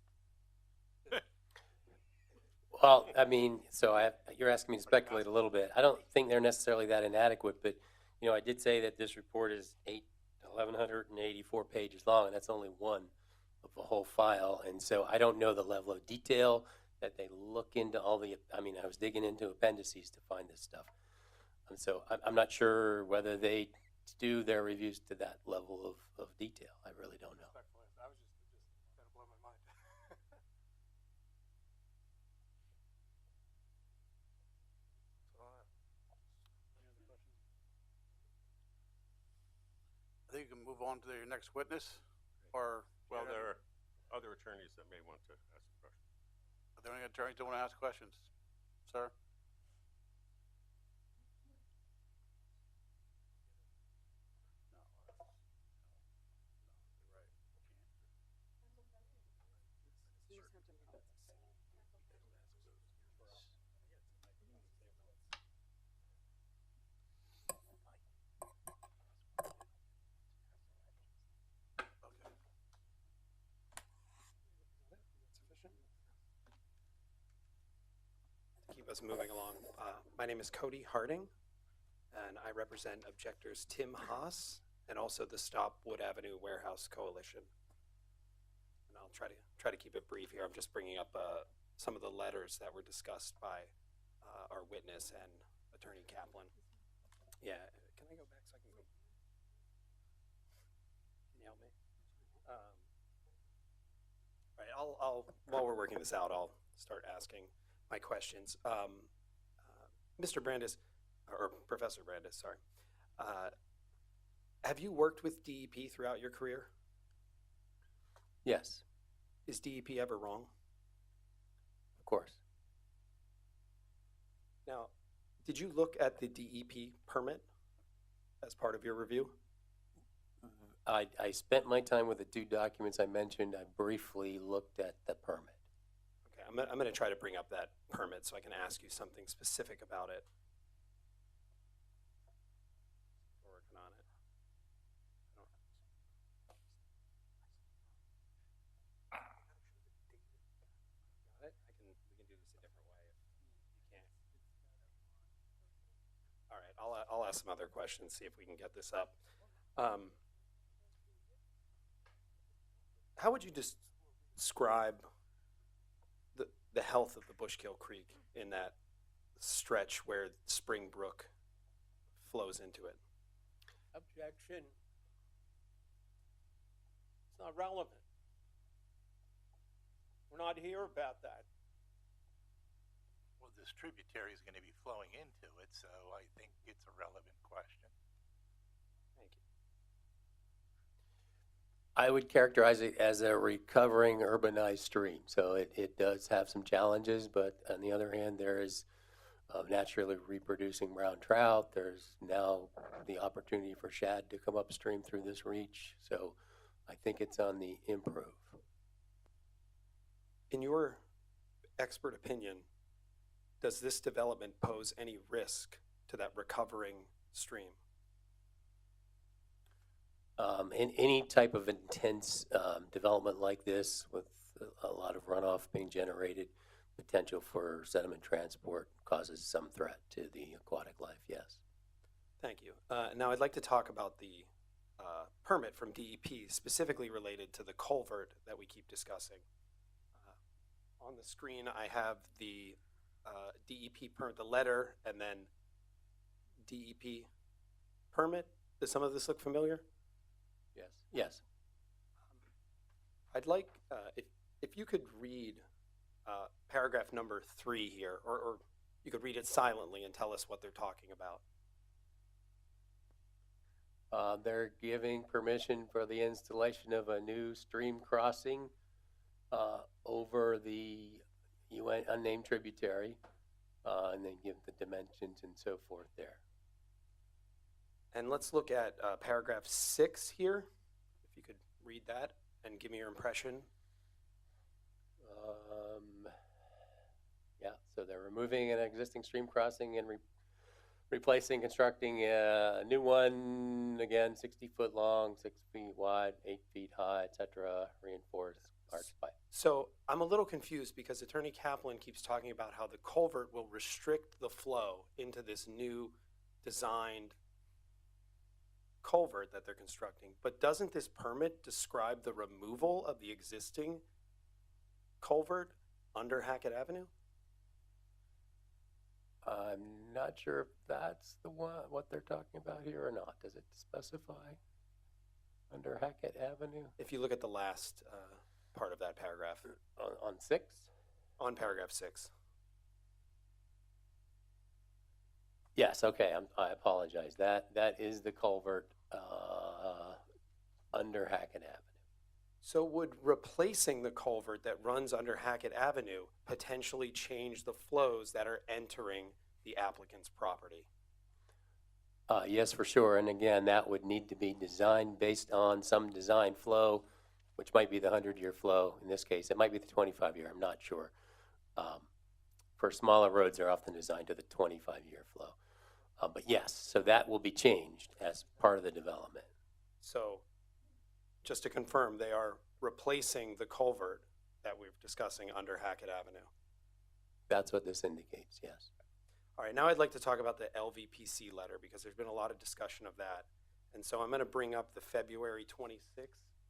Well, I mean, so you're asking me to speculate a little bit. I don't think they're necessarily that inadequate, but You know, I did say that this report is 1,184 pages long, and that's only one of the whole file. And so I don't know the level of detail that they look into all the, I mean, I was digging into appendices to find this stuff. And so I'm not sure whether they do their reviews to that level of detail. I really don't know. Respectfully, I was just kind of blow my mind. I think you can move on to your next witness, or? Well, there are other attorneys that may want to ask a question. Are there any attorneys that want to ask questions? Sir? Keep us moving along. My name is Cody Harding, and I represent objectors Tim Haas and also the Stop Wood Avenue Warehouse Coalition. And I'll try to keep it brief here. I'm just bringing up some of the letters that were discussed by our witness and Attorney Kaplan. Yeah, can I go back so I can go? Can you help me? All right, I'll while we're working this out, I'll start asking my questions. Mr. Brandis, or Professor Brandis, sorry. Have you worked with DEP throughout your career? Yes, Is DEP ever wrong? of course. Now, did you look at the DEP permit as part of your review? I spent my time with the two documents I mentioned. I briefly looked at the permit. Okay, I'm going to try to bring up that permit so I can ask you something specific about it. We're working on it. Got it? We can do this a different way if you can't. All right, I'll ask some other questions, see if we can get this up. How would you describe the health of the Bushkill Creek in that stretch where Spring Brook flows into it? Objection. It's not relevant. We're not here about that. Well, this tributary is going to be flowing into it, so I think it's a relevant question. Thank you. I would characterize it as a recovering urbanized stream. So it does have some challenges, but on the other hand, there is naturally reproducing brown trout. There's now the opportunity for shad to come upstream through this reach. So I think it's on the improve. In your expert opinion, does this development pose any risk to that recovering stream? In any type of intense development like this, with a lot of runoff being generated, potential for sediment transport causes some threat to the aquatic life, yes. Thank you. Now I'd like to talk about the permit from DEP, specifically related to the culvert that we keep discussing. On the screen, I have the DEP permit, the letter, and then DEP permit. Does some of this look familiar? Yes. Yes. I'd like, if you could read paragraph number 3 here, or you could read it silently and tell us what they're talking about. They're giving permission for the installation of a new stream crossing over the UN unnamed tributary, and then give the dimensions and so forth there. And let's look at paragraph 6 here. If you could read that and give me your impression. Yeah, so they're removing an existing stream crossing and replacing, constructing a new one, again, 60 foot long, 6 feet wide, 8 feet high, etc., reinforced arch pipe. So I'm a little confused because Attorney Kaplan keeps talking about how the culvert will restrict the flow into this new designed culvert that they're constructing, but doesn't this permit describe the removal of the existing culvert under Hackett Avenue? I'm not sure if that's the one, what they're talking about here or not. Does it specify under Hackett Avenue If you look at the last part of that paragraph, on 6? on paragraph 6. Yes, okay, I apologize. That is the culvert under Hackett Avenue. So would replacing the culvert that runs under Hackett Avenue potentially change the flows that are entering the applicant's property? Yes, for sure. And again, that would need to be designed based on some design flow, which might be the 100-year flow. In this case, it might be the 25-year. I'm not sure. For smaller roads, they're often designed to the 25-year flow. But yes, so that will be changed as part of the development. So just to confirm, they are replacing the culvert that we're discussing under Hackett Avenue. That's what this indicates, yes. All right, now I'd like to talk about the LVPC letter because there's been a lot of discussion of that. And so I'm going to bring up the February 26,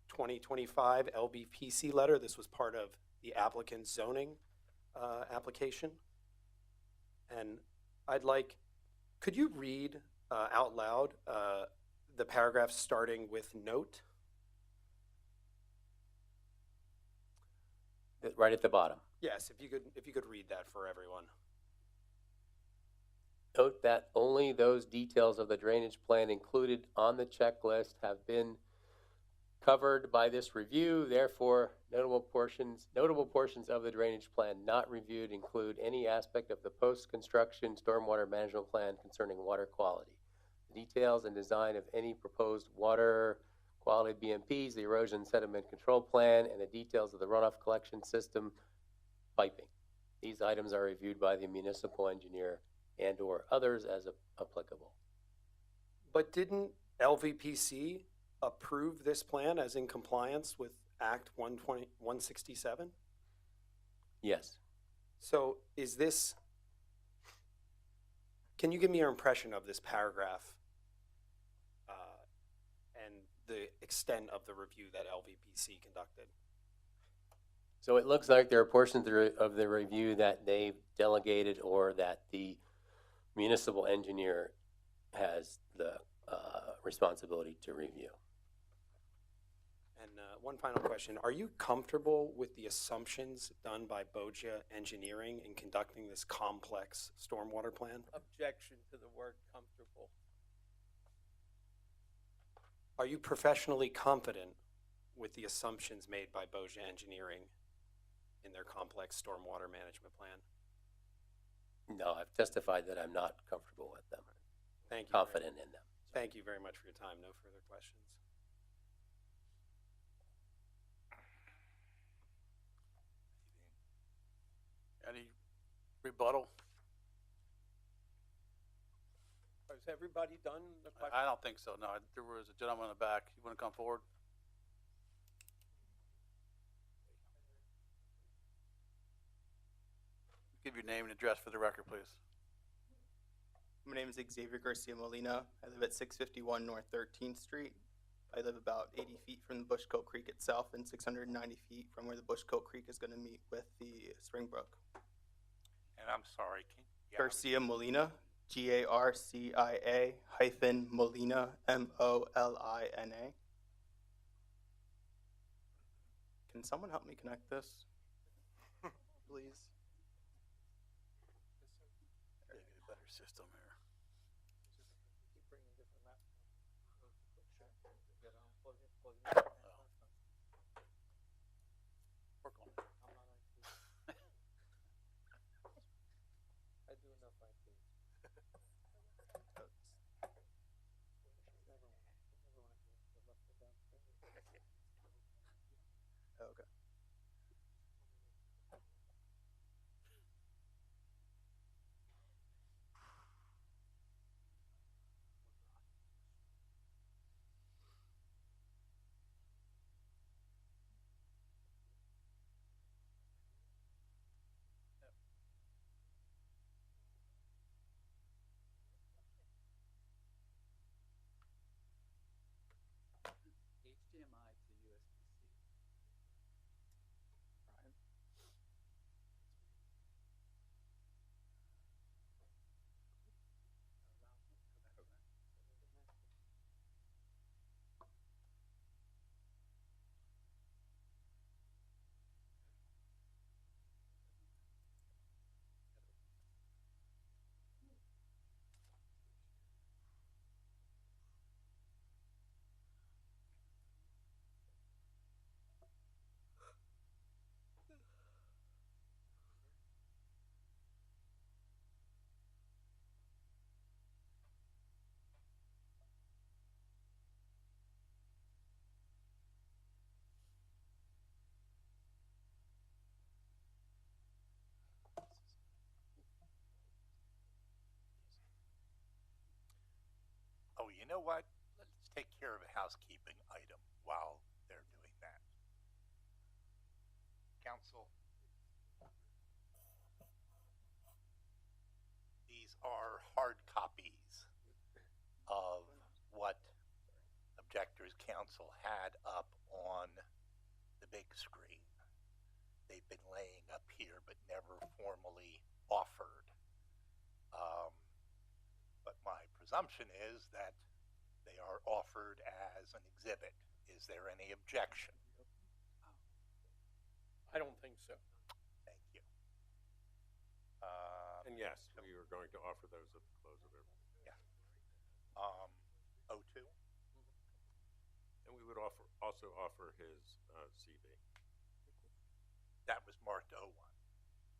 2025 LVPC letter. This was part of the applicant's zoning application. And I'd like, could you read out loud the paragraph starting with note? Right at the bottom. Yes, if you could read that for everyone. Note that only those details of the drainage plan included on the checklist have been covered by this review. Therefore, notable portions of the drainage plan not reviewed include any aspect of the post-construction stormwater management plan concerning water quality. The details and design of any proposed water quality BMPs, the erosion sediment control plan, and the details of the runoff collection system piping. These items are reviewed by the municipal engineer and or others as applicable. But didn't LVPC approve this plan as in compliance with Act 167? Yes. So is this, can you give me your impression of this paragraph and the extent of the review that LVPC conducted? So it looks like there are portions of the review that they've delegated or that the municipal engineer has the responsibility to review. And one final question. Are you comfortable with the assumptions done by Boja Engineering in conducting this complex stormwater plan? Objection to the word comfortable. Are you professionally confident with the assumptions made by Boja Engineering in their complex stormwater management plan? No, I've testified that I'm not comfortable with them. Thank you. Confident in them. Thank you very much for your time. No further questions. Any rebuttal? Has everybody done the question? I don't think so, no. There was a gentleman in the back. You want to come forward? Give your name and address for the record, please. My name is Xavier Garcia Molina. I live at 651 North 13th Street. I live about 80 feet from the Bushcoat Creek itself and 690 feet from where the Bushcoat Creek is going to meet with the Springbrook. And I'm sorry, Garcia Molina, Garcia hyphen Molina, Molina. Can someone help me connect this? Please. Yeah, get a better system here. Work on it. I do enough IT. Okay. you know what? Let's take care of a housekeeping item while they're doing that. Council, these are hard copies of what Objectors Council had up on the big screen. They've been laying up here but never formally offered. But my presumption is that they are offered as an exhibit. Is there any objection? I don't think so. Thank you. And yes, we were going to offer those at the close of every. Yeah. O2? And we would also offer his CV. That was marked O1.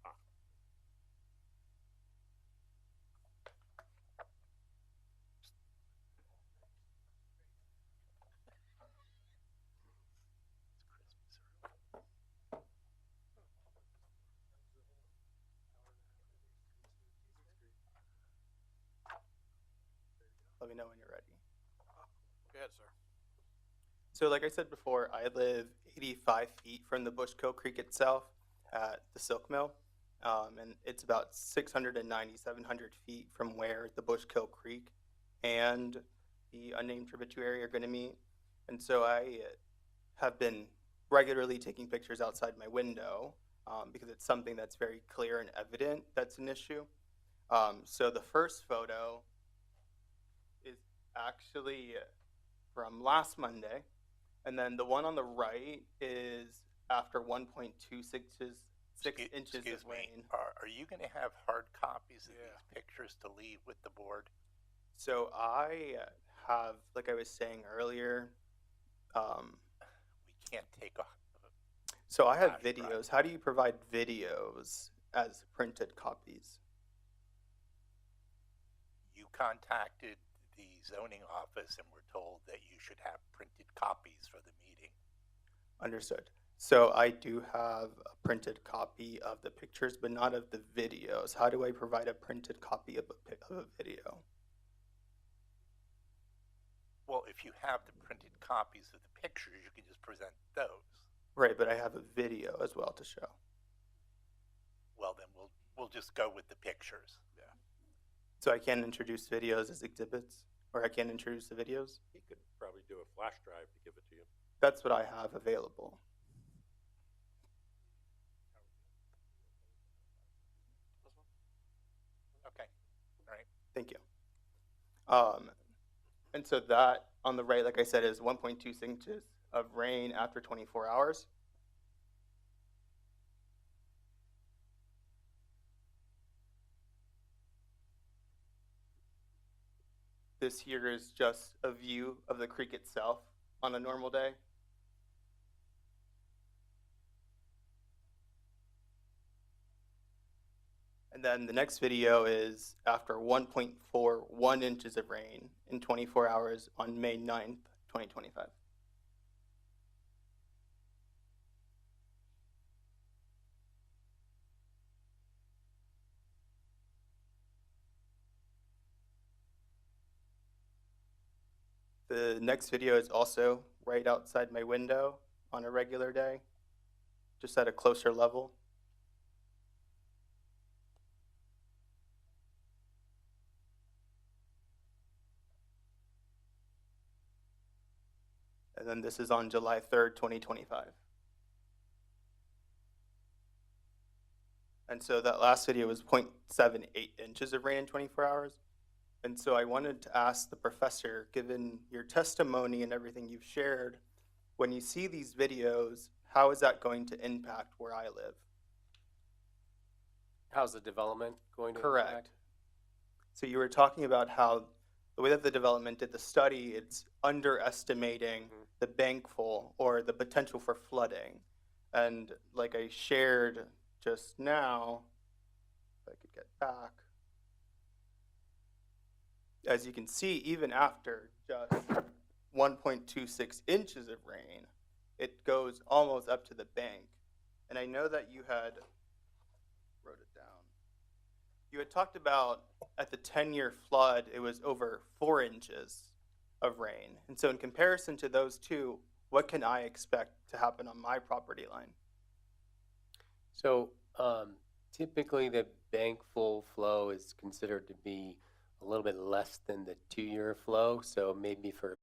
Ah. Let me know when you're ready. Go ahead, sir. So like I said before, I live 85 feet from the Bushkill Creek itself at the Silk Mill. And it's about 690, 700 feet from where the Bushkill Creek and the unnamed tributary are going to meet. And so I have been regularly taking pictures outside my window because it's something that's very clear and evident that's an issue. So the first photo is actually from last Monday. And then the one on the right is after 1.26 inches Excuse of rain. me. Are you going to have hard copies of these pictures to leave with the board? So I have, like I was saying earlier, We can't take a. so I have Flash drive. videos. How do you provide videos as printed copies? You contacted the zoning office and were told that you should have printed copies for the meeting. Understood. So I do have a printed copy of the pictures, but not of the videos. How do I provide a printed copy of a video? Well, if you have the printed copies of the pictures, you can just present those. Right, but I have a video as well to show. Well, then we'll just go with the pictures. Yeah. So I can't introduce videos as exhibits, or I can't introduce the videos? He could probably do a flash drive to give it to you. That's what I have available. Okay. All right. Thank you. And so that on the right, like I said, is 1.2 inches of rain after 24 hours. This here is just a view of the creek itself on a normal day. And then the next video is after 1.41 inches of rain in 24 hours on May 9th, 2025. The next video is also right outside my window on a regular day, just at a closer level. And then this is on July 3rd, 2025. And so that last video was 0.78 inches of rain in 24 hours. And so I wanted to ask the professor, given your testimony and everything you've shared, when you see these videos, how is that going to impact where I live? How's the development going to Correct. impact? So you were talking about how the way that the development did the study, it's underestimating the bankful or the potential for flooding. And like I shared just now, if I could get back, as you can see, even after just 1.26 inches of rain, it goes almost up to the bank. And I know that you had wrote it down. You had talked about at the 10-year flood, it was over 4 inches of rain. And so in comparison to those two, what can I expect to happen on my property line? So typically the bank full flow is considered to be a little bit less than the 2-year flow. So maybe for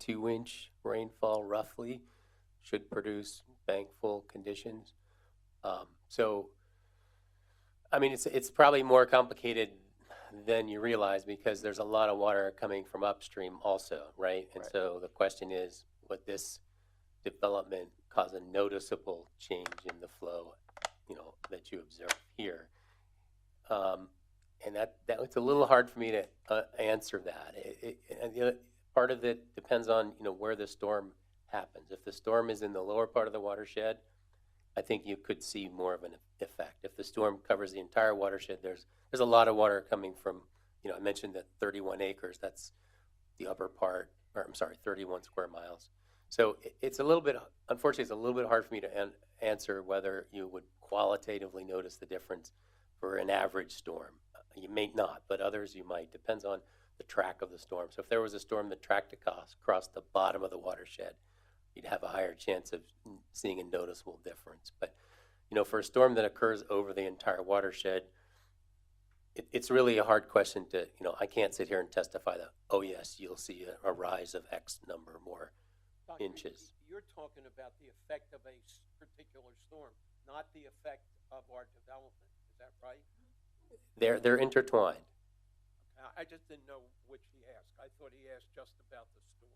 2-inch rainfall roughly should produce bank full conditions. So, I mean, it's probably more complicated than you realize because there's a lot of water coming from upstream also, right? And Right. so the question is, would this development cause a noticeable change in the flow, that you observe here? And that it's a little hard for me to answer that. And the other part of it depends on where the storm happens. If the storm is in the lower part of the watershed, I think you could see more of an effect. If the storm covers the entire watershed, there's a lot of water coming from, I mentioned that 31 acres, that's the upper part, or I'm sorry, 31 square miles. So it's a little bit, unfortunately, it's a little bit hard for me to answer whether you would qualitatively notice the difference for an average storm. You may not, but others you might. Depends on the track of the storm. So if there was a storm that tracked across the bottom of the watershed, you'd have a higher chance of seeing a noticeable difference. But, for a storm that occurs over the entire watershed, it's really a hard question to, I can't sit here and testify that, oh yes, you'll see a rise of X number more Doctor, inches. You're talking about the effect of a particular storm, not the effect of our development. Is that right? They're intertwined. I just didn't know which he asked. I thought he asked just about the storm.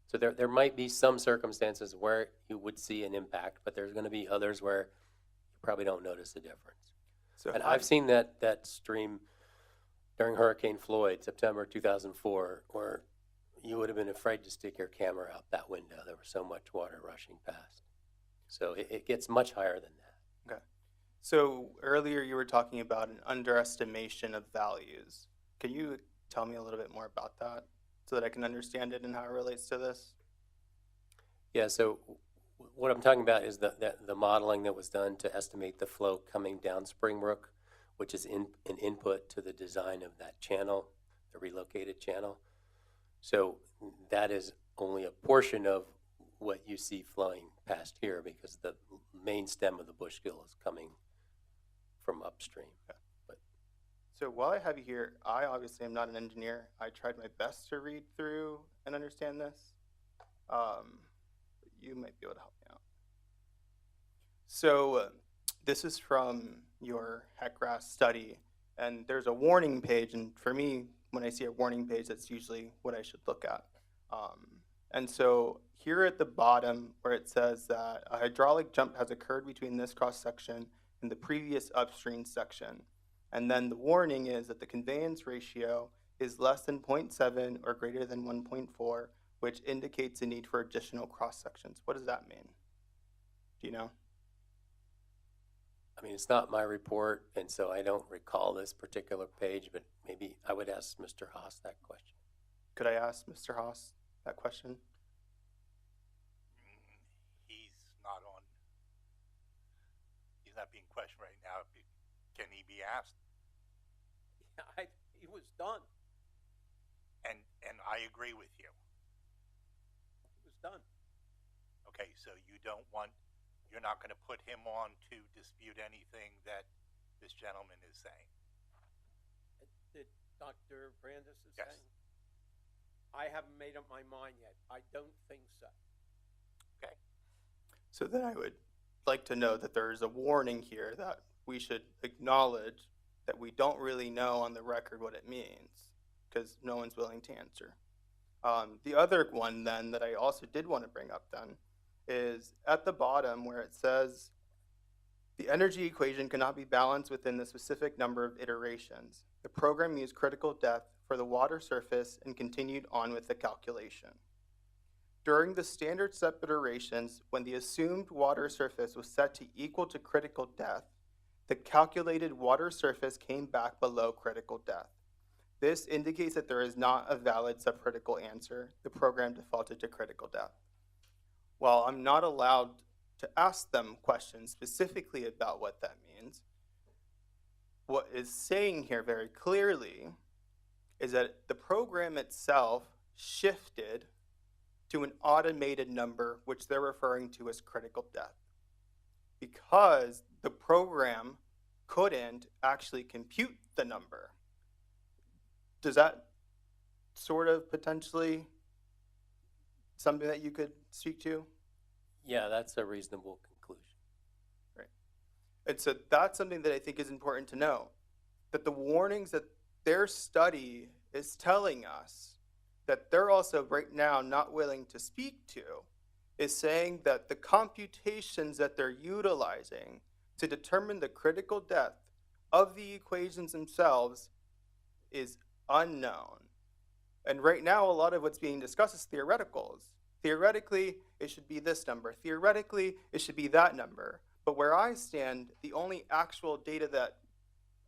So there might be some circumstances where you would see an impact, but there's going to be others where you probably don't notice the difference. So And I've seen that stream during Hurricane Floyd, September 2004, where you would have been afraid to stick your camera out that window. There was so much water rushing past. So it gets much higher than that. Okay. So earlier you were talking about an underestimation of values. Can you tell me a little bit more about that so that I can understand it and how it relates to this? Yeah, so what I'm talking about is the modeling that was done to estimate the flow coming down Springbrook, which is an input to the design of that channel, the relocated channel. So that is only a portion of what you see flowing past here because the main stem of the Bushkill is coming from upstream. Okay. So while I have you here, I obviously am not an engineer. I tried my best to read through and understand this. But you might be able to help me out. So this is from your HECRAS study, and there's a warning page, and for me, when I see a warning page, that's usually what I should look at. And so here at the bottom where it says that a hydraulic jump has occurred between this cross section and the previous upstream section. And then the warning is that the conveyance ratio is less than 0.7 or greater than 1.4, which indicates a need for additional cross sections. What does that mean? Do you know? I mean, it's not my report, and so I don't recall this particular page, but maybe I would ask Mr. Haas that question. Could I ask Mr. Haas that question? He's not on. He's not being questioned right now. Can he be asked? Yeah, he was done. And I agree with you. He was done. Okay, so you're not going to put him on to dispute anything that this gentleman is saying? That Dr. Brandis is Yes. saying? I haven't made up my mind yet. I don't think so. Okay. So then I would like to know that there is a warning here that we should acknowledge that we don't really know on the record what it means because no one's willing to answer. The other one then that I also did want to bring up then is at the bottom where it says the energy equation cannot be balanced within the specific number of iterations. The program used critical depth for the water surface and continued on with the calculation. During the standard step iterations, when the assumed water surface was set to equal to critical depth, the calculated water surface came back below critical depth. This indicates that there is not a valid subcritical answer. The program defaulted to critical depth. While I'm not allowed to ask them questions specifically about what that means, what is saying here very clearly is that the program itself shifted to an automated number, which they're referring to as critical death, because the program couldn't actually compute the number. Does that sort of potentially something that you could speak to? Yeah, that's a reasonable conclusion. Right. And so that's something that I think is important to know, that the warnings that their study is telling us that they're also right now not willing to speak to is saying that the computations that they're utilizing to determine the critical depth of the equations themselves is unknown. And right now, a lot of what's being discussed is theoreticals. Theoretically, it should be this number. Theoretically, it should be that number. But where I stand, the only actual data that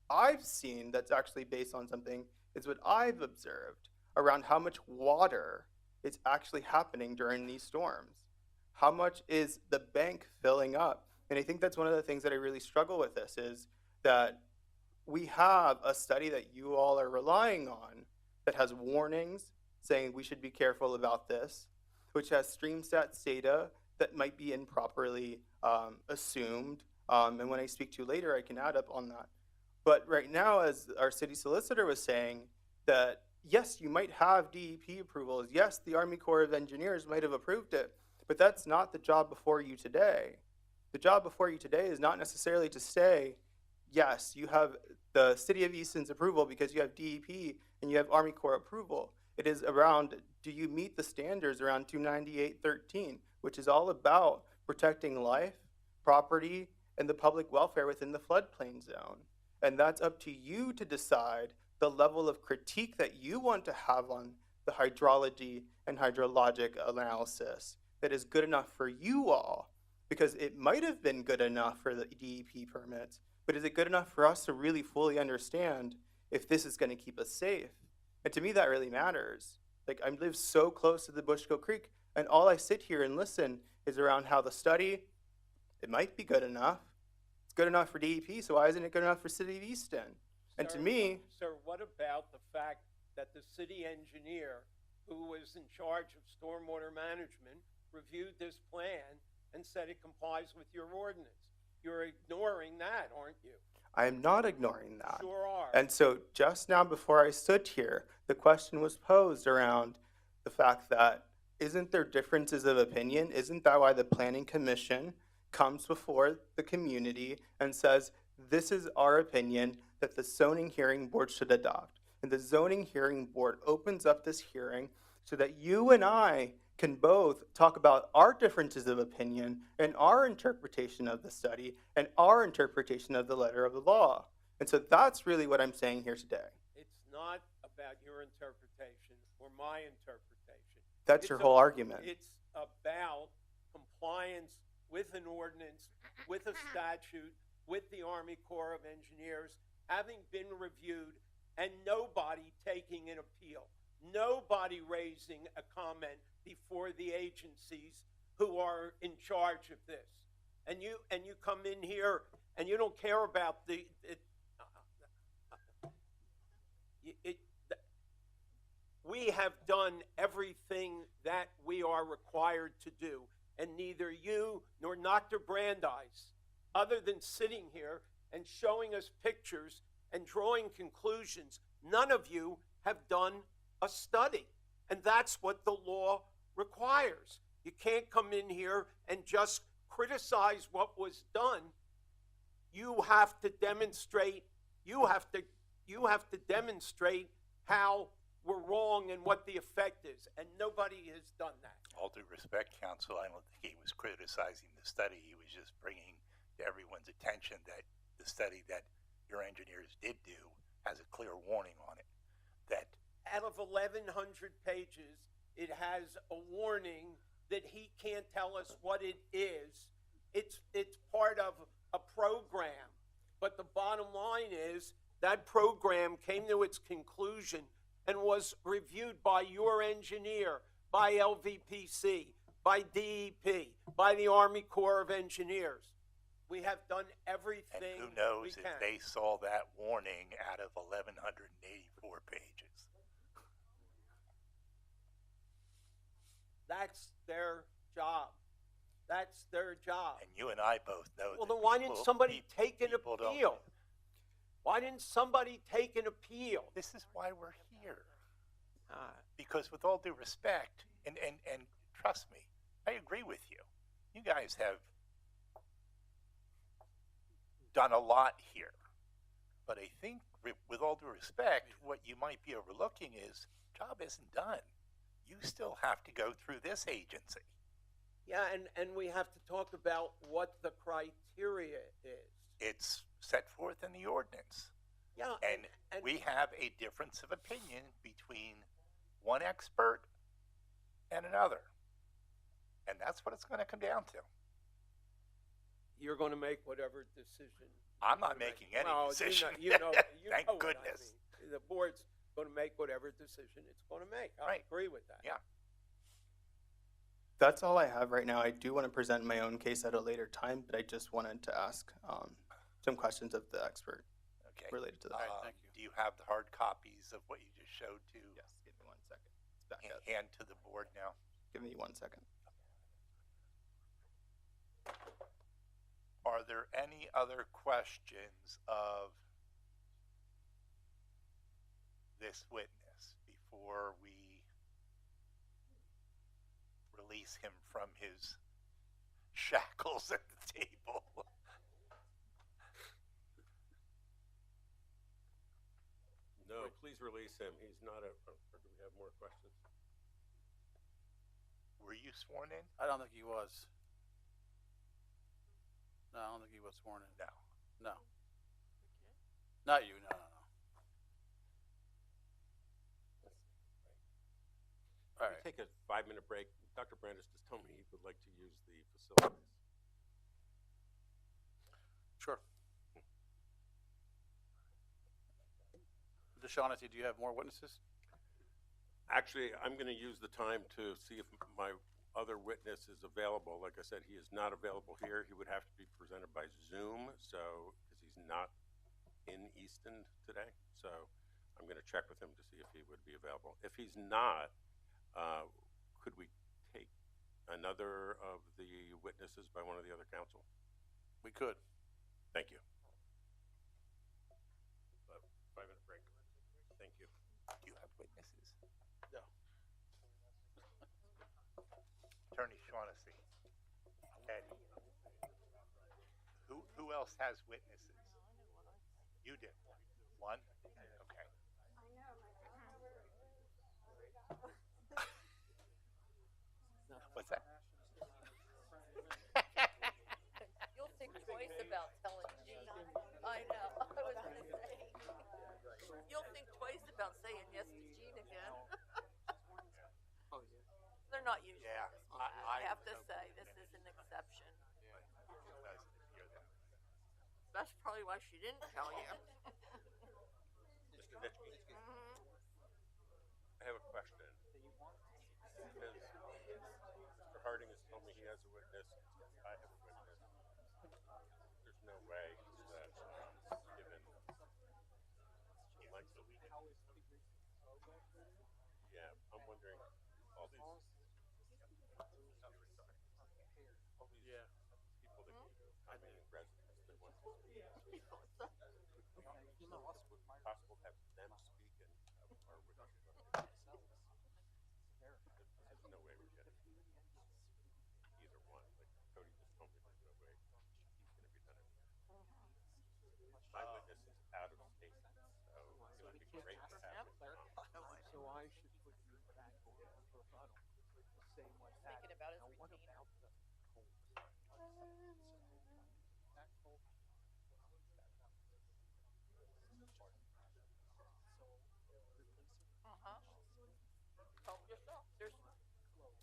I've seen that's actually based on something is what I've observed around how much water is actually happening during these storms. How much is the bank filling up? And I think that's one of the things that I really struggle with this is that we have a study that you all are relying on that has warnings saying we should be careful about this, which has StreamStats data that might be improperly assumed. And when I speak to you later, I can add up on that. But right now, as our city solicitor was saying, that yes, you might have DEP approvals. Yes, the Army Corps of Engineers might have approved it, but that's not the job before you today. The job before you today is not necessarily to say, yes, you have the City of Easton's approval because you have DEP and you have Army Corps approval. It is around, do you meet the standards around 298.13, which is all about protecting life, property, and the public welfare within the floodplain zone. And that's up to you to decide the level of critique that you want to have on the hydrology and hydrologic analysis that is good enough for you all. Because it might have been good enough for the DEP permits, but is it good enough for us to really fully understand if this is going to keep us safe? And to me, that really matters. Like, I live so close to the Bushkill Creek, and all I sit here and listen is around how the study, it might be good enough. It's good enough for DEP, so why isn't it good enough for City of Easton? And to me... Sir, what about the fact that the city engineer, who was in charge of stormwater management, reviewed this plan and said it complies with your ordinance? You're ignoring that, aren't you? I am not ignoring that. Sure are. And so just now before I stood here, the question was posed around the fact that isn't there differences of opinion? Isn't that why the Planning Commission comes before the community and says, this is our opinion that the zoning hearing board should adopt? And the zoning hearing board opens up this hearing so that you and I can both talk about our differences of opinion and our interpretation of the study and our interpretation of the letter of the law. And so that's really what I'm saying here today. It's not about your interpretation or my interpretation. That's your whole argument. It's about compliance with an ordinance, with a statute, with the Army Corps of Engineers, having been reviewed, and nobody taking an appeal. Nobody raising a comment before the agencies who are in charge of this. And you come in here and you don't care about we have done everything that we are required to do, and neither you nor Dr. Brandeis, other than sitting here and showing us pictures and drawing conclusions, none of you have done a study. And that's what the law requires. You can't come in here and just criticize what was done. You have to demonstrate, you have to demonstrate how we're wrong and what the effect is. And nobody has done that. All due respect, counsel, I don't think he was criticizing the study. He was just bringing to everyone's attention that the study that your engineers did do has a clear warning on it. That out of 1,100 pages, it has a warning that he can't tell us what it is. It's part of a program. But the bottom line is that program came to its conclusion and was reviewed by your engineer, by LVPC, by DEP, by the Army Corps of Engineers. We have done everything and who knows we if can. They saw that warning out of 1,184 pages. That's their job. That's their job. And you and I both know Well, that then why didn't people- somebody take an people don't- appeal? Why didn't somebody take an appeal? This is why we're here. Ah, Because with all due respect, and trust me, I agree with you. You guys have done a lot here. But I think with all due respect, what you might be overlooking is job isn't done. You still have to go through this agency. yeah, and we have to talk about what the criteria is. It's set forth in the ordinance. Yeah, And we have a difference of opinion between one expert and another. And that's what it's going to come down to. you're going to make whatever decision. I'm not making any Well, decision. You know Thank what I goodness. mean. The board's going to make whatever decision it's going to make. I Right. agree with that. Yeah. That's all I have right now. I do want to present my own case at a later time, but I just wanted to ask some questions of the expert Okay. related to that. right, thank you. Do you have the hard copies of what you just showed to Yes, give me 1 second. It's back up. hand to the board now? Give me 1 second. Are there any other questions of this witness before we release him from his shackles at the table? No, please release him. He's not a, or do we have more questions? Were you sworn in? I don't think he was. No, I don't think he was sworn in. No. No. Not you, no. All right. Take a 5-minute break. Dr. Brandis just told me he would like to use the facilities. Sure. Deshaughnessy, do you have more witnesses? Actually, I'm going to use the time to see if my other witness is available. Like I said, he is not available here. He would have to be presented by Zoom, so, because he's not in Easton today. So I'm going to check with him to see if he would be available. If he's not, could we take another of the witnesses by one of the other counsel? We could. Thank you. 5-minute break. Thank you. Do you have witnesses? No. Attorney Shaughnessy. And who else has witnesses? You did. One? Okay. What's that? You'll think twice about telling Gene. I know, I was gonna say. You'll think twice about saying yes to Gene again. They're not usually Yeah, this way. I have to say, this is an exception. That's probably why she didn't tell you. Mr. Nitschke, I have a question. Because Mr. Harding has told me he has a witness, I have a witness. There's no way that, given the length of yeah, I'm wondering, all these people that I mean, residents, they want to speak. So, possible to have them speak and have our witness. There's no way we're getting either one. Like Cody just told me, there's no way he's going to be done it. My witness is out of state, so it would be great to have him. So I should put you back on for rebuttal, saying what that. Thinking about his Now, what retainer. about the cold? That cold? Help yourself. There's,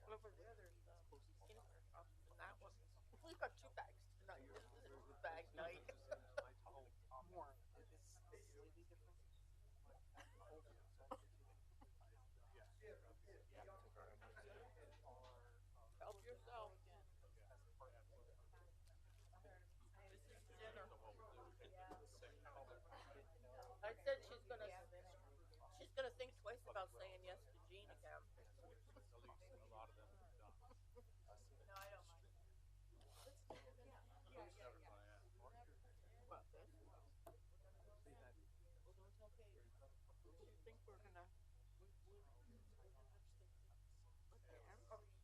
over there, there's, peanut butter cups in that one. We've got 2 bags tonight. This is a 2-bag night. More. It's slightly different. Help yourself. This is dinner. I said she's gonna think twice about saying yes to Gene again. think we're gonna.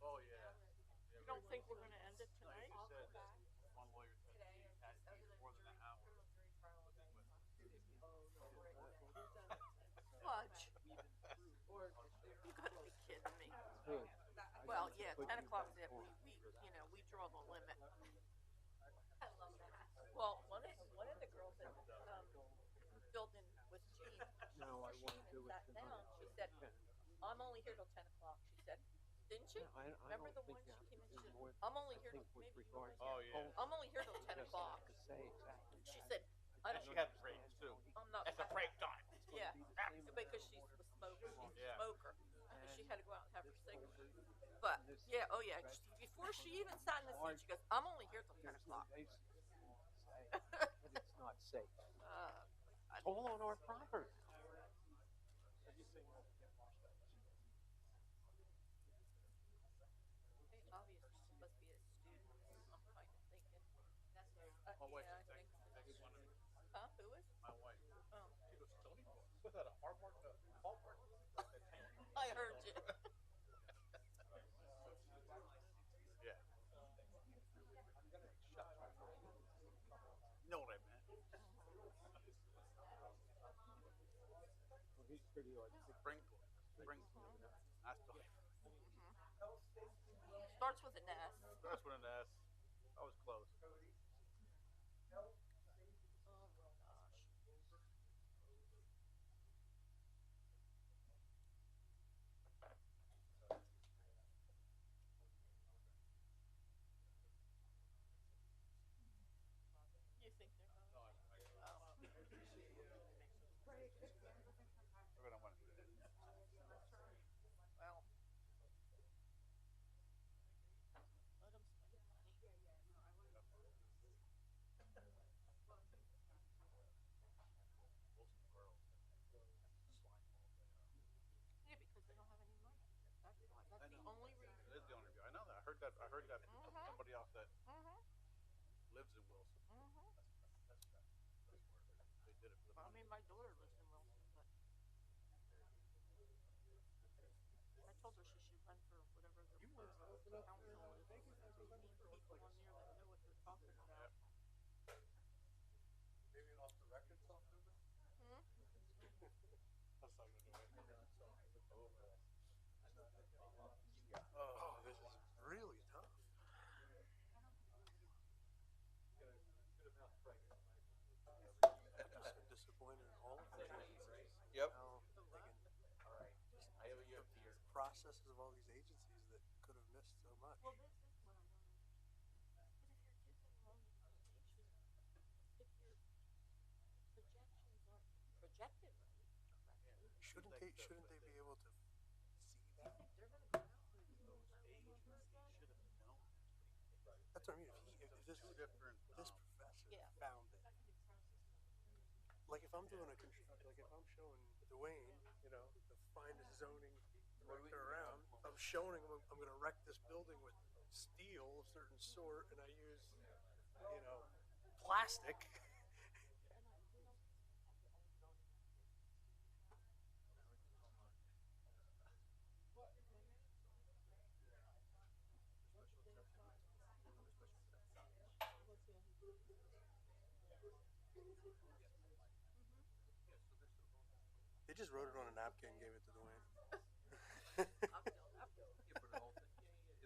Oh, yeah. You don't think we're gonna end it tonight? One lawyer said he had more than an hour. Fudge. You gotta be kidding me. Well, yeah, 10 o'clock's it. We draw the limit. Well, one of the girls that filled in with Jean, she sat down. She said, "I'm only here till 10 o'clock." She said, didn't she? Remember the one she came in? She said, "I'm only here till maybe." Oh, yeah. I'm only here till 10 o'clock. She said, "I don't." She had breaks too. I'm not. It's a break time. Yeah, because she's a smoker. She's a smoker. And she had to go out and have her cigarette. But yeah, oh yeah. Before she even sat in the seat, she goes, "I'm only here till 10 o'clock." But it's not safe. It's all on our property. They obviously must be a student. I'm kind of thinking. My wife Yeah, I is think. one of them. Huh? Who is? My wife. Oh. She goes, Stony Brook. Was that a Hallmark? Hallmark? I heard you. Yeah. Know what I meant. He's pretty articulate. Sprinkler. That's the Starts with an S. Starts with an S. I was close. Oh my gosh. You think they're going? No, we're gonna win. Well, let them spend money. Yeah, because they don't have any money. That's why. That's the only reason. It is the only view. I know that. I heard that from somebody else that lives in Wilson. That's where they did it for the I money. mean, my daughter lives in Wilson, but I told her she should run for whatever the council is. We need people on there that know what they're talking about. Maybe off the record stuff. Hmm? That's not gonna do it. Oh, This is really tough. Disappointed in all of them. Yep. Now, thinking, just processes of all these agencies that could have missed so much. Well, this is what I don't understand. But if you're doing long implementation, if your projections are projected right, correctly, Shouldn't they be able to see that? they're going to go out and do those agencies. That's what I mean. If this professor Yeah. found it, like if I'm doing a like if I'm showing Dwayne, the finest zoning director around, I'm showing him I'm going to wreck this building with steel of certain sort, and I use, plastic. They just wrote it on a napkin and gave it to Dwayne.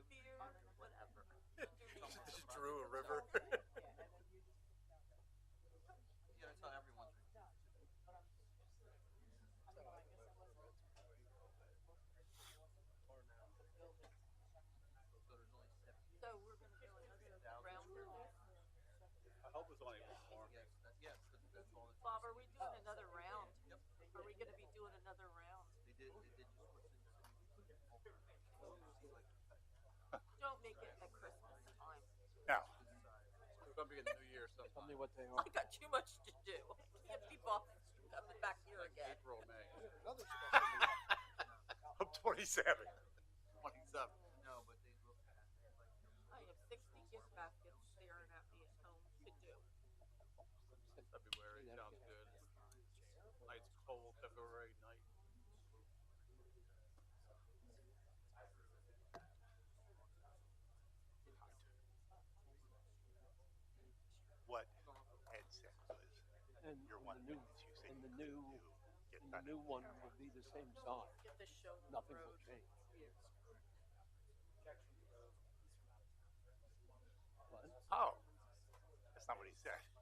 Beer, whatever. Just drew a river. So we're going to do another round of this. I hope it's only one more. Bob, are we doing another round? Are we going to be doing another round? Don't make it at Christmas time. No. It's gonna be in the new year sometime. Tell me what they I are. got too much to do. I can't be bothered coming back here again. April, May. Another special meeting. I'm 27. 27. I have 60 gift baskets staring at me at home to do. February sounds good. Night's cold. February night. new one will be the same size. You have to show the Nothing will road. change. Oh, that's not what he said. How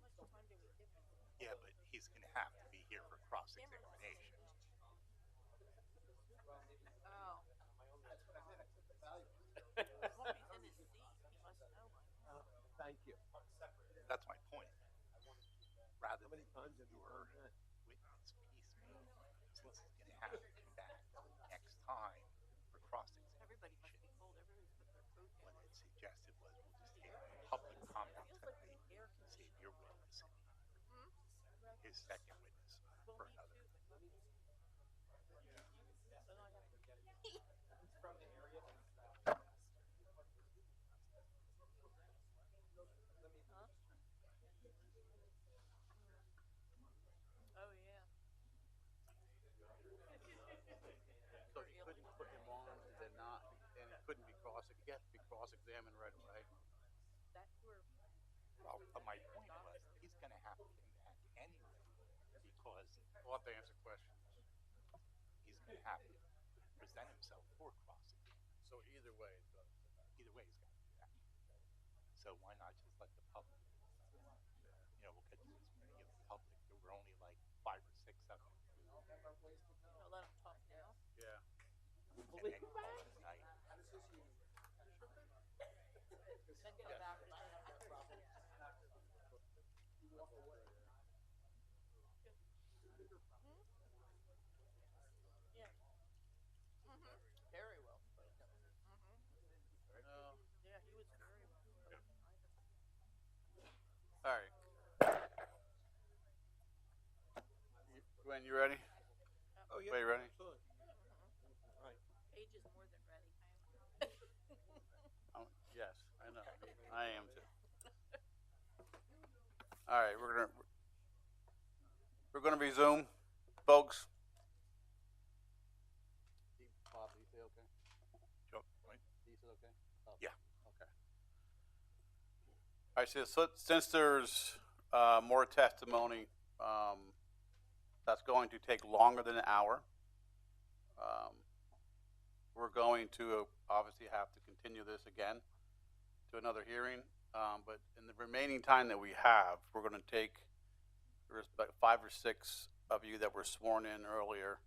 much time do we give him? Yeah, but he's going to have to be here for cross-examination. Oh. Well, he's in his seat. He must know by now. Thank you. That's my point. Rather than times have you your done that? witness piecemeal, since he's going to have to come back next time for cross-examination. Everybody must be cold. Everybody's put their coat What down. it suggested was we'll just take public comment Feels like tonight the air and save conditioning. your witness Hmm? his second witness Well, for me another. too, but then I have Huh? Oh, yeah. So he couldn't put him on and then not, and it couldn't be he has to be cross-examined right away. That were Well, but my point was he's going to have to come back anyway because We'll have to answer questions. he's going to have to present himself for cross-examination. So either way, it's Either way, he's got to do that. So why not just let the public, because since we're going to give the public, there were only like 5 or 6 of them. let him talk now. Yeah. And then call it a night. Then come back. Yeah. Very well spoken. Yeah, he was very well spoken. All right. Gwen, you ready? Oh, yeah. Are you ready? Absolutely. Right. Paige is more than ready. Yes, I know. I am too. All right, we're gonna resume, folks. Bob, you say okay? Joe, right? You said okay? Oh, Yeah. Okay. All right, so since there's more testimony, that's going to take longer than an hour. We're going to obviously have to continue this again to another hearing, but in the remaining time that we have, we're going to take, there's about 5 or 6 of you that were sworn in earlier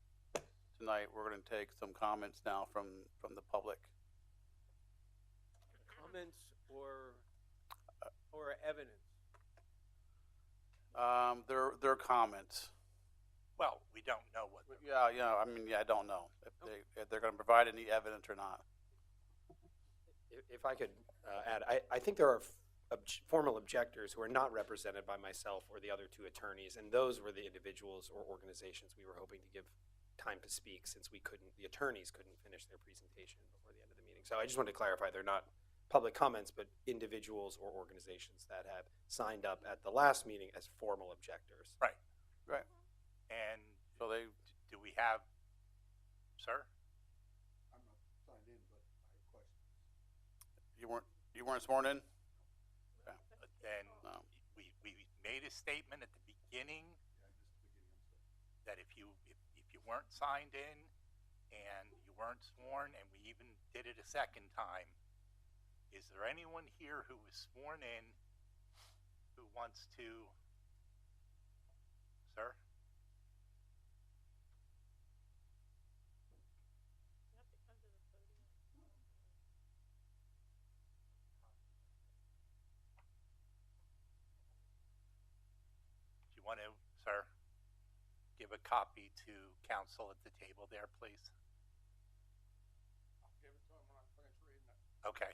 tonight. We're going to take some comments now from the public. Comments or evidence? Their comments. Well, we don't know what. Yeah, I don't know if they're going to provide any evidence or not. If I could add, I think there are formal objectors who are not represented by myself or the other 2 attorneys, and those were the individuals or organizations we were hoping to give time to speak, since the attorneys couldn't finish their presentation before the end of the meeting. So I just wanted to clarify, they're not public comments, but individuals or organizations that have signed up at the last meeting as formal objectors. Right. Right. And So do we have, sir? I'm not signed in, but I have questions. you weren't sworn in? Okay. Then No. we made a statement at the beginning Yeah, I missed the beginning, I'm sorry. that if you weren't signed in and you weren't sworn, and we even did it a second time, is there anyone here who was sworn in who wants to, sir? You have to come to the podium. Do you want to, sir, give a copy to counsel at the table there, please? I'll give it to him when I'm finished reading it. Okay.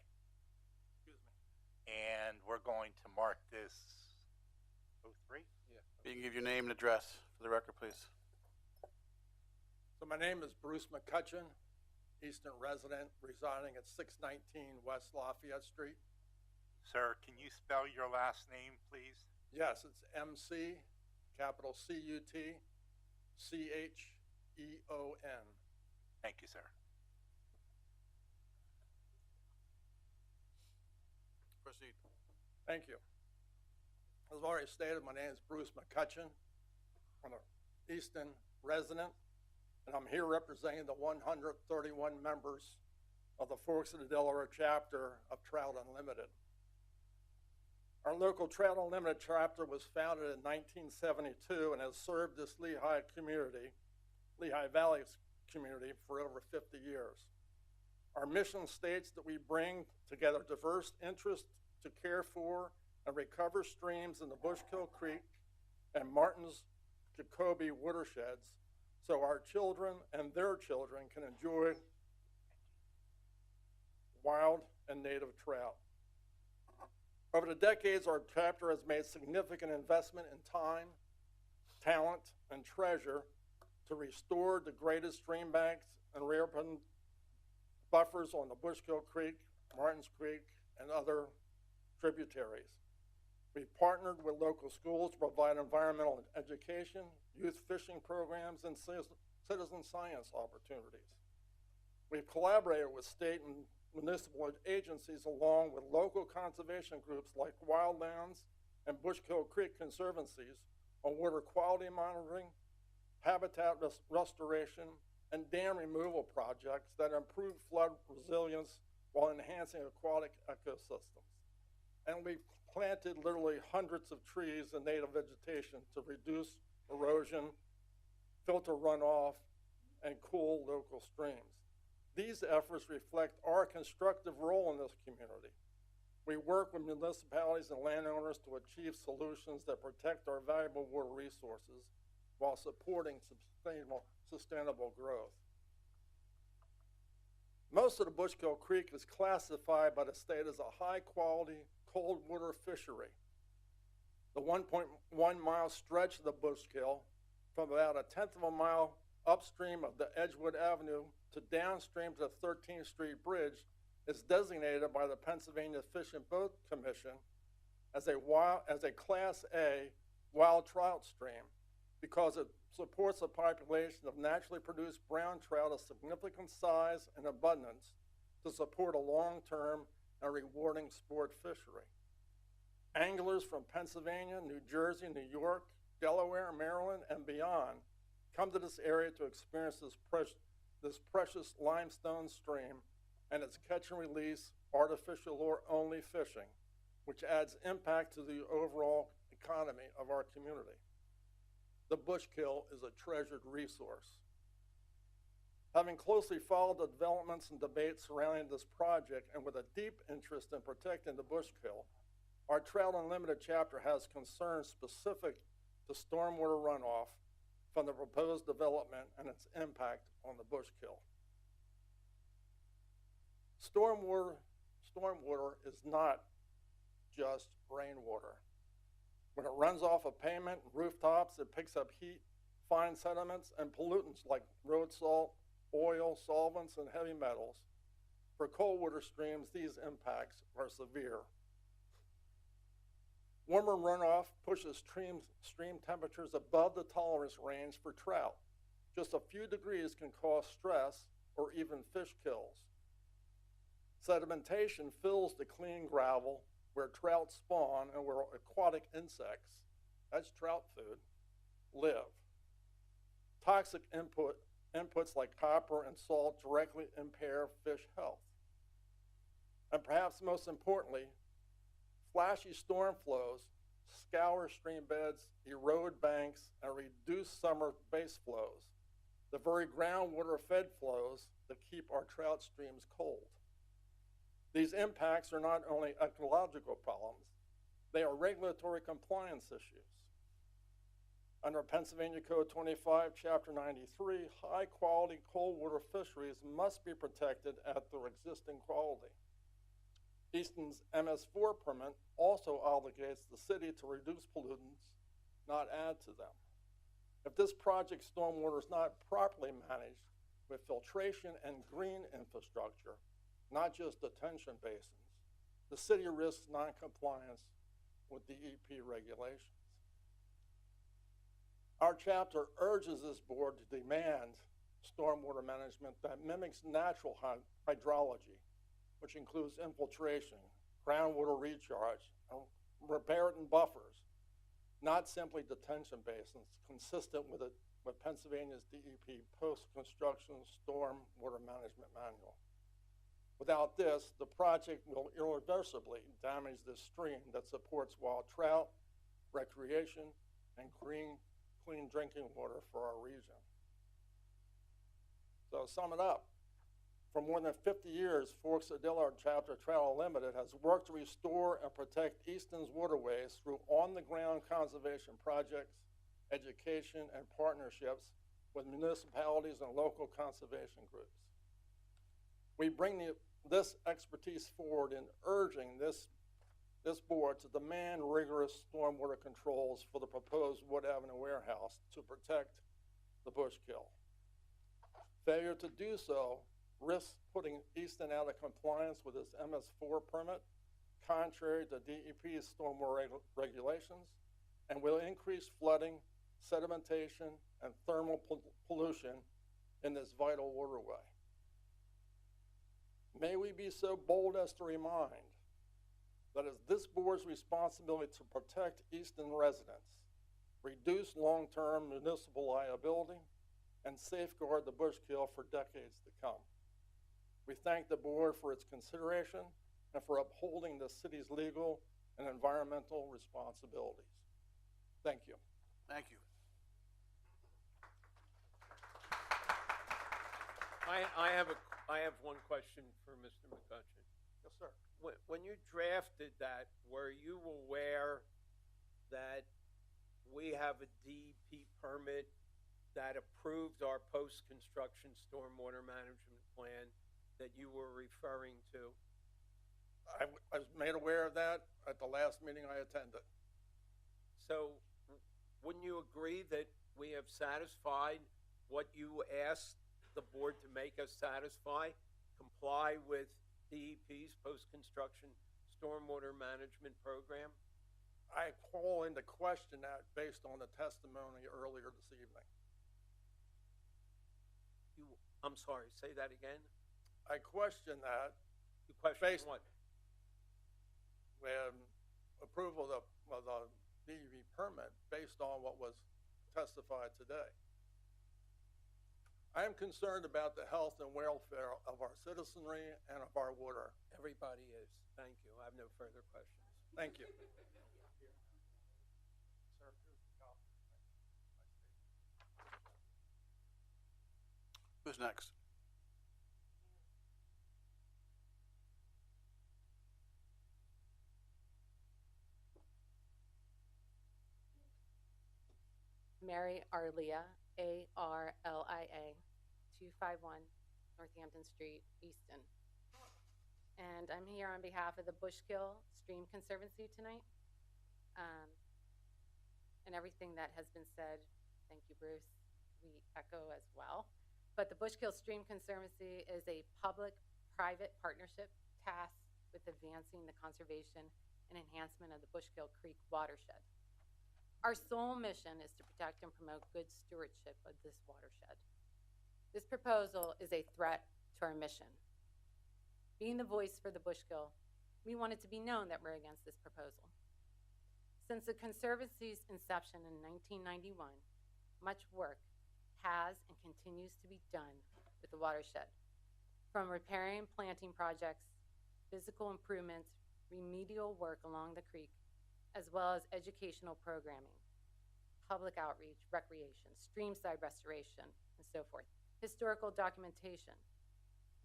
Excuse me. And we're going to mark this 03? You can give your name and address for the record, please. So my name is Bruce McCutcheon, Eastern resident, residing at 619 West Lafayette Street. Sir, can you spell your last name, please? Yes, it's MC, capital C-U-T-C-H-E-O-N. Thank you, sir. Thank you. As already stated, my name is Bruce McCutcheon. I'm an Easton resident, and I'm here representing the 131 members of the Forks of the Delaware chapter of Trout Unlimited. Our local Trout Unlimited chapter was founded in 1972 and has served this Lehigh Valley community for over 50 years. Our mission states that we bring together diverse interests to care for and recover streams in the Bushkill Creek and Martin's Jacoby watersheds so our children and their children can enjoy wild and native trout. Over the decades, our chapter has made significant investment in time, talent, and treasure to restore degraded stream banks and reopen buffers on the Bushkill Creek, Martins Creek, and other tributaries. We've partnered with local schools to provide environmental education, youth fishing programs, and citizen science opportunities. We've collaborated with state and municipal agencies along with local conservation groups like Wildlands and Bushkill Creek Conservancies on water quality monitoring, habitat restoration, and dam removal projects that improve flood resilience while enhancing aquatic ecosystems. And we've planted literally hundreds of trees and native vegetation to reduce erosion, filter runoff, and cool local streams. These efforts reflect our constructive role in this community. We work with municipalities and landowners to achieve solutions that protect our valuable water resources while supporting sustainable growth. Most of the Bushkill Creek is classified by the state as a high-quality cold water fishery. The 1.1 mile stretch of the Bushkill from about a tenth of a mile upstream of the Edgewood Avenue to downstream to the 13th Street Bridge is designated by the Pennsylvania Fish and Boat Commission as a Class A wild trout stream because it supports a population of naturally produced brown trout of significant size and abundance to support a long-term and rewarding sport fishery. Anglers from Pennsylvania, New Jersey, New York, Delaware, Maryland, and beyond come to this area to experience this precious limestone stream and its catch and release artificial lure only fishing, which adds impact to the overall economy of our community. The Bushkill is a treasured resource. Having closely followed the developments and debates surrounding this project and with a deep interest in protecting the Bushkill, our Trout Unlimited chapter has concerns specific to stormwater runoff from the proposed development and its impact on the Bushkill. Stormwater is not just rainwater. When it runs off of pavement and rooftops, it picks up heat, fine sediments, and pollutants like road salt, oil, solvents, and heavy metals. For cold water streams, these impacts are severe. Warmer runoff pushes stream temperatures above the tolerance range for trout. Just a few degrees can cause stress or even fish kills. Sedimentation fills the clean gravel where trout spawn and where aquatic insects, that's trout food, live. Toxic inputs like copper and salt directly impair fish health. And perhaps most importantly, flashy storm flows scour stream beds, erode banks, and reduce summer base flows, the very groundwater fed flows that keep our trout streams cold. These impacts are not only ecological problems, they are regulatory compliance issues. Under Pennsylvania Code 25, Chapter 93, high-quality cold water fisheries must be protected at their existing quality. Easton's MS4 permit also obligates the city to reduce pollutants, not add to them. If this project stormwater is not properly managed with filtration and green infrastructure, not just detention basins, the city risks non-compliance with the EP regulations. Our chapter urges this board to demand stormwater management that mimics natural hydrology, which includes infiltration, groundwater recharge, and riparian buffers, not simply detention basins, consistent with Pennsylvania's DEP post-construction storm water management manual. Without this, the project will irreversibly damage this stream that supports wild trout, recreation, and clean drinking water for our region. So to sum it up, for more than 50 years, Forks of Dillard Chapter Trout Unlimited has worked to restore and protect Easton's waterways through on-the-ground conservation projects, education, and partnerships with municipalities and local conservation groups. We bring this expertise forward in urging this board to demand rigorous stormwater controls for the proposed Wood Avenue warehouse to protect the Bushkill. Failure to do so risks putting Easton out of compliance with its MS4 permit, contrary to DEP's stormwater regulations, and will increase flooding, sedimentation, and thermal pollution in this vital waterway. May we be so bold as to remind that it's this board's responsibility to protect Easton residents, reduce long-term municipal liability, and safeguard the Bushkill for decades to come. We thank the board for its consideration and for upholding the city's legal and environmental responsibilities. Thank you. Thank you. I have one question for Mr. McCutcheon. Yes, sir. When you drafted that, were you aware that we have a DEP permit that approved our post-construction stormwater management plan that you were referring to? I was made aware of that at the last meeting I attended. So wouldn't you agree that we have satisfied what you asked the board to make us satisfy, comply with DEP's post-construction stormwater management program? I call into question that based on the testimony earlier this evening. I'm sorry, say that again? I question that. You question what? Approval of the DEP permit based on what was testified today. I am concerned about the health and welfare of our citizenry and of our water. Everybody is. Thank you. I have no further questions. Thank you. Who's next? Mary Arlia, A-R-L-I-A, 251 Northampton Street, Easton. And I'm here on behalf of the Bushkill Stream Conservancy tonight. And everything that has been said, thank you, Bruce, we echo as well. But the Bushkill Stream Conservancy is a public-private partnership tasked with advancing the conservation and enhancement of the Bushkill Creek watershed. Our sole mission is to protect and promote good stewardship of this watershed. This proposal is a threat to our mission. Being the voice for the Bushkill, we want it to be known that we're against this proposal. Since the Conservancy's inception in 1991, much work has and continues to be done with the watershed, from repairing and planting projects, physical improvements, remedial work along the creek, as well as educational programming, public outreach, recreation, streamside restoration, and so forth, historical documentation.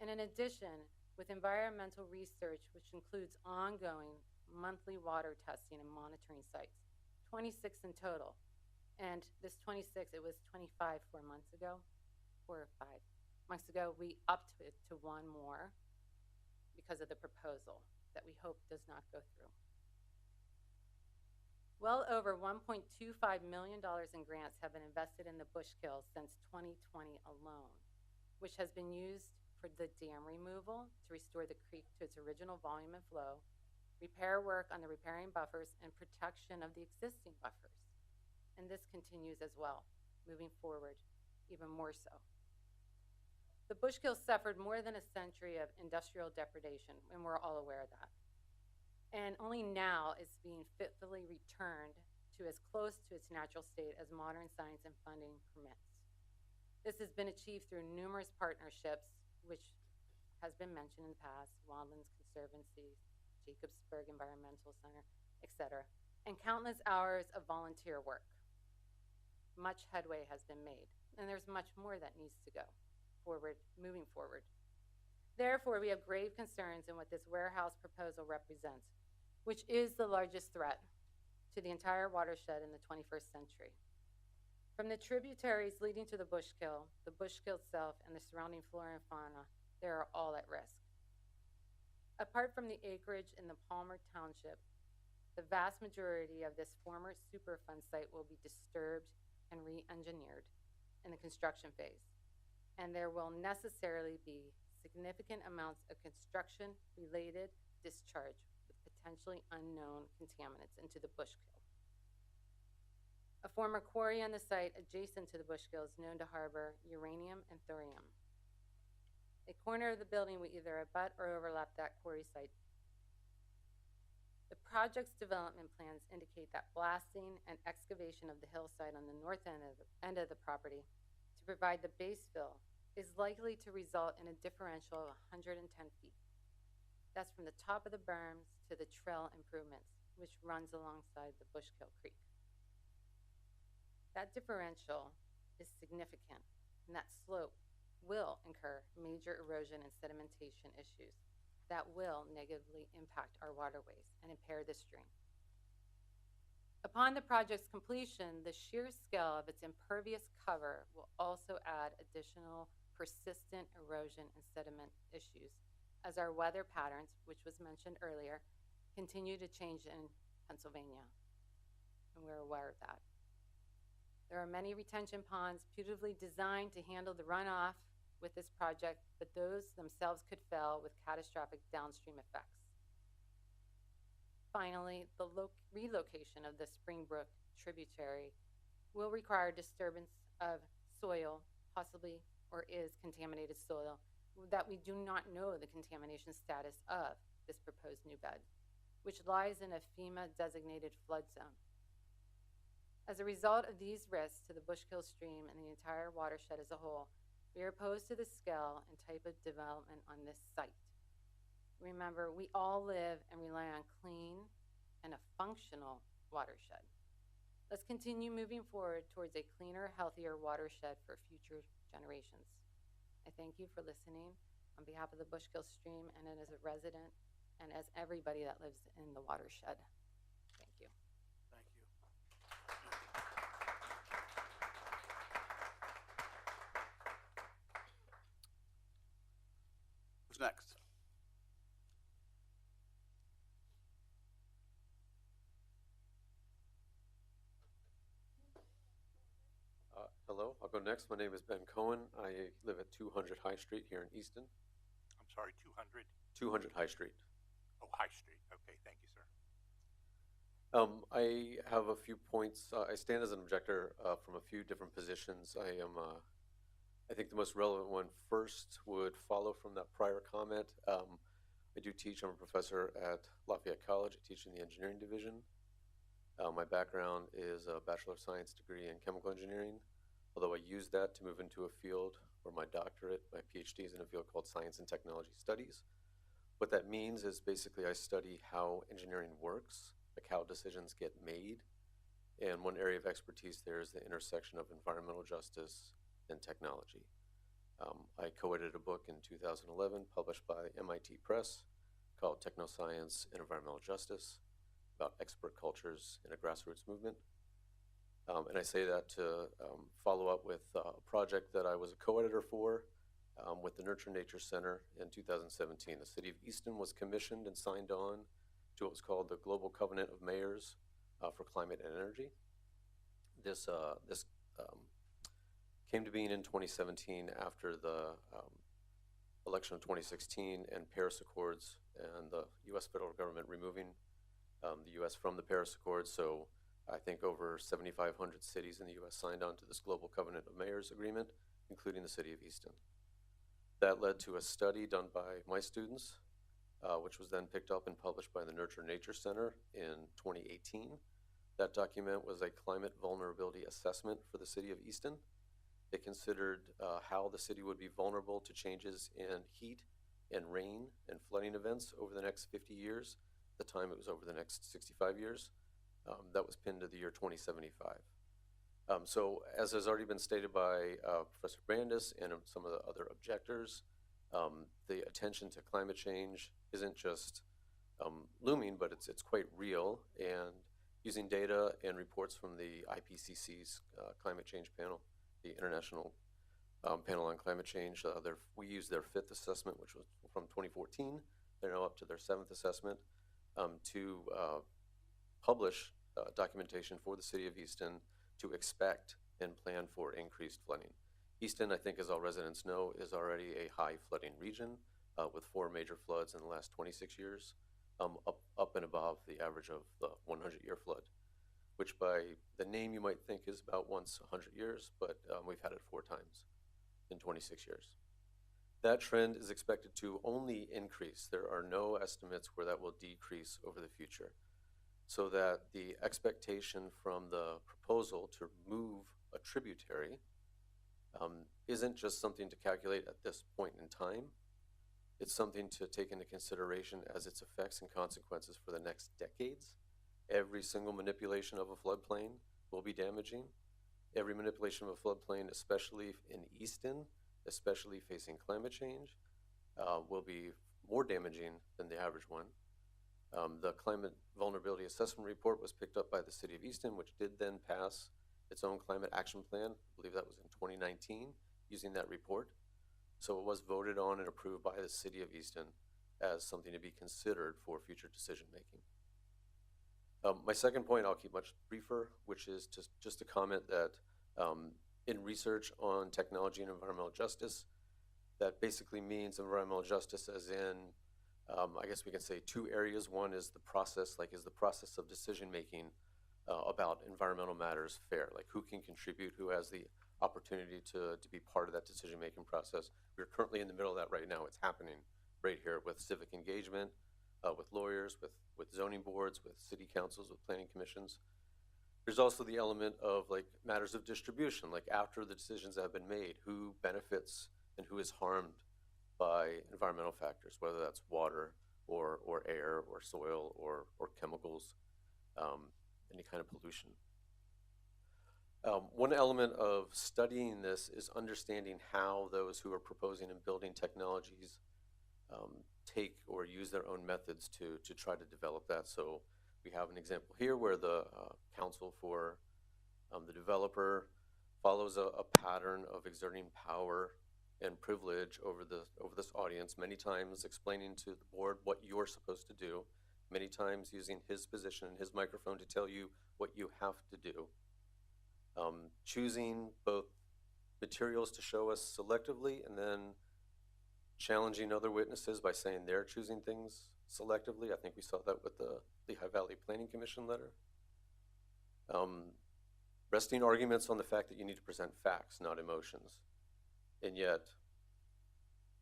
And in addition, with environmental research, which includes ongoing monthly water testing and monitoring sites, 26 in total. And this 26, it was 25 4 months ago, 4 or 5 months ago, we upped it to one more because of the proposal that we hope does not go through. Well over $1.25 million in grants have been invested in the Bushkill since 2020 alone, which has been used for the dam removal to restore the creek to its original volume and flow, repair work on the repairing buffers, and protection of the existing buffers. And this continues as well, moving forward, even more so. The Bushkill suffered more than a century of industrial depredation, and we're all aware of that. and only now is being fitfully returned to as close to its natural state as modern science and funding permits. This has been achieved through numerous partnerships, which has been mentioned in the past, Wildlands Conservancy, Jacobsburg Environmental Center, etc., and countless hours of volunteer work. Much headway has been made, and there's much more that needs to go forward, moving forward. Therefore, we have grave concerns in what this warehouse proposal represents, which is the largest threat to the entire watershed in the 21st century. From the tributaries leading to the Bushkill itself, and the surrounding flora and fauna, they are all at risk. Apart from the acreage in the Palmer Township, the vast majority of this former Superfund site will be disturbed and re-engineered in the construction phase, and there will necessarily be significant amounts of construction-related discharge with potentially unknown contaminants into the Bushkill. A former quarry on the site adjacent to the Bushkill is known to harbor uranium and thorium. A corner of the building will either abut or overlap that quarry site. The project's development plans indicate that blasting and excavation of the hillside on the north end of the property to provide the base fill is likely to result in a differential of 110 feet. That's from the top of the berms to the trail improvements, which runs alongside the Bushkill Creek. That differential is significant, and that slope will incur major erosion and sedimentation issues that will negatively impact our waterways and impair the stream. Upon the project's completion, the sheer scale of its impervious cover will also add additional persistent erosion and sediment issues as our weather patterns, which was mentioned earlier, continue to change in Pennsylvania, and we're aware of that. There are many retention ponds putatively designed to handle the runoff with this project, but those themselves could fail with catastrophic downstream effects. Finally, the relocation of the Springbrook tributary will require disturbance of soil, possibly or is contaminated soil, that we do not know the contamination status of this proposed new bed, which lies in a FEMA-designated flood zone. As a result of these risks to the Bushkill stream and the entire watershed as a whole, we are opposed to the scale and type of development on this site. Remember, we all live and rely on clean and a functional watershed. Let's continue moving forward towards a cleaner, healthier watershed for future generations. I thank you for listening on behalf of the Bushkill stream and as a resident and as everybody that lives in the watershed. Thank you. Thank you. Who's next? Hello, I'll go next. My name is Ben Cohen. I live at 200 High Street here in Easton. I'm sorry, 200? 200 High Street. Oh, High Street. Okay, thank you, sir. I have a few points. I stand as an objector from a few different positions. I think the most relevant one first would follow from that prior comment. I do teach. I'm a professor at Lafayette College. I teach in the engineering division. My background is a Bachelor of Science degree in chemical engineering, although I use that to move into a field where my doctorate, my PhD is in a field called Science and Technology Studies. What that means is basically I study how engineering works, like how decisions get made, and one area of expertise there is the intersection of environmental justice and technology. I co-edited a book in 2011 published by MIT Press called Technoscience and Environmental Justice, about expert cultures in a grassroots movement. And I say that to follow up with a project that I was a co-editor for with the Nurture Nature Center in 2017. The city of Easton was commissioned and signed on to what was called the Global Covenant of Mayors for Climate and Energy. This came to being in 2017 after the election of 2016 and Paris Accords and the U.S. federal government removing the U.S. from the Paris Accords. So I think over 7,500 cities in the U.S. signed on to this Global Covenant of Mayors agreement, including the city of Easton. That led to a study done by my students which was then picked up and published by the Nurture Nature Center in 2018. That document was a climate vulnerability assessment for the city of Easton. It considered how the city would be vulnerable to changes in heat and rain and flooding events over the next 50 years. At the time, it was over the next 65 years. That was pinned to the year 2075. So as has already been stated by Professor Brandis and some of the other objectors, the attention to climate change isn't just looming, but it's quite real. And using data and reports from the IPCC's climate change panel, the International Panel on Climate Change, we used their 5th assessment, which was from 2014. They're now up to their 7th assessment to publish documentation for the city of Easton to expect and plan for increased flooding. Easton, I think as all residents know, is already a high flooding region with 4 major floods in the last 26 years, up and above the average of the 100-year flood, which by the name you might think is about once 100 years, but we've had it 4 times in 26 years. That trend is expected to only increase. There are no estimates where that will decrease over the future. So that the expectation from the proposal to move a tributary isn't just something to calculate at this point in time. It's something to take into consideration as its effects and consequences for the next decades. Every single manipulation of a floodplain will be damaging. Every manipulation of a floodplain, especially in Easton, especially facing climate change, will be more damaging than the average one. The Climate Vulnerability Assessment Report was picked up by the City of Easton, which did then pass its own climate action plan. I believe that was in 2019, using that report. So it was voted on and approved by the City of Easton as something to be considered for future decision making. My second point, I'll keep much briefer, which is just to comment that in research on technology and environmental justice, that basically means environmental justice as in, I guess we can say 2 areas. One is the process, is the process of decision making about environmental matters fair? Like who can contribute, who has the opportunity to be part of that decision making process? We're currently in the middle of that right now. It's happening right here with civic engagement, with lawyers, with zoning boards, with city councils, with planning commissions. There's also the element of matters of distribution, after the decisions have been made, who benefits and who is harmed by environmental factors, whether that's water or air or soil or chemicals, any kind of pollution. One element of studying this is understanding how those who are proposing and building technologies take or use their own methods to try to develop that. So we have an example here where the counsel for the developer follows a pattern of exerting power and privilege over this audience, many times explaining to the board what you're supposed to do, many times using his position and his microphone to tell you what you have to do. Choosing both materials to show us selectively and then challenging other witnesses by saying they're choosing things selectively. I think we saw that with the Lehigh Valley Planning Commission letter. Resting arguments on the fact that you need to present facts, not emotions, and yet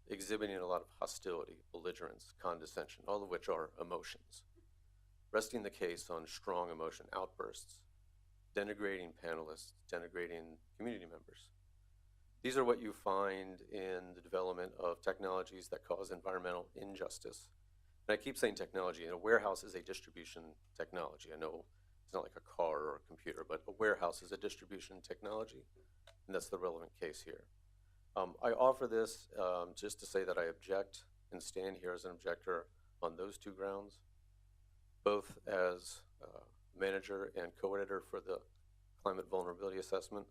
exhibiting a lot of hostility, belligerence, condescension, all of which are emotions. Resting the case on strong emotion outbursts, denigrating panelists, denigrating community members. These are what you find in the development of technologies that cause environmental injustice. And I keep saying technology, and a warehouse is a distribution technology. I know it's not like a car or a computer, but a warehouse is a distribution technology, and that's the relevant case here. I offer this just to say that I object and stand here as an objector on those 2 grounds, both as manager and co-editor for the Climate Vulnerability Assessment,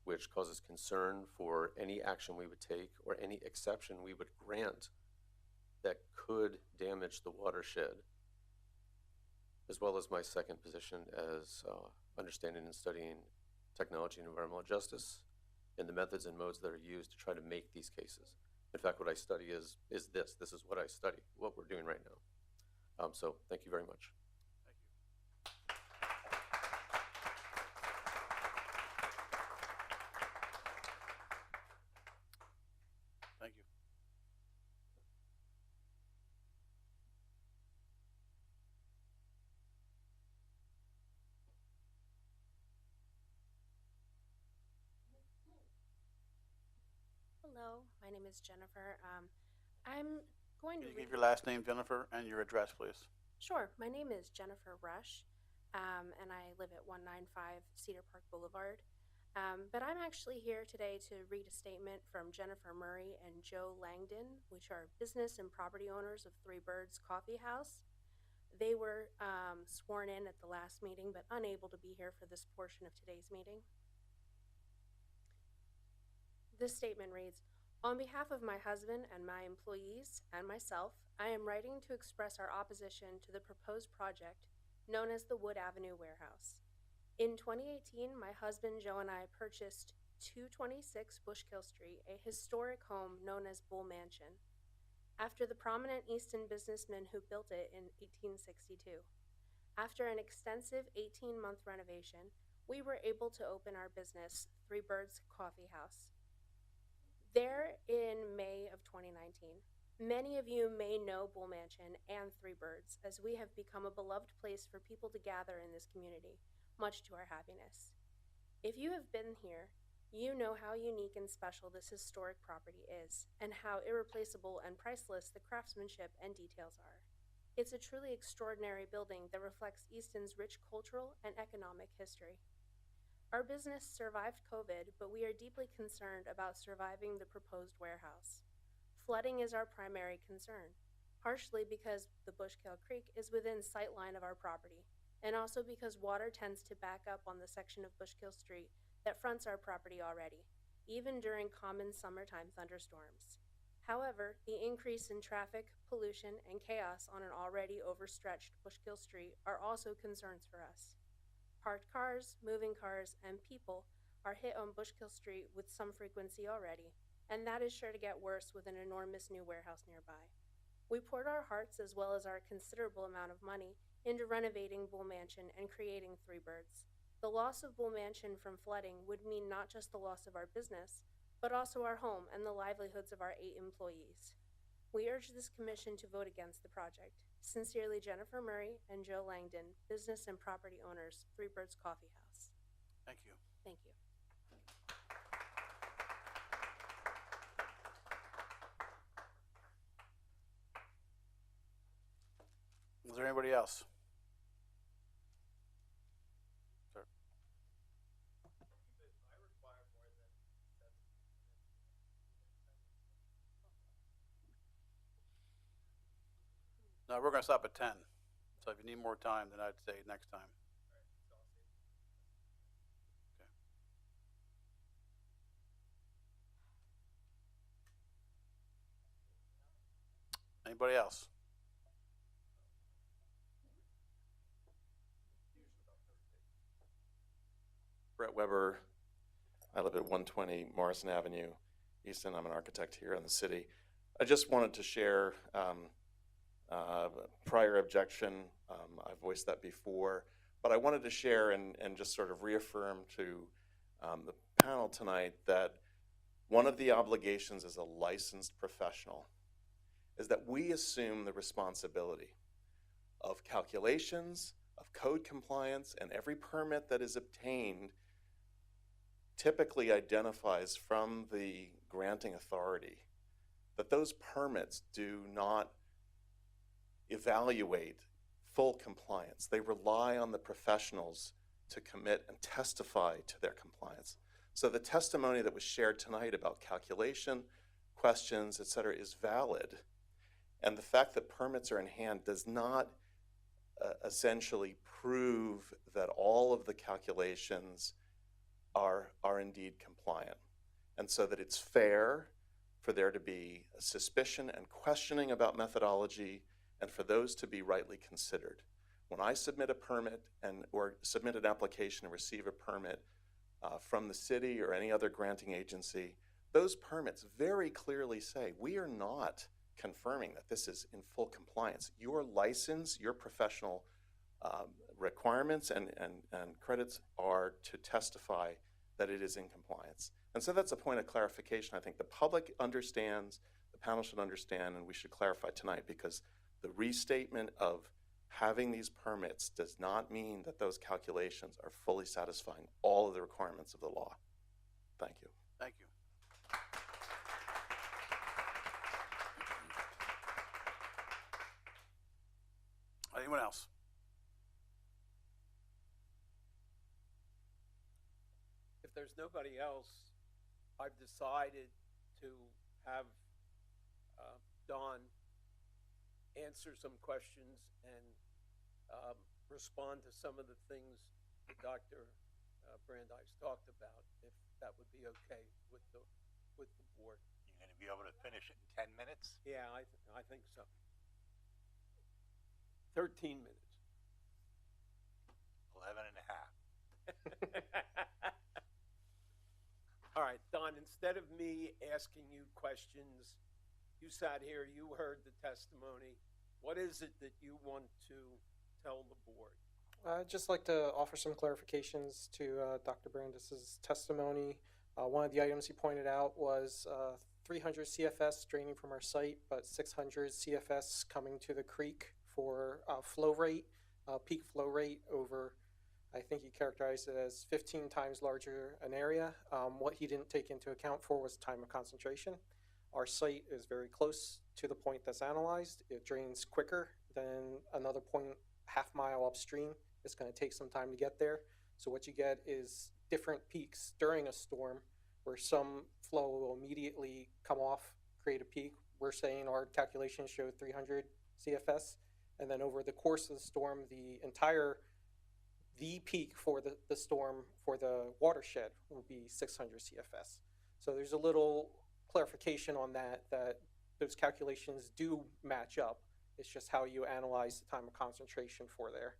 which causes concern for any action we would take or any exception we would grant that could damage the watershed, as well as my second position as understanding and studying technology and environmental justice and the methods and modes that are used to try to make these cases. In fact, what I study is this. This is what I study, what we're doing right now. So thank you very much. Thank you. name is Jennifer. I'm going Can to you read. give your last name, Jennifer, and your address, please? Sure. My name is Jennifer Rush, and I live at 195 Cedar Park Boulevard. But I'm actually here today to read a statement from Jennifer Murray and Joe Langdon, which are business and property owners of Three Birds Coffee House. They were sworn in at the last meeting, but unable to be here for this portion of today's meeting. This statement reads, "On behalf of my husband and my employees and myself, I am writing to express our opposition to the proposed project known as the Wood Avenue Warehouse. In 2018, my husband Joe and I purchased 226 Bushkill Street, a historic home known as Bull Mansion, after the prominent Easton businessman who built it in 1862. After an extensive 18-month renovation, we were able to open our business, Three Birds Coffee House, there in May of 2019. Many of you may know Bull Mansion and Three Birds, as we have become a beloved place for people to gather in this community, much to our happiness. If you have been here, you know how unique and special this historic property is, and how irreplaceable and priceless the craftsmanship and details are. It's a truly extraordinary building that reflects Easton's rich cultural and economic history. Our business survived COVID, but we are deeply concerned about surviving the proposed warehouse. Flooding is our primary concern, partially because the Bushkill Creek is within sightline of our property, and also because water tends to back up on the section of Bushkill Street that fronts our property already, even during common summertime thunderstorms. However, the increase in traffic, pollution, and chaos on an already overstretched Bushkill Street are also concerns for us. Parked cars, moving cars, and people are hit on Bushkill Street with some frequency already, and that is sure to get worse with an enormous new warehouse nearby. We poured our hearts as well as our considerable amount of money into renovating Bull Mansion and creating Three Birds. The loss of Bull Mansion from flooding would mean not just the loss of our business, but also our home and the livelihoods of our 8 employees. We urge this commission to vote against the project. Sincerely, Jennifer Murray and Joe Langdon, business and property owners, Three Birds Coffee House." Thank you. Thank you. Is there anybody else? Sir. No, we're gonna stop at 10. So if you need more time, then I'd say next time. Okay. Anybody else? Brett Weber. I live at 120 Morrison Avenue, Easton. I'm an architect here in the city. I just wanted to share prior objection. I voiced that before, but I wanted to share and just sort of reaffirm to the panel tonight that one of the obligations as a licensed professional is that we assume the responsibility of calculations, of code compliance, and every permit that is obtained typically identifies from the granting authority that those permits do not evaluate full compliance. They rely on the professionals to commit and testify to their compliance. So the testimony that was shared tonight about calculation, questions, et cetera, is valid. And the fact that permits are in hand does not essentially prove that all of the calculations are indeed compliant. And so that it's fair for there to be a suspicion and questioning about methodology and for those to be rightly considered. When I submit a permit or submit an application and receive a permit from the city or any other granting agency, those permits very clearly say, we are not confirming that this is in full compliance. Your license, your professional requirements and credits are to testify that it is in compliance. And so that's a point of clarification I think the public understands, the panel should understand, and we should clarify tonight, because the restatement of having these permits does not mean that those calculations are fully satisfying all of the requirements of the law. Thank you. Thank you. Anyone else? If there's nobody else, I've decided to have Don answer some questions and respond to some of the things Dr. Brandeis talked about, if that would be okay with the board. You're going to be able to finish it in 10 minutes? Yeah, I think so. 13 minutes. 11 and a half. All right, Don, instead of me asking you questions, you sat here, you heard the testimony. What is it that you want to tell the board? I'd just like to offer some clarifications to Dr. Brandis' testimony. One of the items he pointed out was 300 CFS draining from our site, but 600 CFS coming to the creek for flow rate, peak flow rate over, I think he characterized it as 15 times larger an area. What he didn't take into account for was time of concentration. Our site is very close to the point that's analyzed. It drains quicker than another point half mile upstream. It's going to take some time to get there. So what you get is different peaks during a storm where some flow will immediately come off, create a peak. We're saying our calculations show 300 CFS. And then over the course of the storm, the peak for the storm for the watershed will be 600 CFS. So there's a little clarification on that those calculations do match up. It's just how you analyze the time of concentration for there.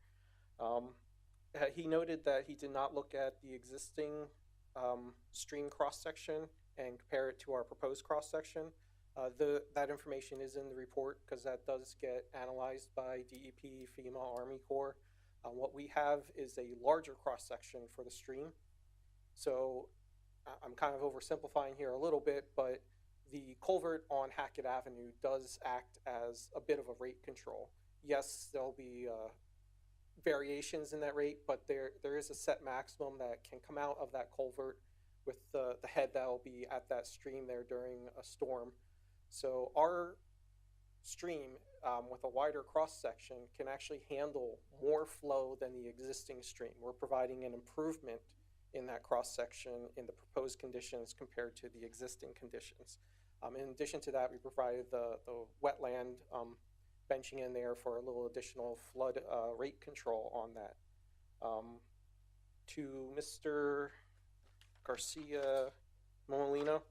He noted that he did not look at the existing stream cross-section and compare it to our proposed cross-section. That information is in the report because that does get analyzed by DEP, FEMA, Army Corps. What we have is a larger cross-section for the stream. So I'm kind of oversimplifying here a little bit, but the culvert on Hackett Avenue does act as a bit of a rate control. Yes, there'll be variations in that rate, but there is a set maximum that can come out of that culvert with the head that will be at that stream there during a storm. So our stream with a wider cross section can actually handle more flow than the existing stream. We're providing an improvement in that cross section in the proposed conditions compared to the existing conditions. In addition to that, we provided the wetland benching in there for a little additional flood rate control on that. To Mr. Garcia Molina,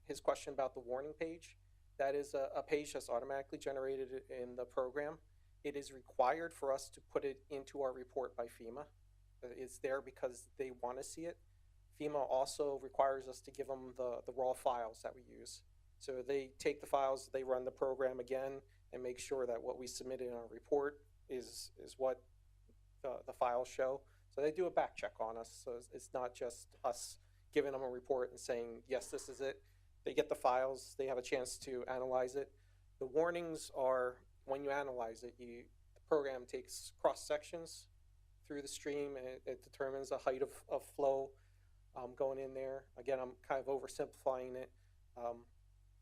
his question about the warning page, that is a page that's automatically generated in the program. It is required for us to put it into our report by FEMA. It's there because they want to see it. FEMA also requires us to give them the raw files that we use. So they take the files, they run the program again, and make sure that what we submitted in our report is what the files show. So they do a back check on us. So it's not just us giving them a report and saying, yes, this is it. They get the files, they have a chance to analyze it. The warnings are, when you analyze it, the program takes cross sections through the stream and it determines the height of flow going in there. Again, I'm kind of oversimplifying it.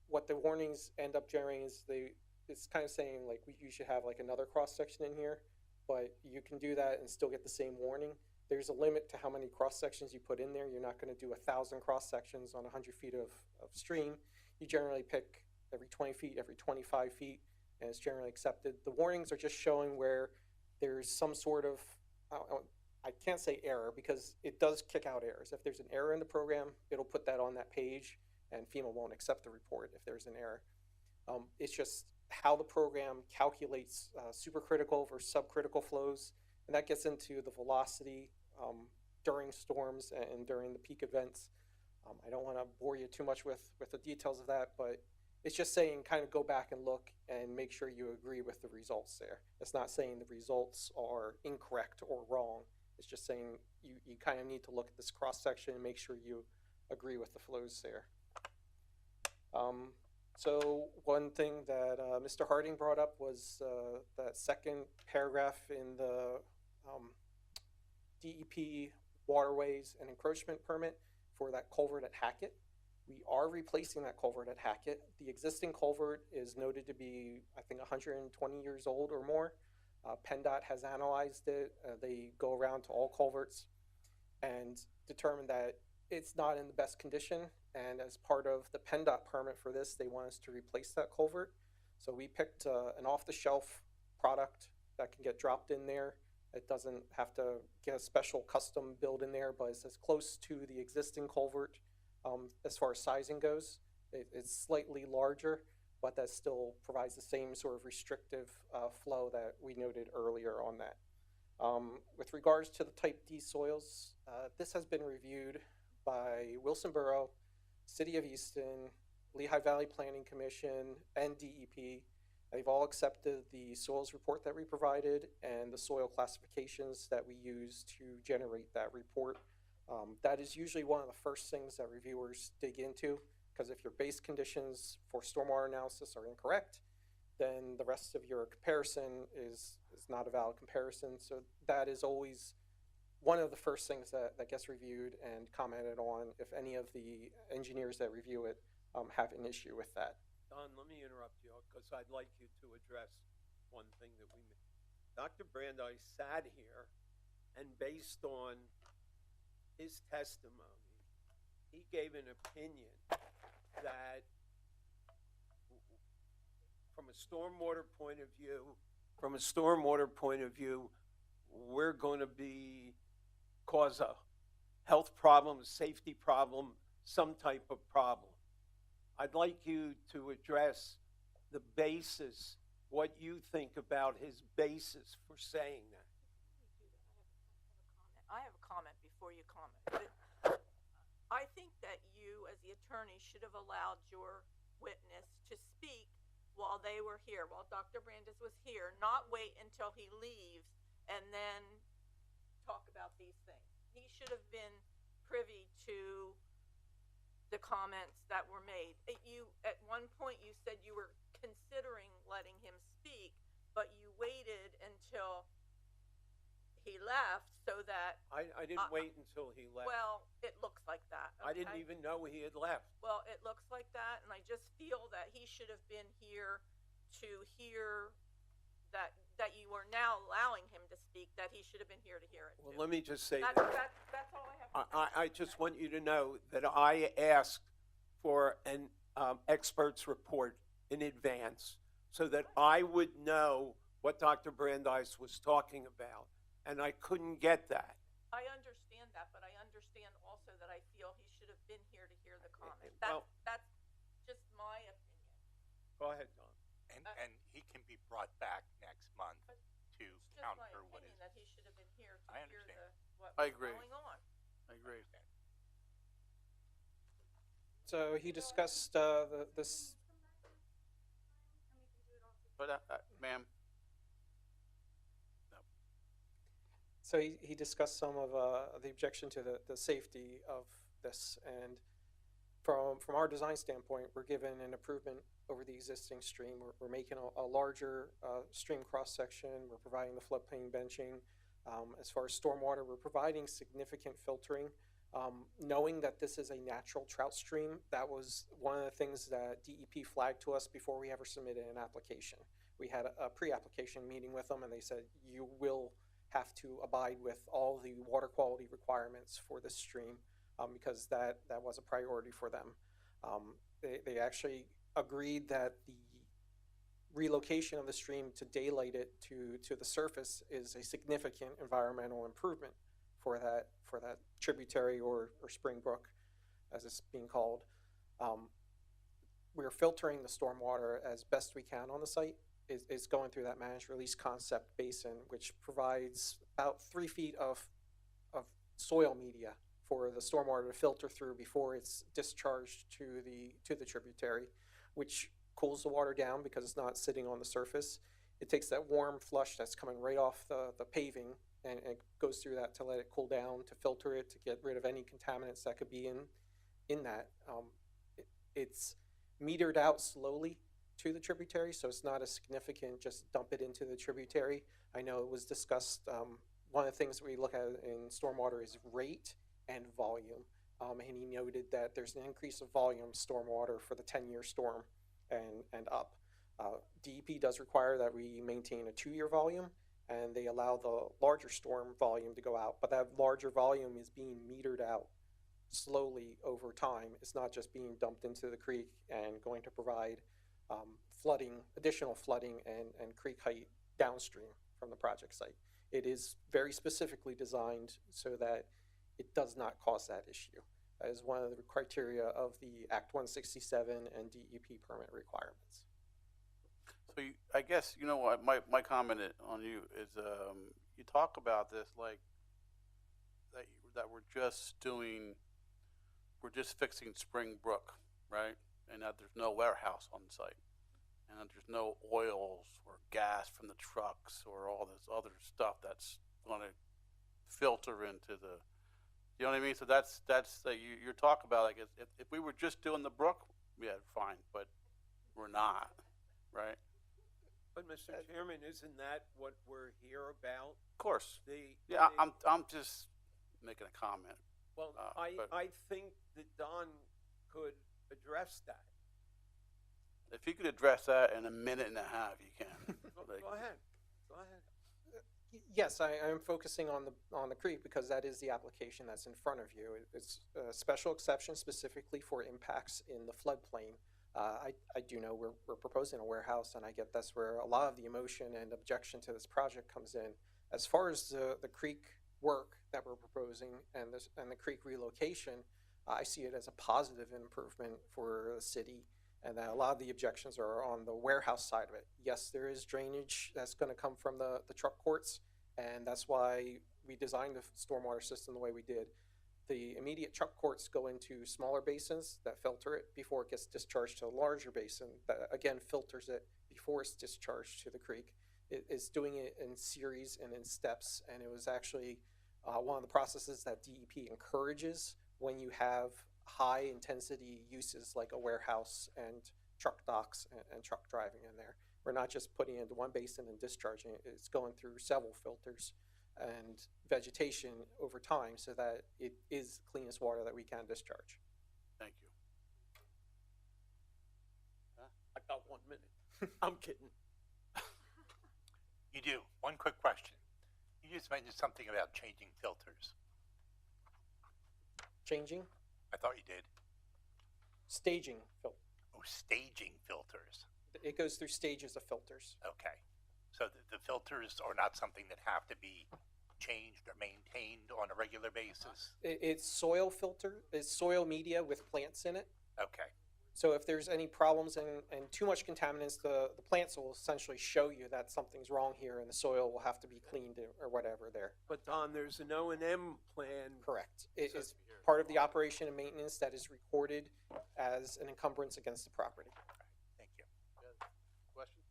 What the warnings end up generating is it's kind of saying like you should have like another cross section in here, but you can do that and still get the same warning. There's a limit to how many cross sections you put in there. You're not going to do 1,000 cross sections on 100 feet of stream. You generally pick every 20 feet, every 25 feet, and it's generally accepted. The warnings are just showing where there's some sort of, I can't say error because it does kick out errors. If there's an error in the program, it'll put that on that page and FEMA won't accept the report if there's an error. It's just how the program calculates supercritical versus subcritical flows, and that gets into the velocity during storms and during the peak events. I don't want to bore you too much with the details of that, but it's just saying kind of go back and look and make sure you agree with the results there. It's not saying the results are incorrect or wrong. It's just saying you kind of need to look at this cross section and make sure you agree with the flows there. So one thing that Mr. Harding brought up was that second paragraph in the DEP waterways and encroachment permit for that culvert at Hackett. We are replacing that culvert at Hackett. The existing culvert is noted to be, I think, 120 years old or more. PennDOT has analyzed it. They go around to all culverts and determine that it's not in the best condition. And as part of the PennDOT permit for this, they want us to replace that culvert. So we picked an off-the-shelf product that can get dropped in there. It doesn't have to get a special custom build in there, but it's as close to the existing culvert as far as sizing goes. It's slightly larger, but that still provides the same sort of restrictive flow that we noted earlier on that. With regards to the Type D soils, this has been reviewed by Wilson Borough, City of Easton, Lehigh Valley Planning Commission, and DEP. They've all accepted the soils report that we provided and the soil classifications that we use to generate that report. That is usually one of the first things that reviewers dig into, because if your base conditions for stormwater analysis are incorrect, then the rest of your comparison is not a valid comparison. So that is always one of the first things that gets reviewed and commented on if any of the engineers that review it have an issue with that. Don, let me interrupt you because I'd like you to address one thing that we missed. Dr. Brandeis sat here and based on his testimony, he gave an opinion that from a stormwater point of view, we're going to cause a health problem, a safety problem, some type of problem. I'd like you to address the basis, what you think about his basis for saying that. I have a comment before you comment. I think that you, as the attorney, should have allowed your witness to speak while they were here, while Dr. Brandeis was here, not wait until he leaves and then talk about these things. He should have been privy to the comments that were made. At one point you said you were considering letting him speak, but you waited until he left so that... I didn't wait until he left. Well, it looks like that. Okay? I didn't even know he had left. Well, it looks like that, and I just feel that he should have been here to hear that you are now allowing him to speak, that he should have been here to hear it. Well, let me just say that's all I have to say. I just want you to know that I asked for an expert's report in advance so that I would know what Dr. Brandeis was talking about, and I couldn't get that. I understand that, but I understand also that I feel he should have been here to hear the comment. That's just my opinion. Go ahead, Don. And he can be brought back next month to counter what is. That he should have been here to I hear understand. what I was agree. going on. I agree. So he discussed this. But, ma'am, So he discussed some of the objection to the safety of this, and from our design standpoint, we're given an improvement over the existing stream. We're making a larger stream cross section. We're providing the floodplain benching. As far as stormwater, we're providing significant filtering. Knowing that this is a natural trout stream, that was one of the things that DEP flagged to us before we ever submitted an application. We had a pre-application meeting with them, and they said, you will have to abide with all the water quality requirements for this stream because that was a priority for them. They actually agreed that the relocation of the stream to daylight it to the surface is a significant environmental improvement for that tributary or spring brook, as it's being called. We're filtering the stormwater as best we can on the site. Is going through that managed release concept basin, which provides about 3 feet of soil media for the stormwater to filter through before it's discharged to the tributary, which cools the water down because it's not sitting on the surface. It takes that warm flush that's coming right off the paving and it goes through that to let it cool down, to filter it, to get rid of any contaminants that could be in that. It's metered out slowly to the tributary, so it's not as significant, just dump it into the tributary. I know it was discussed, one of the things we look at in stormwater is rate and volume, and he noted that there's an increase of volume stormwater for the 10-year storm and up. DEP does require that we maintain a 2-year volume, and they allow the larger storm volume to go out, but that larger volume is being metered out slowly over time. It's not just being dumped into the creek and going to provide flooding, additional flooding and creek height downstream from the project site. It is very specifically designed so that it does not cause that issue. That is one of the criteria of the Act 167 and DEP permit requirements. So I guess, you know what, my comment on you is, you talk about this like that we're just fixing Spring Brook, right? And that there's no warehouse on the site, and that there's no oils or gas from the trucks or all this other stuff that's going to filter into the, you know what I mean? So that's you're talking about, like, if we were just doing the brook, yeah, fine, but we're not, right? But Mr. Chairman, isn't that what we're here about? Of course. I'm just making a comment. Well, I think that Don could address that. If you could address that in a minute and a half, you can. Go ahead. Go ahead. Yes, I am focusing on the creek because that is the application that's in front of you. It's a special exception specifically for impacts in the floodplain. I do know we're proposing a warehouse, and I get that's where a lot of the emotion and objection to this project comes in. As far as the creek work that we're proposing and the creek relocation, I see it as a positive improvement for the city, and that a lot of the objections are on the warehouse side of it. Yes, there is drainage that's going to come from the truck courts, and that's why we designed the stormwater system the way we did. The immediate truck courts go into smaller basins that filter it before it gets discharged to a larger basin that again filters it before it's discharged to the creek. It is doing it in series and in steps, and it was actually one of the processes that DEP encourages when you have high intensity uses like a warehouse and truck docks and truck driving in there. We're not just putting it into one basin and discharging it, it's going through several filters and vegetation over time so that it is cleanest water that we can discharge. Thank you. I got 1 minute. I'm kidding. You do. One quick question. You just mentioned something about changing filters. Changing? I thought you did. Staging filters. Oh, staging filters. It goes through stages of filters. Okay. So the filters are not something that have to be changed or maintained on a regular basis? It's soil filter. It's soil media with plants in it. Okay. So if there's any problems and too much contaminants, the plants will essentially show you that something's wrong here and the soil will have to be cleaned or whatever there. But Don, there's an O&M plan. Correct. It is part of the operation and maintenance that is recorded as an encumbrance against the property. Thank you. Question?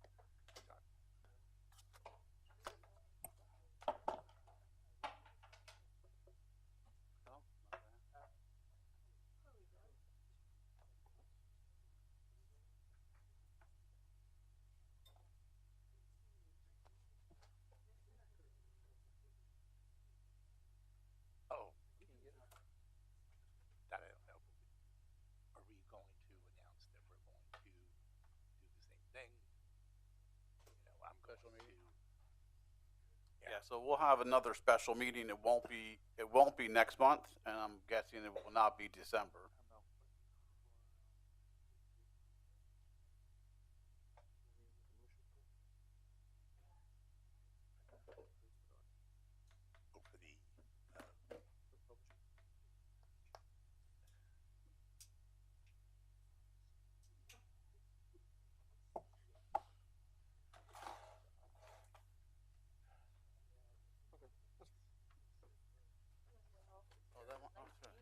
Oh. That I don't know. Are we going to announce that we're going to do the same thing? You know, I'm going Special to. meeting? Yeah, so we'll have another special meeting. It won't be next month, and I'm guessing it will not be December. For the Oh, that one, oh, sorry.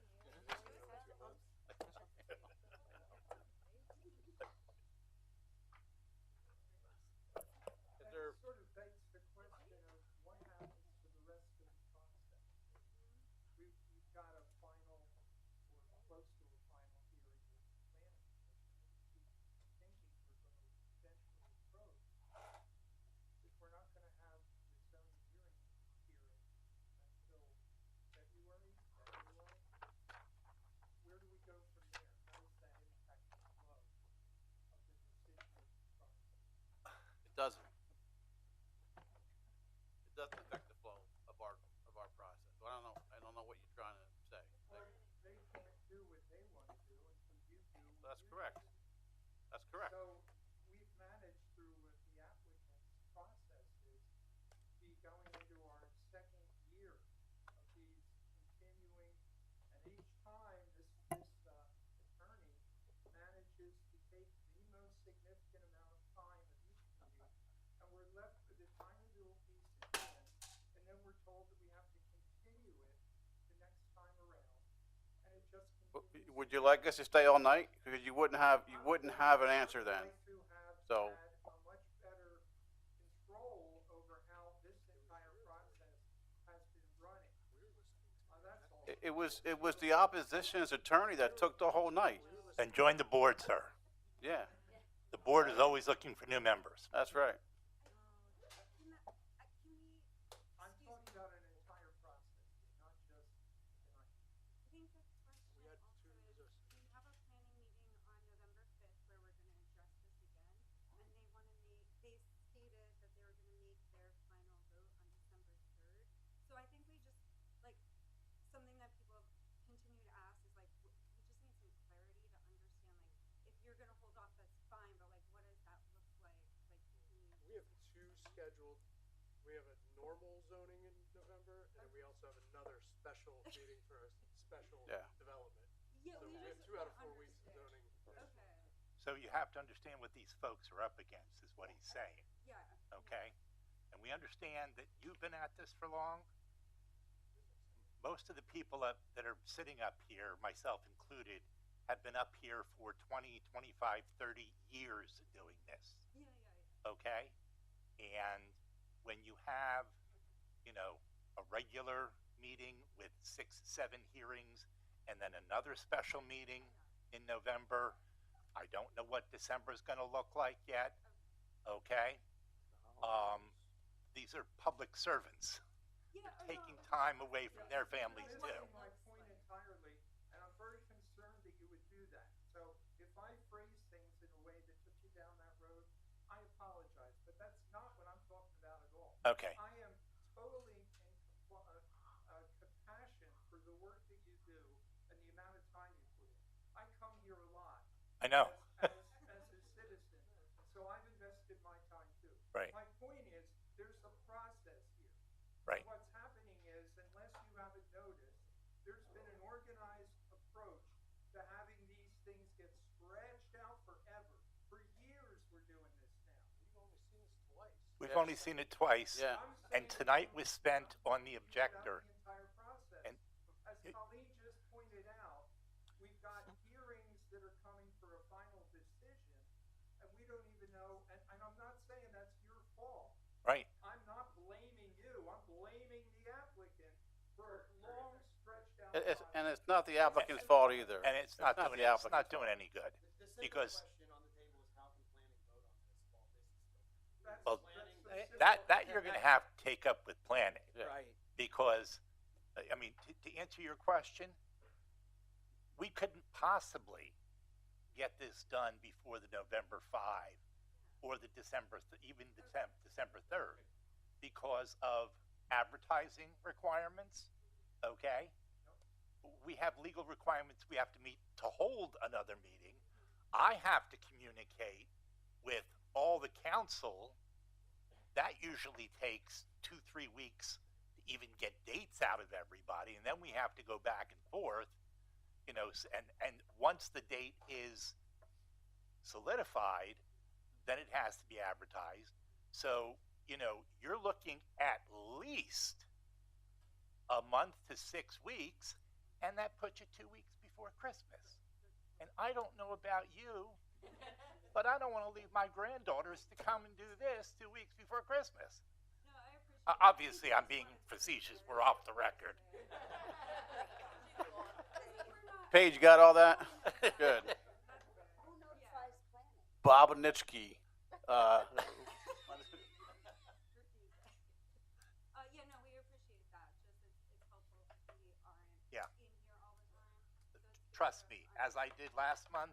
Would you like us to stay all night? Because you wouldn't have an answer then. So, A much better control over how this entire process has been running. That's all. it was the opposition's attorney that took the whole night. Then join the board, sir. Yeah, The board is always looking for new members. that's right. I'm talking about an entire process, not just tonight. I think the question We had also two is, users. we have a planning meeting on November 5th where we're gonna address this again, and they stated that they were gonna make their final vote on December 3rd. So I think we just, like, something that people continue to ask is like, we just need some clarity to understand, like, if you're gonna hold off, that's fine, but like, what does that look like? Like, We have two scheduled. We have a normal zoning in November, and then we also have another special meeting for a special Yeah. development. Yeah, So we we have just 2 out of don't 4 weeks of zoning. Okay, So you have to understand what these folks are up against, is what he's saying, yeah. okay? And we understand that you've been at this for long. Most of the people that are sitting up here, myself included, have been up here for 20, 25, 30 years doing this. Okay? And when you have, a regular meeting with 6, 7 hearings, and then another special meeting in November, I don't know what December is going to look like yet. Okay? These are public servants. They're taking time away from their families too. My point entirely, and I'm very concerned that you would do that. So if I phrase things in a way that took you down that road, I apologize, but that's not what I'm talking about at all. Okay. I am totally in compassion for the work that you do and the amount of time you put in. I come here a lot. I know. As a citizen, so I've invested my time too. Right. My point is, there's a process here. Right. What's happening is, unless you haven't noticed, there's been an organized approach to having these things get stretched out forever. For years, we're doing this now. We've only seen this twice. We've only seen it twice. Yeah. And tonight was spent on the objector. The entire process. And As Colleen just pointed out, we've got hearings that are coming for a final decision, and we don't even know, and I'm not saying that's your fault. Right. I'm not blaming you, I'm blaming the applicant for a long stretched out And it's not the applicant's fault either. And it's not the doing it's not applicant's doing fault. any good. Because That's- well, that's the simple- that you're going to have to take up with planning. Yeah. Right. Because, I mean, to answer your question, we couldn't possibly get this done before the November 5 or the even December 3rd because of advertising requirements, okay? We have legal requirements we have to meet to hold another meeting. I have to communicate with all the council. That usually takes 2-3 weeks to even get dates out of everybody, and then we have to go back and forth, and once the date is solidified, then it has to be advertised. So, you're looking at least a month to 6 weeks, and that puts you 2 weeks before Christmas. And I don't know about you, but I don't want to leave my granddaughters to come and do this 2 weeks before Christmas. No, I appreciate Obviously, I'm being facetious. We're off the record. Paige, you got all that? Good. Bobanitsky. Yeah, no, we appreciate that. Just it's helpful if we aren't Yeah. in here all the time. Trust me, as I did last month,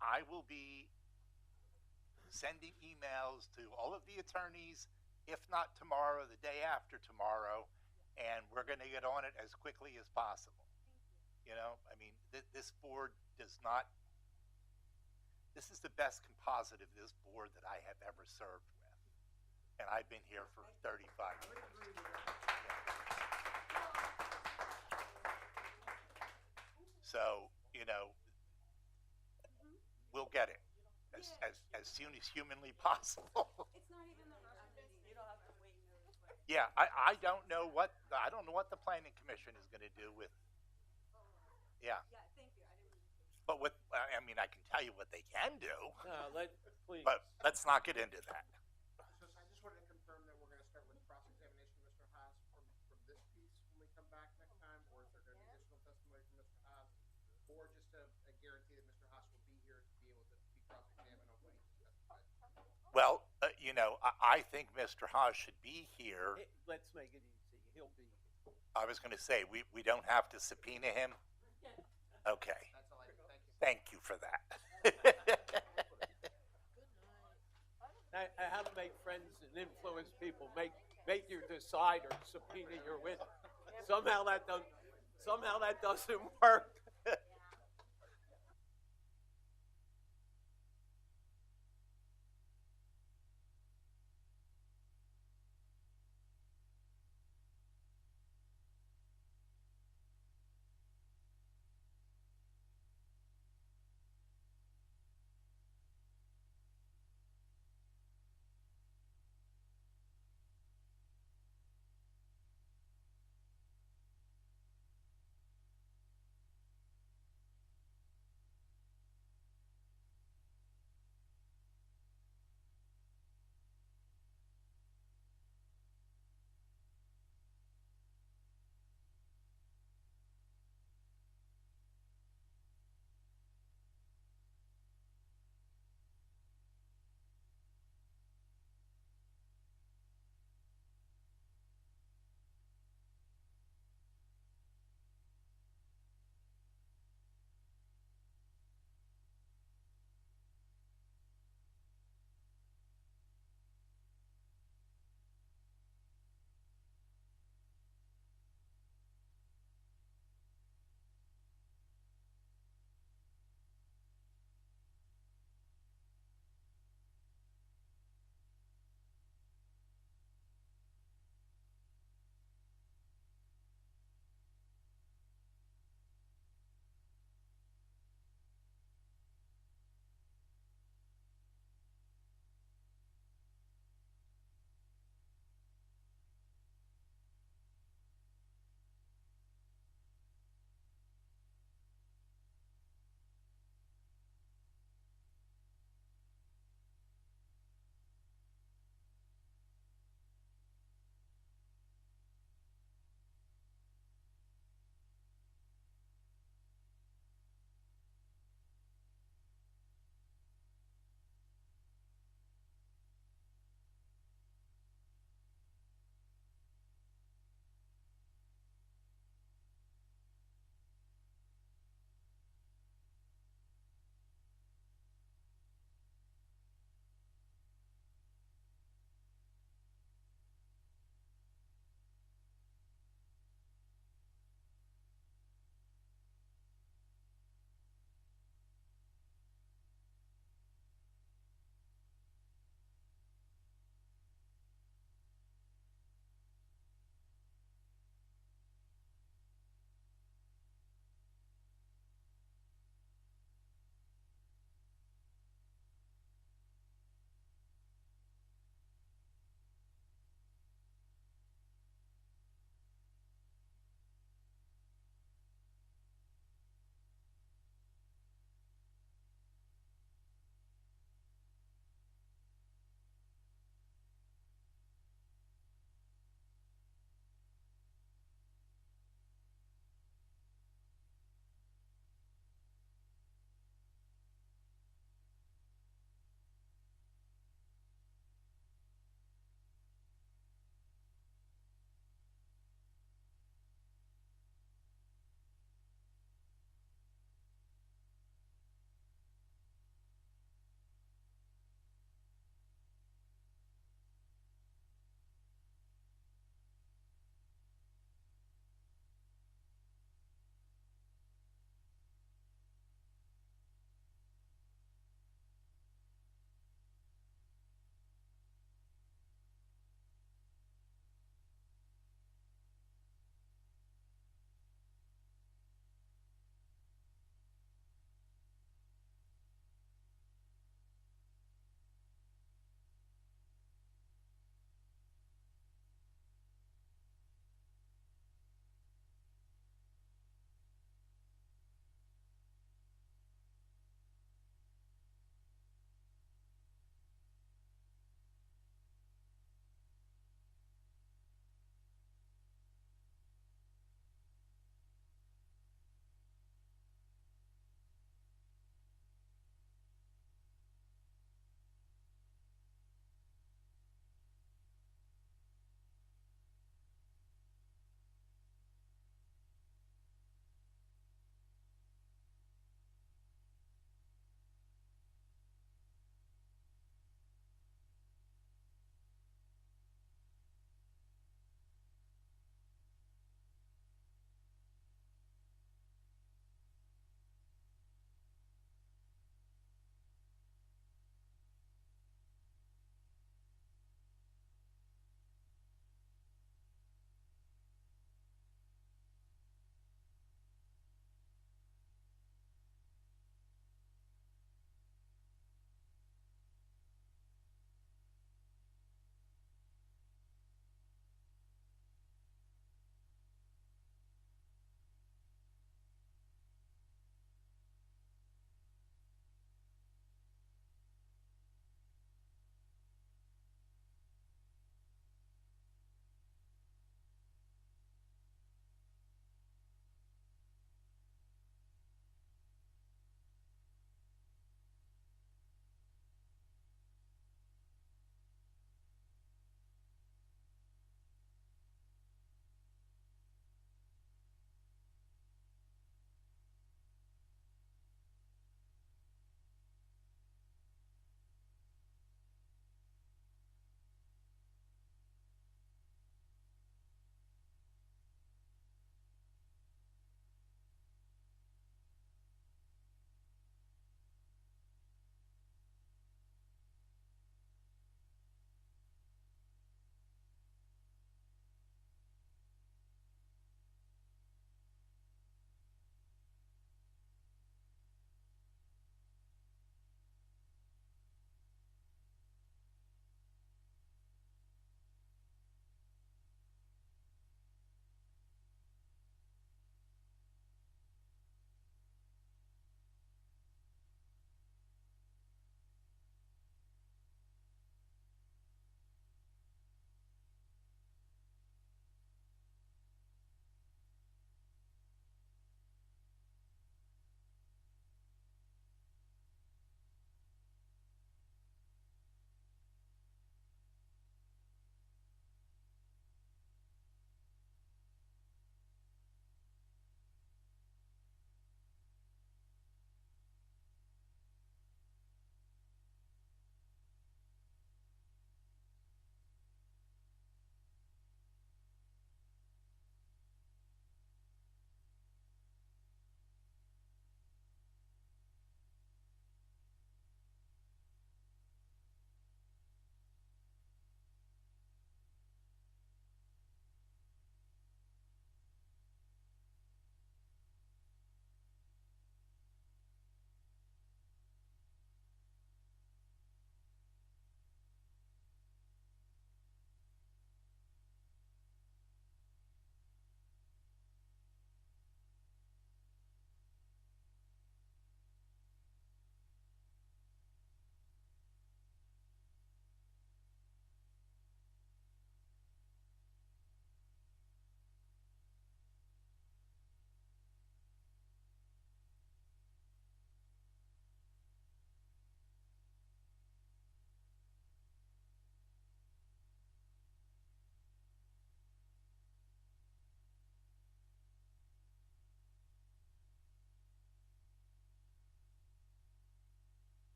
I will be sending emails to all of the attorneys, if not tomorrow, the day after tomorrow, and we're going to get on it as quickly as possible. I mean, this board does not, this is the best composite of this board that I have ever served with. And I've been here for 35 years. So, we'll get it as soon as humanly possible. It's not even the rush. You don't have to wait. Yeah, I don't know what the planning commission is going to do with. Yeah. Yeah, thank you. I didn't But what, I mean, I can tell you what they can do, Please. but let's not get into that. So I just wanted to confirm that we're gonna start with cross-examination of Mr. Haas from this piece when we come back next time, or is there gonna be additional testimony from Mr. Haas? Or just a guarantee that Mr. Haas will be here to be able to be cross-examined on what he testified? Well, you know, I think Mr. Haas should be here. Let's make it easy. He'll be. I was going to say, we don't have to subpoena him. Okay. That's all I do, thank you. Thank you for that. How to make friends and influence people. Make your decider subpoena your witness. Somehow that doesn't work.